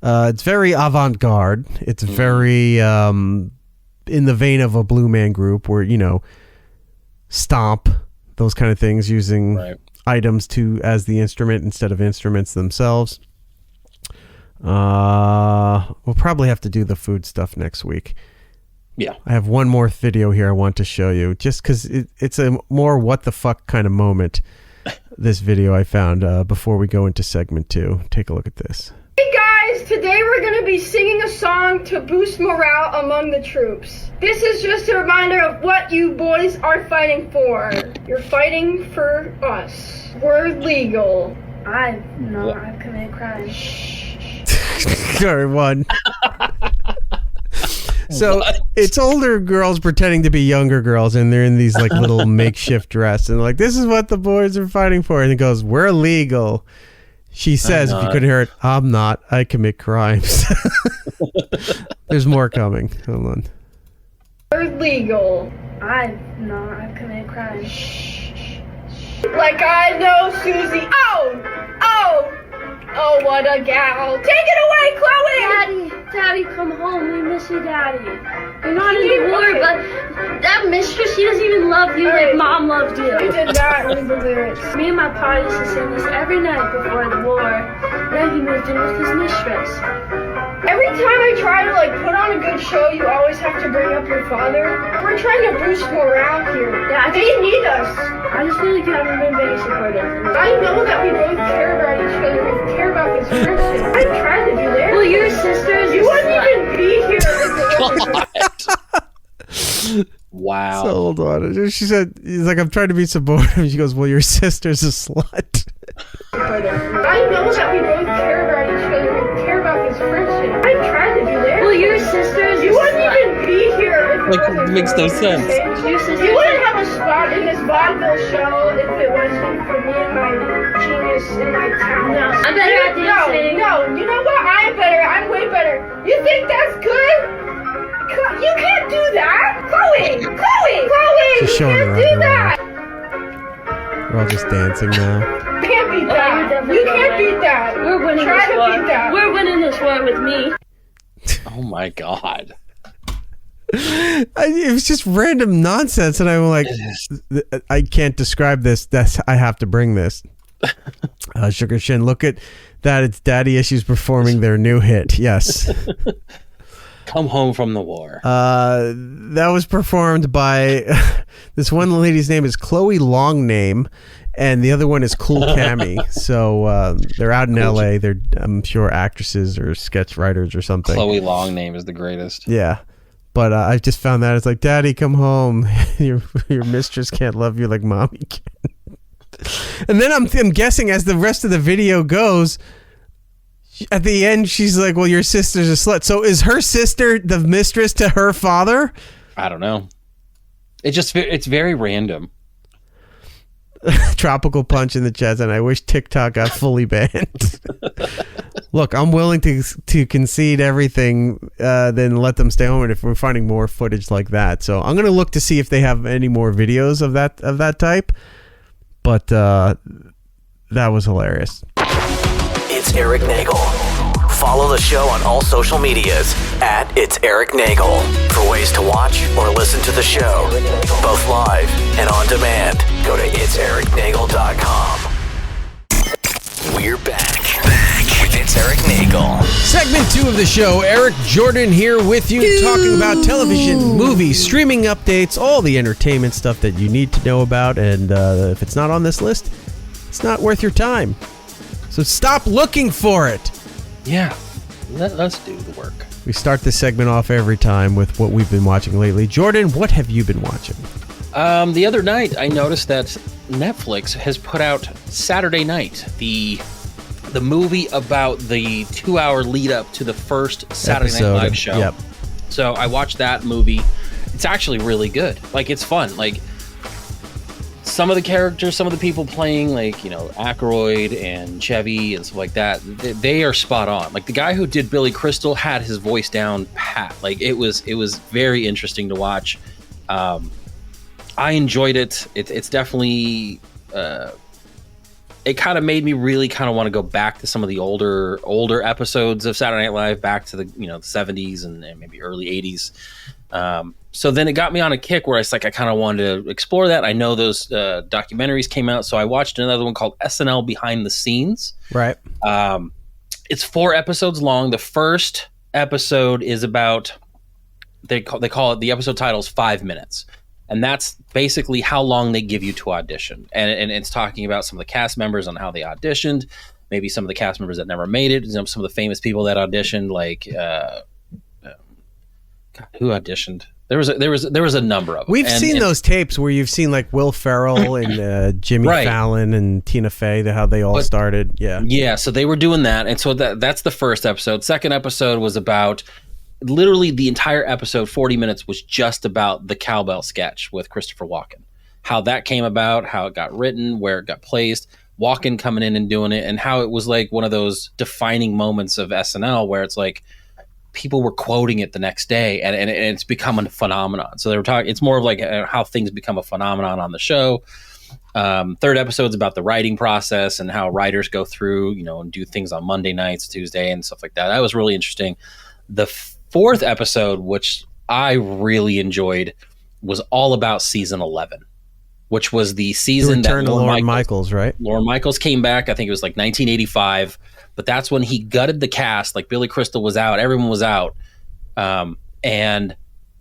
Speaker 2: It's very avant-garde. It's very in the vein of a Blue Man Group where, you know, stomp, those kind of things, using items as the instrument instead of instruments themselves. We'll probably have to do the food stuff next week.
Speaker 6: Yeah.
Speaker 2: I have one more video here I want to show you, just because it's a more what the fuck kind of moment, this video I found before we go into segment 2. Take a look at this.
Speaker 14: Hey guys, today we're going to be singing a song to boost morale among the troops. This is just a reminder of what you boys are fighting for. You're fighting for us. We're legal. I've committed crimes.
Speaker 2: Sorry, one. So it's older girls pretending to be younger girls, and they're in these like little makeshift dress, and like, this is what the boys are fighting for. And it goes, we're legal. She says, if you couldn't hear it, I'm not. I commit crimes. There's more coming. Hold on.
Speaker 14: We're legal. I've committed crimes. Like I know Susie. Oh, what a gal. Take it away, Chloe!
Speaker 12: Daddy, come home. We miss you, Daddy. You're not in the war, but that mistress, she doesn't even love you like Mom loved you.
Speaker 14: We did not read the lyrics.
Speaker 12: Me and my pa used to sing this every night before the war. Then he moved in with his mistress.
Speaker 14: Every time I try to put on a good show, you always have to bring up your father. We're trying to boost morale here.
Speaker 12: Yeah,
Speaker 14: they need us.
Speaker 12: I just feel like you haven't been very supportive.
Speaker 14: I know that we both care about each other. We care about this friendship. I'm trying to be there.
Speaker 12: Well, your sisters.
Speaker 14: You wouldn't even be here if it wasn't.
Speaker 6: Wow.
Speaker 2: So hold on. She said, he's like, I'm trying to be supportive. She goes, well, your sister's a slut.
Speaker 14: I know that we both care about each other. We care about this friendship. I'm trying to be there.
Speaker 12: Well, your sisters.
Speaker 14: You wouldn't even be here if it wasn't.
Speaker 6: It makes no sense.
Speaker 14: You wouldn't have a spot in this vaudeville show if it wasn't for me and my genius this in my town.
Speaker 12: No, I'm better at dancing.
Speaker 14: No, you know what? I'm better. I'm way better. You think that's good? You can't do that. Chloe!
Speaker 2: She's
Speaker 14: You
Speaker 2: showing
Speaker 14: can't
Speaker 2: her
Speaker 14: do
Speaker 2: underwear.
Speaker 14: that.
Speaker 2: We're all just dancing now.
Speaker 14: You can't beat that. You can't beat that.
Speaker 12: We're winning
Speaker 14: Try
Speaker 12: this
Speaker 14: to
Speaker 12: war.
Speaker 14: beat that.
Speaker 12: We're winning this war with me.
Speaker 6: Oh my god.
Speaker 2: It was just random nonsense, and I'm like, I can't describe this. I have to bring this. Sugar Shin, look at that. It's Daddy Issues performing their new hit. Yes.
Speaker 6: Come Home from the War.
Speaker 2: That was performed by this one lady's name is Chloe Longname, and the other one is Cool Cammy. So they're out in LA. They're, I'm sure, actresses or sketch writers or something.
Speaker 6: Chloe Longname is the greatest.
Speaker 2: Yeah. But I just found that it's like, Daddy, come home. your mistress can't love you like Mommy can. And then I'm guessing as the rest of the video goes, at the end, she's like, well, your sister's a slut. So is her sister the mistress to her father?
Speaker 6: I don't know. It's very random.
Speaker 2: Tropical Punch in the chat, and I wish TikTok got fully banned. Look, I'm willing to concede everything, then let them stay home if we're finding more footage like that. So I'm gonna look to see if they have any more videos of that type. But that was hilarious.
Speaker 1: It's Eric Nagel. Follow the show on all social medias at It's Eric Nagel for ways to watch or listen to the show, both live and on demand. Go to itsericnagel.com. We're back with It's Eric Nagel.
Speaker 2: Segment 2 of the show. Eric Jordan here with you, talking about television, movies, streaming updates, all the entertainment stuff that you need to know about. And if it's not on this list, it's not worth your time. So stop looking for it.
Speaker 6: Yeah, let's do the work.
Speaker 2: We start this segment off every time with what we've been watching lately. Jordan, what have you been watching?
Speaker 6: The other night, I noticed that Netflix has put out Saturday Night, the movie about the 2-hour lead up to the first Saturday Night Live show.
Speaker 2: Yep.
Speaker 6: So I watched that movie. It's actually really good. Like, it's fun. Like, some of the characters, some of the people playing, like, you know, Aykroyd and Chevy and stuff like that, they are spot on. Like, the guy who did Billy Crystal had his voice down pat. Like, it was very interesting to watch. I enjoyed it. It's definitely it kind of made me really kind of want to go back to some of the older episodes of Saturday Night Live, back to the, you know, the 70s and maybe early 80s. So then it got me on a kick where I kind of wanted to explore that. I know those documentaries came out, so I watched another one called SNL Behind the Scenes.
Speaker 2: Right.
Speaker 6: It's 4 episodes long. The first episode is about, they call it, the episode title is 5 minutes. And that's basically how long they give you to audition. And it's talking about some of the cast members on how they auditioned, maybe some of the cast members that never made it, some of the famous people that auditioned, like God, who auditioned? There was a number of them.
Speaker 2: We've seen those tapes where you've seen like Will Ferrell and Jimmy Fallon and Tina Fey, how they all started. Yeah.
Speaker 6: Yeah. So they were doing that. And so that's the first episode. Second episode was about, literally the entire episode, 40 minutes, was just about the cowbell sketch with Christopher Walken. How that came about, how it got written, where it got placed, Walken coming in and doing it, and how it was like one of those defining moments of SNL where it's like people were quoting it the next day, and it's become a phenomenon. So they were talking, it's more of like how things become a phenomenon on the show. Third episode's about the writing process and how writers go through, you know, and do things on Monday nights, Tuesday, and stuff like that. That was really interesting. The fourth episode, which I really enjoyed, was all about season 11, which was the season that
Speaker 2: Lorne Michaels, right?
Speaker 6: Lorne Michaels came back. I think it was like 1985, but that's when he gutted the cast. Like, Billy Crystal was out, everyone was out, and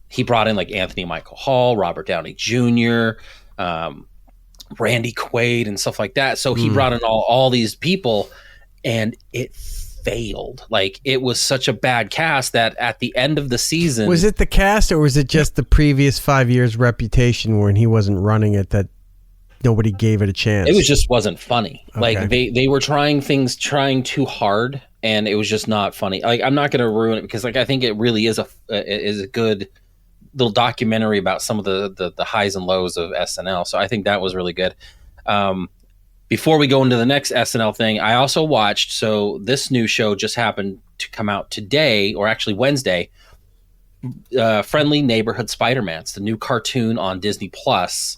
Speaker 6: he brought in like Anthony Michael Hall, Robert Downey Jr., Randy Quaid, and stuff like that. So he brought in all these people, and it failed. Like, it was such a bad cast that at the end of the season,
Speaker 2: was it the cast or was it just the previous 5 years reputation when he wasn't running it that nobody gave it a chance?
Speaker 6: It was just wasn't funny.
Speaker 2: Okay.
Speaker 6: Like, they were trying too hard, and it was just not funny. Like, I'm not going to ruin it because, like, I think it really is a good little documentary about some of the highs and lows of SNL. So I think that was really good. before we go into the next SNL thing, I also watched, so this new show just happened to come out today, or actually Wednesday, Friendly Neighborhood Spider-Man. It's the new cartoon on Disney Plus,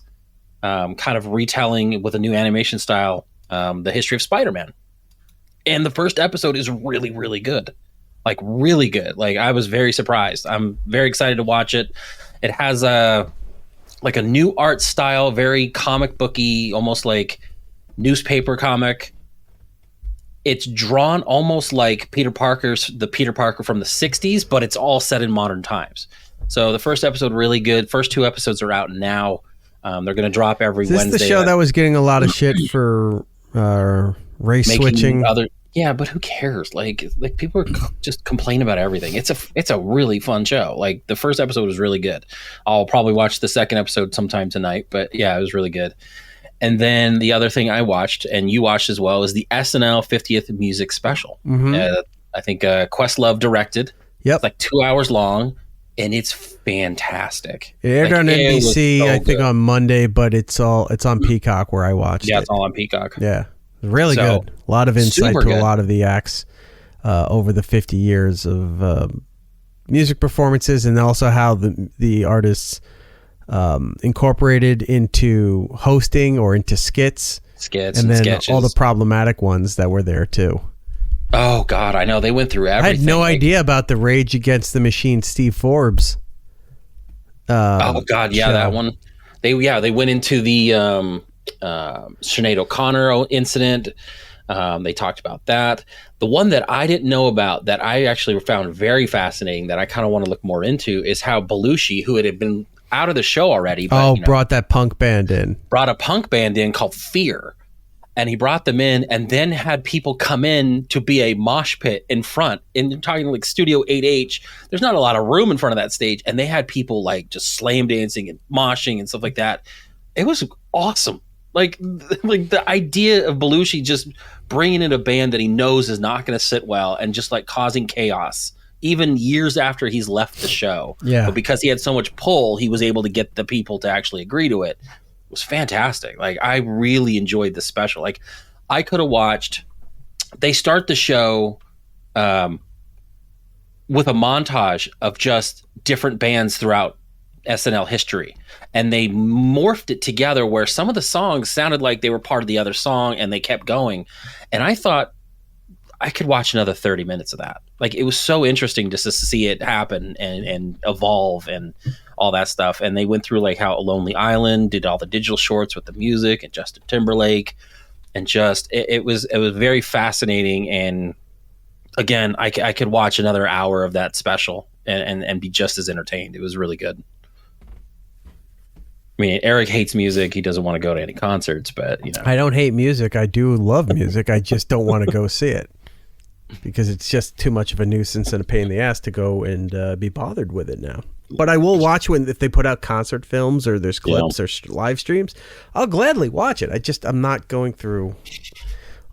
Speaker 6: kind of retelling with a new animation style, the history of Spider-Man. And the first episode is really, really good. Like, really good. Like, I was very surprised. I'm very excited to watch it. It has a new art style, very comic booky, almost like newspaper comic. It's drawn almost like the Peter Parker from the 60s, but it's all set in modern times. So the first episode, really good. First 2 episodes are out now. They're going to drop every Wednesday.
Speaker 2: Is this the show that was getting a lot of shit for race switching?
Speaker 6: Yeah, but who cares? Like people are just complain about everything. It's a really fun show. Like, the first episode was really good. I'll probably watch the second episode sometime tonight, but yeah, it was really good. And then the other thing I watched, and you watched as well, is the SNL 50th music special.
Speaker 2: Mm-hmm.
Speaker 6: I think Questlove directed.
Speaker 2: Yep.
Speaker 6: It's like 2 hours long, and it's fantastic.
Speaker 2: It aired on NBC, I think,
Speaker 6: good.
Speaker 2: on Monday, but it's on Peacock where I watched it.
Speaker 6: Yeah, it's all on Peacock.
Speaker 2: Yeah. Really good. A lot of insight to a lot of the acts over the 50 years of music performances, and also how the artists incorporated into hosting or into skits and then
Speaker 6: sketches.
Speaker 2: All the problematic ones that were there too.
Speaker 6: Oh God, I know, they went through everything.
Speaker 2: I had no idea about the Rage Against the Machine Steve Forbes.
Speaker 6: Oh God, yeah, show. That one. They went into the Sinead O'Connor incident. They talked about that. The one that I didn't know about that I actually found very fascinating that I kind of want to look more into is how Belushi, who had been out of the show already, but,
Speaker 2: brought that punk band in.
Speaker 6: Brought a punk band in called Fear. And he brought them in and then had people come in to be a mosh pit in front. And you're talking like Studio 8H. There's not a lot of room in front of that stage. And they had people like just slam dancing and moshing and stuff like that. It was awesome. Like the idea of Belushi just bringing in a band that he knows is not going to sit well and just like causing chaos, even years after he's left the show.
Speaker 2: Yeah.
Speaker 6: But because he had so much pull, he was able to get the people to actually agree to it. It was fantastic. Like, I really enjoyed the special. Like, I could have watched. They start the show with a montage of just different bands throughout SNL history, and they morphed it together where some of the songs sounded like they were part of the other song, and they kept going. And I thought I could watch another 30 minutes of that. Like, it was so interesting just to see it happen and evolve and all that stuff. And they went through like how Lonely Island did all the digital shorts with the music and Justin Timberlake, and just it was very fascinating. And again, I could watch another hour of that special and be just as entertained. It was really good. I mean, Eric hates music. He doesn't want to go to any concerts, but
Speaker 2: I don't hate music. I do love music. I just don't want to go see it because it's just too much of a nuisance and a pain in the ass to go and be bothered with it now. But I will watch if they put out concert films or there's clips or live streams. I'll gladly watch it. I'm not going through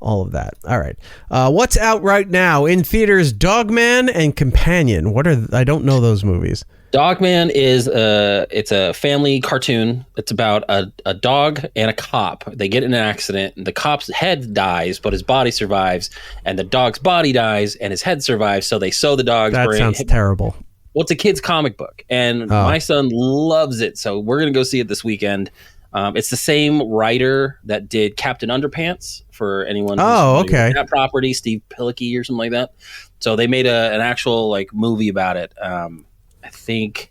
Speaker 2: all of that. All right. What's out right now in theaters? Dogman and Companion. I don't know those movies.
Speaker 6: Dogman is it's a family cartoon. It's about a dog and a cop. They get in an accident. The cop's head dies, but his body survives, and the dog's body dies, and his head survives. So they sew the dog's brain.
Speaker 2: That sounds terrible.
Speaker 6: Well, it's a kid's comic book, and my son loves it. So we're gonna go see it this weekend. It's the same writer that did Captain Underpants for anyone.
Speaker 2: Okay.
Speaker 6: That property, Steve Pillicky or something like that. So they made an actual like movie about it. I think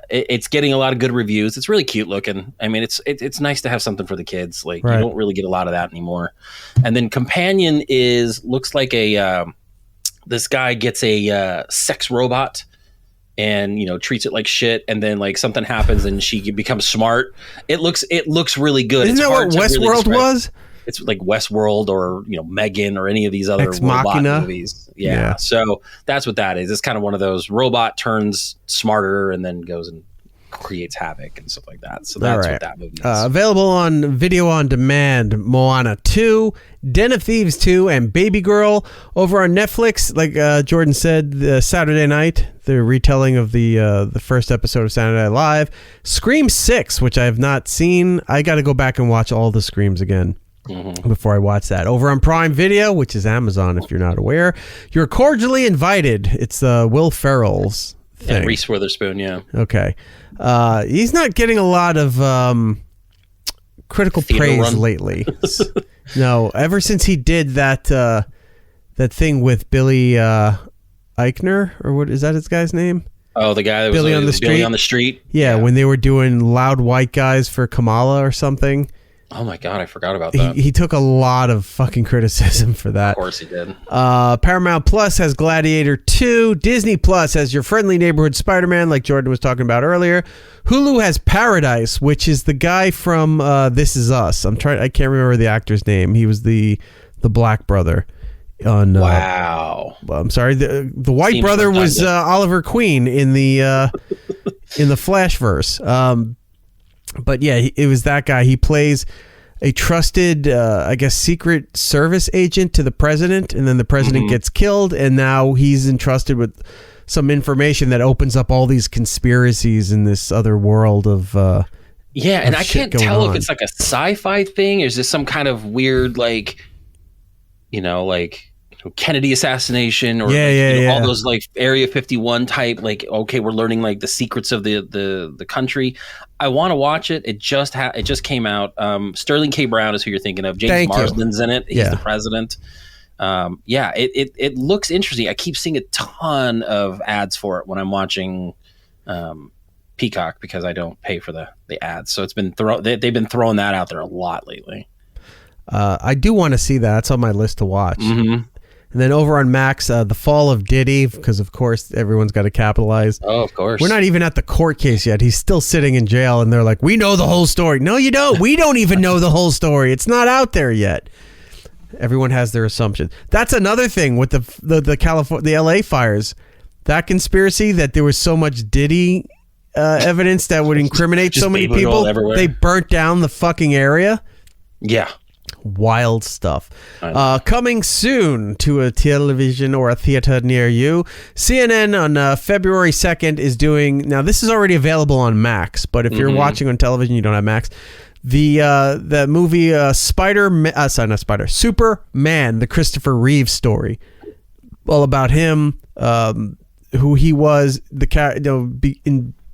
Speaker 6: it's getting a lot of good reviews. It's really cute looking. I mean, it's nice to have something for the kids. Like, right. You don't really get a lot of that anymore. And then Companion looks like this guy gets a sex robot and treats it like shit, and then like something happens and she becomes smart. It looks really good.
Speaker 2: Isn't that what Westworld was?
Speaker 6: It's like Westworld or Megan or any of these other robot movies. Yeah. So that's what that is. It's kind of one of those robot turns smarter and then goes and creates havoc and stuff like that. So that's what that movie is.
Speaker 2: Available on video on demand: Moana 2, Den of Thieves 2, and Baby Girl. Over on Netflix, like Jordan said, Saturday night, the retelling of the first episode of Saturday Night Live. Scream 6, which I have not seen. I got to go back and watch all the Screams again. before I watch that. Over on Prime Video, which is Amazon if you're not aware, you're cordially invited. It's Will Ferrell's thing.
Speaker 6: And Reese Witherspoon, yeah.
Speaker 2: Okay. He's not getting a lot of critical
Speaker 6: Theater
Speaker 2: praise
Speaker 6: run.
Speaker 2: lately. No, ever since he did that thing with Billy Eichner, or what is that his guy's name?
Speaker 6: Oh, the guy that was
Speaker 2: Billy on the Street.
Speaker 6: Billy on the Street.
Speaker 2: Yeah, when they were doing Loud White Guys for Kamala or something.
Speaker 6: Oh my God, I forgot about that.
Speaker 2: He took a lot of fucking criticism for that.
Speaker 6: Of course he did.
Speaker 2: Paramount Plus has Gladiator 2. Disney Plus has Your Friendly Neighborhood Spider-Man, like Jordan was talking about earlier. Hulu has Paradise, which is the guy from This Is Us. I can't remember the actor's name. He was the black brother on.
Speaker 6: Wow.
Speaker 2: I'm sorry. The white
Speaker 6: Seems
Speaker 2: brother was
Speaker 6: redundant.
Speaker 2: Oliver Queen in the Flashverse. But yeah, it was that guy. He plays a trusted, I guess, Secret Service agent to the president, and then the president gets killed, and now he's entrusted with some information that opens up all these conspiracies in this other world of
Speaker 6: Yeah, and I
Speaker 2: shit
Speaker 6: can't tell
Speaker 2: going
Speaker 6: if it's like a sci-fi thing or is this some kind of weird, like, Kennedy assassination or all those like Area 51 type, like, okay, we're learning like the secrets of the country. I want to watch it. It just came out. Sterling K. Brown is who you're thinking of. James Marsden's in it. He's the president. It looks interesting. I keep seeing a ton of ads for it when I'm watching Peacock because I don't pay for the ads. So it's been they've been throwing that out there a lot lately.
Speaker 2: I do want to see that. It's on my list to watch. And then over on Max, The Fall of Diddy, because of course everyone's got to capitalize.
Speaker 6: Oh, of course.
Speaker 2: We're not even at the court case yet. He's still sitting in jail, and they're like, "We know the whole story." No, you don't. We don't even know the whole story. It's not out there yet. Everyone has their assumptions. That's another thing with the LA fires. That conspiracy that there was so much Diddy evidence that would incriminate so many people. They burnt down the fucking area.
Speaker 6: Yeah.
Speaker 2: Wild stuff. Coming soon to a television or a theater near you. CNN on February 2nd is doing... Now, this is already available on Max, but if you're watching on television, you don't have Max. The movie Superman, the Christopher Reeve story. All about him, who he was,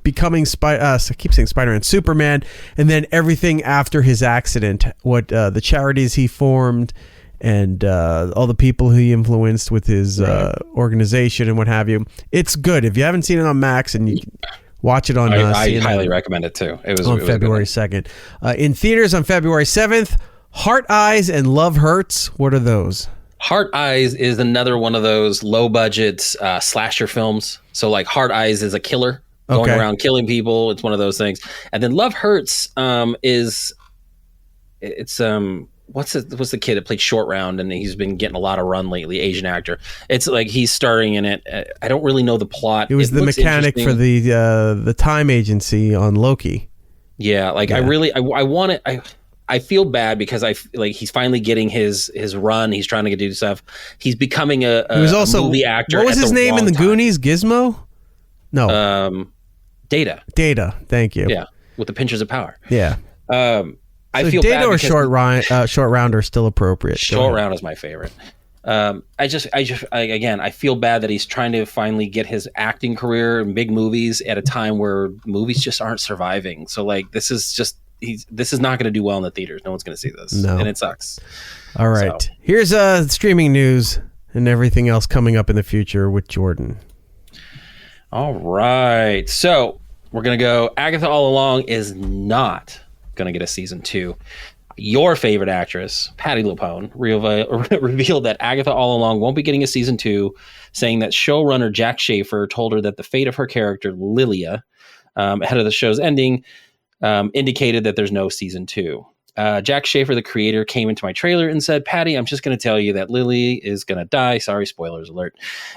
Speaker 2: becoming I keep saying Spider-Man, Superman, and then everything after his accident, what the charities he formed, and all the people he influenced with his organization and what have you. It's good. If you haven't seen it on Max, and you can watch it on
Speaker 6: I
Speaker 2: CNN,
Speaker 6: highly recommend it too. It was
Speaker 2: on February 2nd. In theaters on February 7th, Heart Eyes and Love Hurts. What are those?
Speaker 6: Heart Eyes is another one of those low budget slasher films. So like Heart Eyes is a killer going around killing people. It's one of those things. And then Love Hurts what's the kid that played Short Round and he's been getting a lot of run lately, Asian actor. It's like he's starring in it. I don't really know the plot.
Speaker 2: It was the mechanic for the time agency on Loki.
Speaker 6: Yeah, like I want it. I feel bad because he's finally getting his run. He's trying to do stuff. He's becoming a movie actor.
Speaker 2: What was his name in the Goonies? Gizmo? No.
Speaker 6: Data.
Speaker 2: Thank you.
Speaker 6: Yeah, with the pinchers of power.
Speaker 2: Yeah.
Speaker 6: I feel
Speaker 2: Data
Speaker 6: bad
Speaker 2: or Short
Speaker 6: because
Speaker 2: Round are still appropriate.
Speaker 6: Short Round is my favorite. I feel bad that he's trying to finally get his acting career in big movies at a time where movies just aren't surviving. So like this is not going to do well in the theaters. No one's going to see this.
Speaker 2: No.
Speaker 6: And it sucks.
Speaker 2: All right. So. Here's streaming news and everything else coming up in the future with Jordan.
Speaker 6: All right. So we're going to go. Agatha All Along is not going to get a season 2. Your favorite actress, Patti LuPone, revealed that Agatha All Along won't be getting a season 2, saying that showrunner Jack Schaefer told her that the fate of her character, Lilia, ahead of the show's ending, indicated that there's no season 2. Jack Schaefer, the creator, came into my trailer and said, "Patty, I'm just going to tell you that Lily is going to die. Sorry, spoilers alert."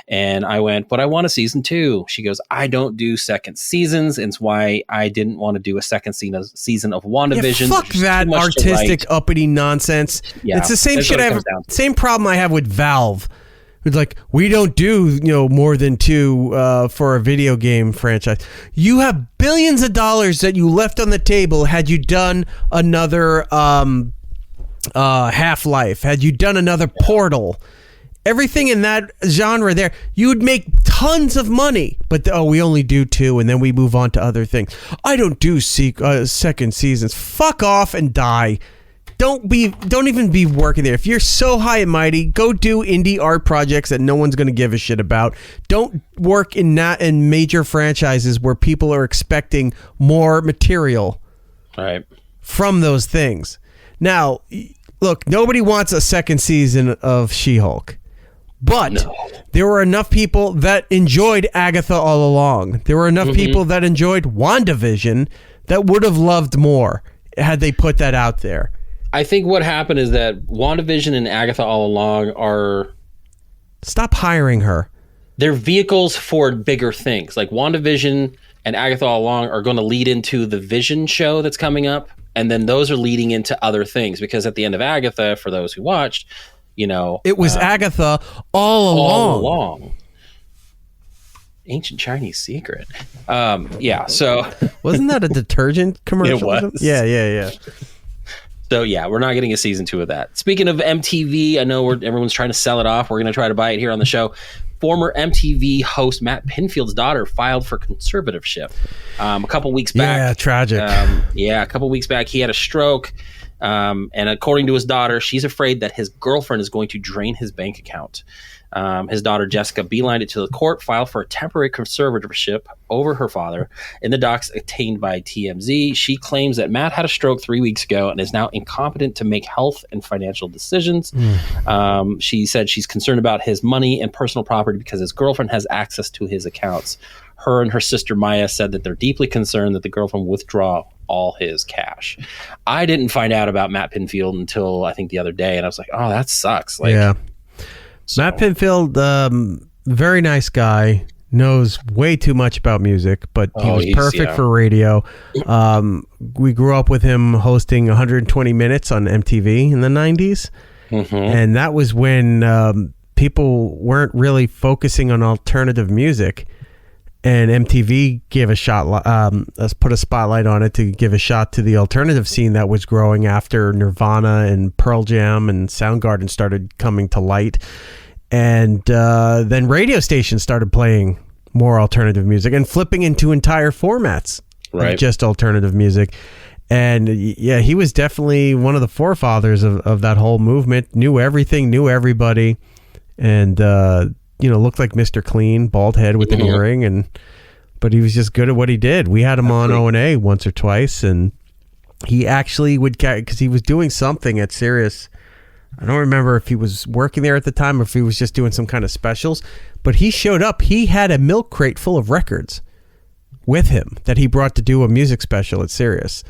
Speaker 6: And I went, "But I want a season 2. She goes, "I don't do second seasons. And it's why I didn't want to do a second season of WandaVision."
Speaker 2: Yeah, fuck that artistic uppity nonsense. Yeah, it's the same shit. Same problem I have with Valve. It's like, we don't do more than 2 for a video game franchise. You have billions of dollars that you left on the table had you done another Half-Life, had you done another Portal, everything in that genre there, you would make tons of money. But we only do 2, and then we move on to other things. I don't do second seasons. Fuck off and die. Don't even be working there. If you're so high and mighty, go do indie art projects that no one's going to give a shit about. Don't work in major franchises where people are expecting more material from those things. Now, look, nobody wants a second season of She-Hulk. But there were enough people that enjoyed Agatha all along. There were enough people that enjoyed WandaVision that would have loved more had they put that out there.
Speaker 6: I think what happened is that WandaVision and Agatha all along are...
Speaker 2: Stop hiring her.
Speaker 6: They're vehicles for bigger things. Like WandaVision and Agatha all along are going to lead into the Vision show that's coming up. And then those are leading into other things. Because at the end of Agatha, for those who watched... it was Agatha all along. Ancient Chinese secret. So
Speaker 2: wasn't that a detergent commercial?
Speaker 6: It was.
Speaker 2: Yeah.
Speaker 6: So we're not getting a season 2 of that. Speaking of MTV, I know everyone's trying to sell it off. We're going to try to buy it here on the show. Former MTV host Matt Pinfield's daughter filed for conservatorship a couple weeks back.
Speaker 2: Yeah, tragic.
Speaker 6: A couple weeks back, he had a stroke. And according to his daughter, she's afraid that his girlfriend is going to drain his bank account. His daughter, Jessica, beelined it to the court, filed for a temporary conservatorship over her father. In the docs obtained by TMZ, she claims that Matt had a stroke 3 weeks ago and is now incompetent to make health and financial decisions. She said she's concerned about his money and personal property because his girlfriend has access to his accounts. Her and her sister Maya said that they're deeply concerned that the girlfriend withdraw all his cash. I didn't find out about Matt Pinfield until I think the other day, and I was like, oh, that sucks.
Speaker 2: Matt Pinfield, very nice guy, knows way too much about music, but he was perfect for radio. We grew up with him hosting 120 Minutes on MTV in the 90s, and that was when people weren't really focusing on alternative music. And MTV gave a shot, put a spotlight on it to give a shot to the alternative scene that was growing after Nirvana and Pearl Jam and Soundgarden started coming to light. And then radio stations started playing more alternative music and flipping into entire formats of just alternative music. And he was definitely one of the forefathers of that whole movement, knew everything, knew everybody. And, looked like Mr. Clean, bald head with an earring, but he was just good at what he did. We had him on O&A once or twice, and he actually would, because he was doing something at Sirius. I don't remember if he was working there at the time or if he was just doing some kind of specials, but he showed up. He had a milk crate full of records with him that he brought to do a music special at Sirius.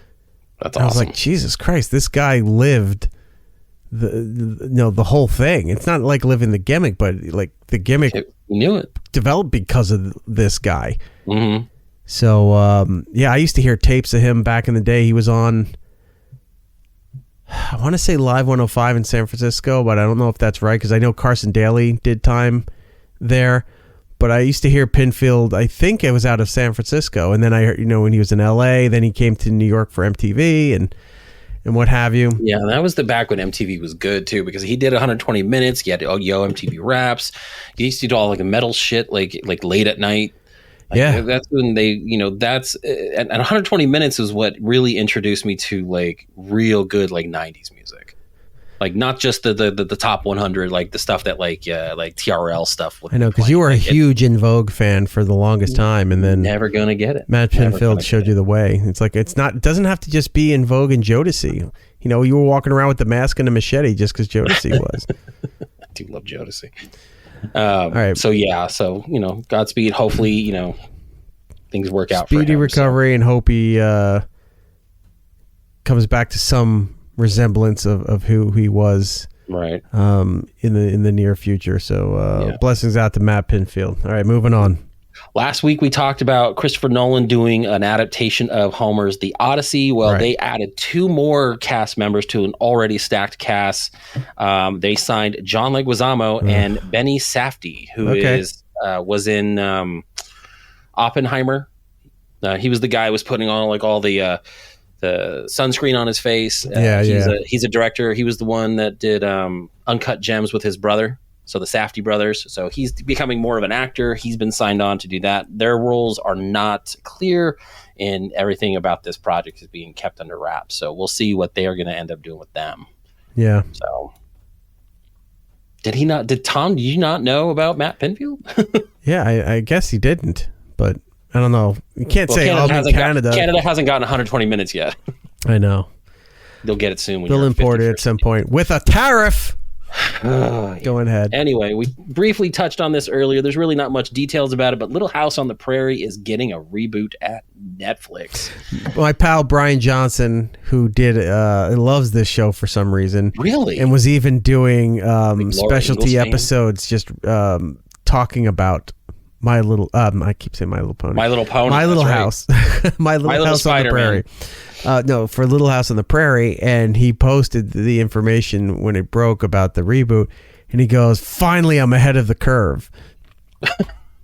Speaker 6: That's awesome.
Speaker 2: I was like, Jesus Christ, this guy lived the whole thing. It's not like living the gimmick, but like the gimmick
Speaker 6: knew it
Speaker 2: developed because of this guy. So I used to hear tapes of him back in the day. He was on, I want to say Live 105 in San Francisco, but I don't know if that's right because I know Carson Daly did time there. But I used to hear Pinfield, I think it was out of San Francisco, and then I heard, when he was in LA, then he came to New York for MTV and what have you.
Speaker 6: Yeah, that was the back when MTV was good too, because he did 120 Minutes. He had MTV Raps. He used to do all like the metal shit, like late at night. That's when they, that's and 120 Minutes is what really introduced me to like real good like 90s music, like not just the top 100, like the stuff that like TRL stuff.
Speaker 2: I know, because you were a huge In Vogue fan for the longest time, and then
Speaker 6: never gonna get it.
Speaker 2: Matt Pinfield showed you the way. It's like it doesn't have to just be In Vogue and Jodeci. You were walking around with the mask and a machete just because Jodeci was.
Speaker 6: I do love Jodeci. All right. So Godspeed. Hopefully, things work out.
Speaker 2: Speedy recovery, and hope he comes back to some resemblance of who he was
Speaker 6: in
Speaker 2: the near future. So blessings out to Matt Pinfield. All right, moving on.
Speaker 6: Last week we talked about Christopher Nolan doing an adaptation of Homer's The Odyssey. Well, they added 2 more cast members to an already stacked cast. They signed John Leguizamo and Benny Safdie, who was in Oppenheimer. He was the guy who was putting on like all the sunscreen on his face. He's a director. He was the one that did Uncut Gems with his brother. So the Safdie brothers. So he's becoming more of an actor. He's been signed on to do that. Their roles are not clear, and everything about this project is being kept under wraps. So we'll see what they are going to end up doing with them.
Speaker 2: Yeah.
Speaker 6: So did Tom, did you not know about Matt Pinfield?
Speaker 2: Yeah, I guess he didn't, but I don't know. You can't say
Speaker 6: Canada hasn't gotten 120 minutes yet.
Speaker 2: I know.
Speaker 6: They'll get it soon.
Speaker 2: They'll import it at some point with a tariff. Go ahead.
Speaker 6: Anyway, we briefly touched on this earlier. There's really not much details about it, but Little House on the Prairie is getting a reboot at Netflix.
Speaker 2: My pal Brian Johnson, who loves this show for some reason,
Speaker 6: really,
Speaker 2: and was even doing specialty episodes, just talking about My Little. I keep saying My Little Pony.
Speaker 6: My Little Pony.
Speaker 2: My Little House. My Little House on the Prairie. No, for Little House on the Prairie, and he posted the information when it broke about the reboot, and he goes, "Finally, I'm ahead of the curve."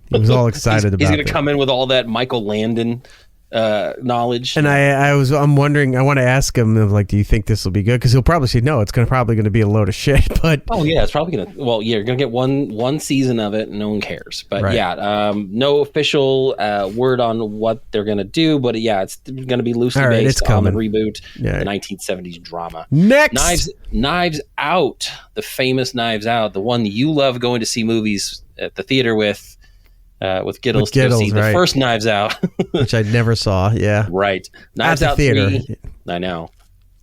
Speaker 2: He was all excited about it.
Speaker 6: He's going to come in with all that Michael Landon knowledge.
Speaker 2: And I'm wondering, I want to ask him, like, do you think this will be good? Because he'll probably say no. It's probably going to be a load of shit. But
Speaker 6: it's probably going to. Well, you're going to get one season of it, and no one cares. But no official word on what they're going to do. But it's going to be loosely based on the reboot, the 1970s drama.
Speaker 2: Next,
Speaker 6: Knives Out, the famous Knives Out, the one you love going to see movies at the theater with Giddles to go see the first Knives Out.
Speaker 2: Which I never saw,
Speaker 6: Right. Knives Out theater. 3, I know.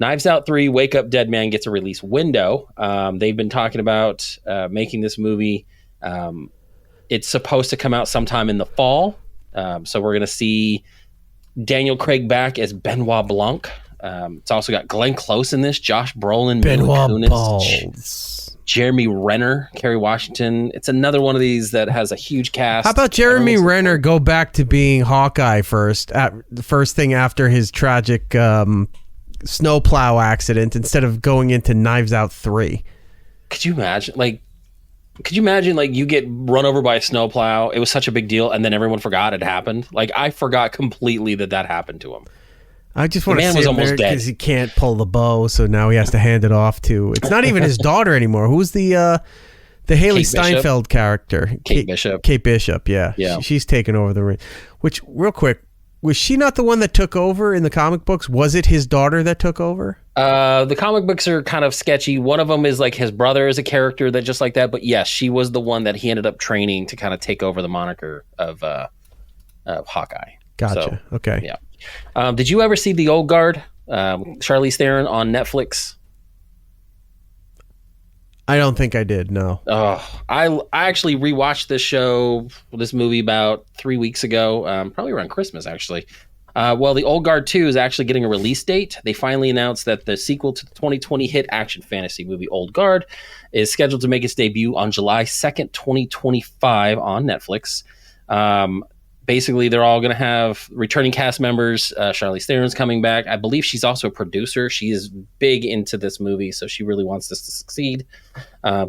Speaker 6: Knives Out 3, Wake Up Dead Man gets a release window. They've been talking about making this movie. It's supposed to come out sometime in the fall. So we're going to see Daniel Craig back as Benoit Blanc. It's also got Glenn Close in this, Josh Brolin, Mila Kunis, Jeremy Renner, Kerry Washington. It's another one of these that has a huge cast.
Speaker 2: How about Jeremy Renner go back to being Hawkeye first, the first thing after his tragic snowplow accident, instead of going into Knives Out 3?
Speaker 6: Could you imagine? You get run over by a snowplow. It was such a big deal, and then everyone forgot it happened. Like, I forgot completely that happened to him.
Speaker 2: I just want to see him there because he can't pull the bow, so now he has to hand it off to. It's not even his daughter anymore. Who's the Haley Steinfeld character?
Speaker 6: Kate Bishop.
Speaker 2: Kate Bishop, yeah. She's taken over the ring. Which, real quick, was she not the one that took over in the comic books? Was it his daughter that took over?
Speaker 6: The comic books are kind of sketchy. One of them is like his brother is a character that just like that. But yes, she was the one that he ended up training to kind of take over the moniker of Hawkeye.
Speaker 2: Gotcha.
Speaker 6: So,
Speaker 2: okay.
Speaker 6: Yeah. Did you ever see The Old Guard? Charlize Theron on Netflix?
Speaker 2: I don't think I did. No.
Speaker 6: Oh, I actually rewatched this movie about 3 weeks ago, probably around Christmas, actually. The Old Guard 2 is actually getting a release date. They finally announced that the sequel to the 2020 hit action fantasy movie Old Guard is scheduled to make its debut on July 2nd, 2025 on Netflix. Basically, they're all going to have returning cast members. Charlize Theron's coming back. I believe she's also a producer. She is big into this movie, so she really wants this to succeed.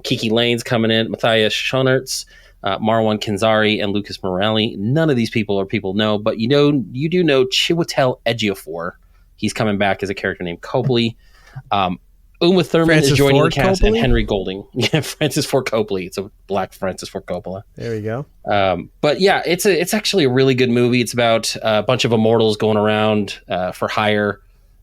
Speaker 6: Kiki Lane's coming in. Matthias Schoenaerts, Marwan Kenzari, and Lucas Morelli. None of these people are people know, but you do know Chiwetel Ejiofor. He's coming back as a character named Copley. Uma Thurman is joining the cast, and Henry Golding. Yeah, Francis Ford Copley. It's a black Francis Ford Coppola.
Speaker 2: There we go.
Speaker 6: But yeah, it's actually a really good movie. It's about a bunch of immortals going around for hire.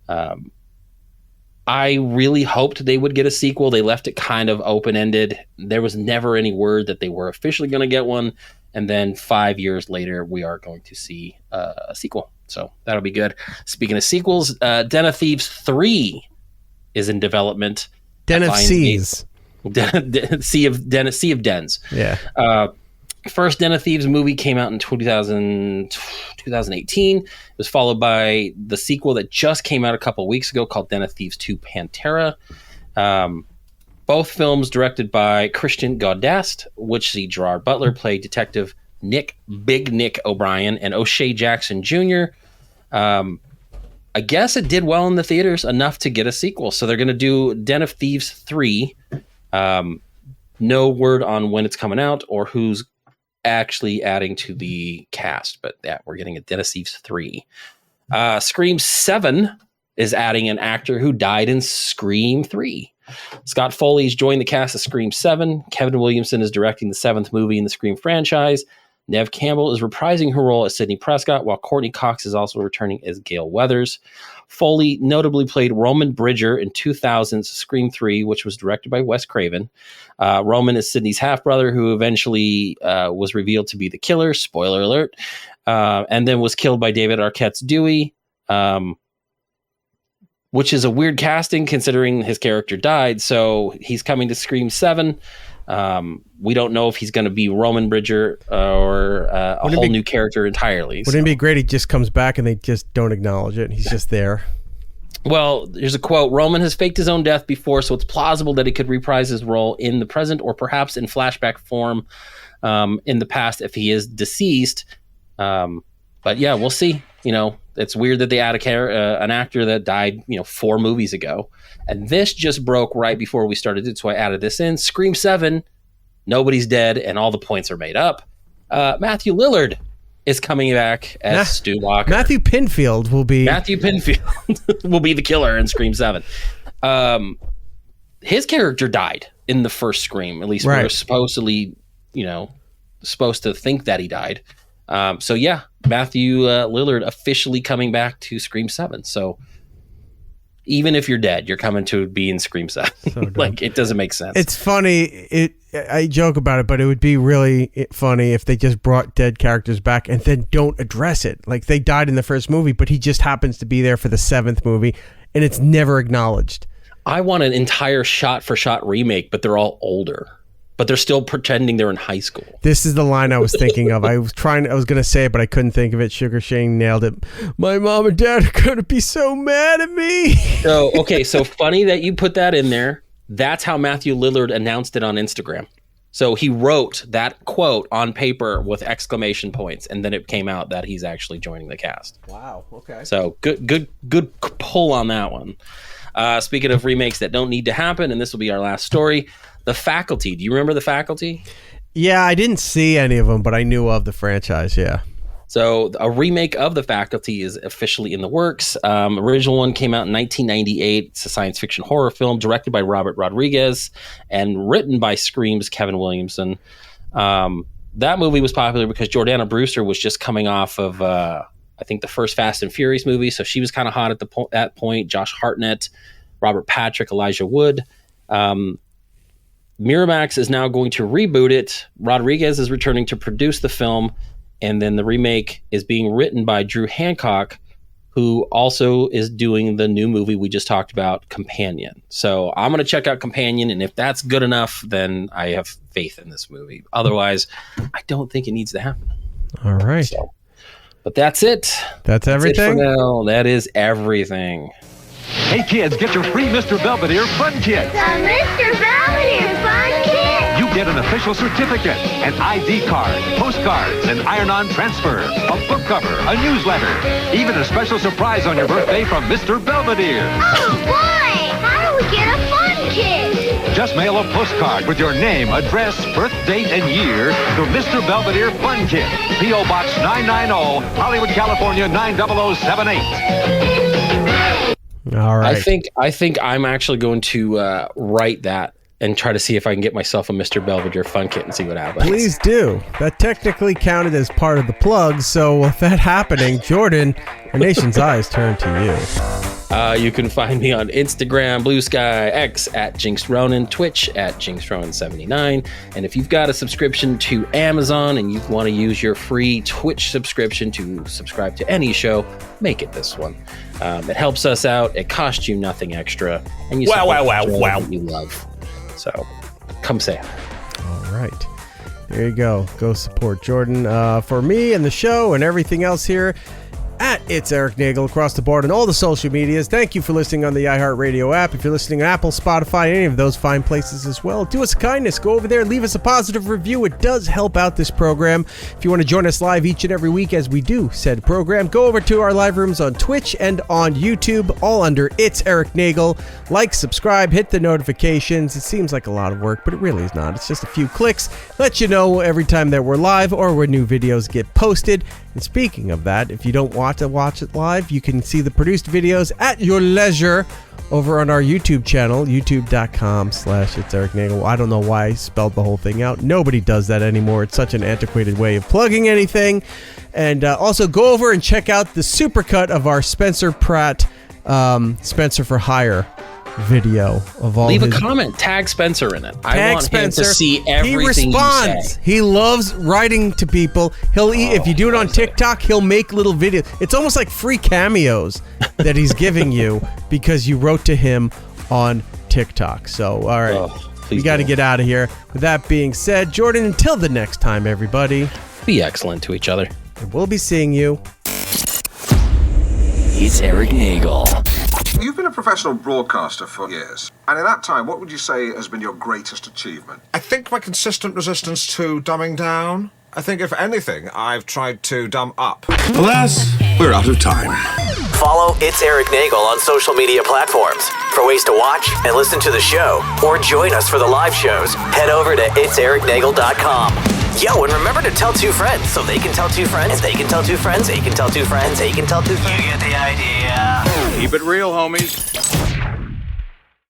Speaker 6: I really hoped they would get a sequel. They left it kind of open-ended. There was never any word that they were officially going to get one. And then 5 years later, we are going to see a sequel. So that'll be good. Speaking of sequels, Den of Thieves 3 is in development.
Speaker 2: Den of Seas.
Speaker 6: Sea of Dens.
Speaker 2: Yeah.
Speaker 6: First Den of Thieves movie came out in 2018. It was followed by the sequel that just came out a couple weeks ago called Den of Thieves 2 Pantera. Both films directed by Christian Gaudast, which see Gerard Butler play Detective Big Nick O'Brien, and O'Shea Jackson Jr. I guess it did well in the theaters, enough to get a sequel. So they're going to do Den of Thieves 3. No word on when it's coming out or who's actually adding to the cast. But yeah, we're getting a Den of Thieves 3. Scream 7 is adding an actor who died in Scream 3. Scott Foley's joined the cast of Scream 7. Kevin Williamson is directing the 7th movie in the Scream franchise. Neve Campbell is reprising her role as Sidney Prescott, while Courtney Cox is also returning as Gail Weathers. Foley notably played Roman Bridger in 2000's Scream 3, which was directed by Wes Craven. Roman is Sidney's half-brother, who eventually was revealed to be the killer, spoiler alert, and then was killed by David Arquette's Dewey, which is a weird casting considering his character died. So he's coming to Scream 7. We don't know if he's going to be Roman Bridger or a whole new character entirely.
Speaker 2: Wouldn't it be great? He just comes back and they just don't acknowledge it. He's just there.
Speaker 6: Well, here's a quote. Roman has faked his own death before, so it's plausible that he could reprise his role in the present or perhaps in flashback form in the past if he is deceased. But yeah, we'll see. It's weird that they add an actor that died, 4 movies ago. And this just broke right before we started it, so I added this in. Scream 7, nobody's dead, and all the points are made up. Matthew Lillard is coming back as Stu Walker.
Speaker 2: Matthew Pinfield will be
Speaker 6: the killer in Scream 7. His character died in the first Scream. At least we were supposedly, supposed to think that he died. So yeah, Matthew Lillard officially coming back to Scream 7. So even if you're dead, you're coming to be in Scream 7. So it doesn't make sense.
Speaker 2: It's funny. I joke about it, but it would be really funny if they just brought dead characters back and then don't address it. Like they died in the first movie, but he just happens to be there for the 7th movie, and it's never acknowledged.
Speaker 6: I want an entire shot-for-shot remake, but they're all older. But they're still pretending they're in high school. This
Speaker 2: is the line I was thinking of. I was going to say it, but I couldn't think of it. Sugar Shane nailed it. My mom and dad are going to be so mad at me.
Speaker 6: So funny that you put that in there. That's how Matthew Lillard announced it on Instagram. So he wrote that quote on paper with exclamation points, and then it came out that he's actually joining the cast.
Speaker 2: Wow. Okay.
Speaker 6: So good pull on that one. Speaking of remakes that don't need to happen, and this will be our last story. The Faculty. Do you remember The Faculty?
Speaker 2: Yeah, I didn't see any of them, but I knew of the franchise, yeah.
Speaker 6: So a remake of The Faculty is officially in the works. Original one came out in 1998. It's a science fiction horror film directed by Robert Rodriguez and written by Scream's Kevin Williamson. That movie was popular because Jordana Brewster was just coming off of, I think, the first Fast and Furious movie, so she was kind of hot at that point. Josh Hartnett, Robert Patrick, Elijah Wood. Miramax is now going to reboot it. Rodriguez is returning to produce the film, and then the remake is being written by Drew Hancock, who also is doing the new movie we just talked about, Companion. So I'm going to check out Companion, and if that's good enough, then I have faith in this movie. Otherwise, I don't think it needs to happen.
Speaker 2: All right.
Speaker 6: But that's it.
Speaker 2: That's everything?
Speaker 6: That's it for now. That is everything.
Speaker 11: Hey kids, get your free Mr. Belvedere Fun Kit.
Speaker 12: The Mr. Belvedere Fun Kit.
Speaker 11: You get an official certificate, an ID card, postcards, an iron-on transfer, a book cover, a newsletter, even a special surprise on your birthday from Mr. Belvedere.
Speaker 12: Oh boy, how do we get a fun kit?
Speaker 11: Just mail a postcard with your name, address, birth date, and year to Mr. Belvedere Fun Kit, P.O. Box 990, Hollywood, California 90078.
Speaker 2: All right.
Speaker 6: I think I'm actually going to write that and try to see if I can get myself a Mr. Belvedere Fun Kit and see what happens.
Speaker 2: Please do. That technically counted as part of the plug, so with that happening, Jordan, our nation's eyes turn to you.
Speaker 6: You can find me on Instagram, Blue Sky, X at Jinx Ronan, Twitch at Jinx Ronan79. And if you've got a subscription to Amazon and you want to use your free Twitch subscription to subscribe to any show, make it this one. It helps us out. It costs you nothing extra. And you support the show that you love. So come say hi.
Speaker 2: All right. There you go. Go support Jordan. For me and the show and everything else here, at It's Eric Nagel across the board on all the social medias. Thank you for listening on the iHeartRadio app. If you're listening on Apple, Spotify, any of those fine places as well, do us a kindness. Go over there, leave us a positive review. It does help out this program. If you want to join us live each and every week as we do said program, go over to our live rooms on Twitch and on YouTube, all under It's Eric Nagel. Like, subscribe, hit the notifications. It seems like a lot of work, but it really is not. It's just a few clicks. Let you know every time that we're live or when new videos get posted. And speaking of that, if you don't want to watch it live, you can see the produced videos at your leisure over on our YouTube channel, youtube.com/It's Eric Nagel. I don't know why I spelled the whole thing out. Nobody does that anymore. It's such an antiquated way of plugging anything. And also go over and check out the supercut of our Spencer Pratt, Spencer for Hire video of all.
Speaker 6: Leave a comment. Tag Spencer in it. I want
Speaker 2: Spencer.
Speaker 6: him to see everything
Speaker 2: He responds.
Speaker 6: you say.
Speaker 2: He loves writing to people. If you do it on TikTok, he'll make little videos. It's almost like free cameos that he's giving you because you wrote to him on TikTok. So, all right, we got to get out of here. With that being said, Jordan, until the next time, everybody,
Speaker 6: be excellent to each other.
Speaker 2: And we'll be seeing you.
Speaker 1: It's Eric Nagel.
Speaker 15: You've been a professional broadcaster for years, and in that time, what would you say has been your greatest achievement?
Speaker 16: I think my consistent resistance to dumbing down. I think, if anything, I've tried to dumb up.
Speaker 3: Alas, we're out of time.
Speaker 1: Follow It's Eric Nagel on social media platforms. For ways to watch and listen to the show, or join us for the live shows, head over to itsericnagel.com. Yo, and remember to tell 2 friends so they can tell 2 friends, and they can tell 2 friends, they can tell 2 friends, they can tell 2 friends. You get the idea.
Speaker 17: Keep it real, homies.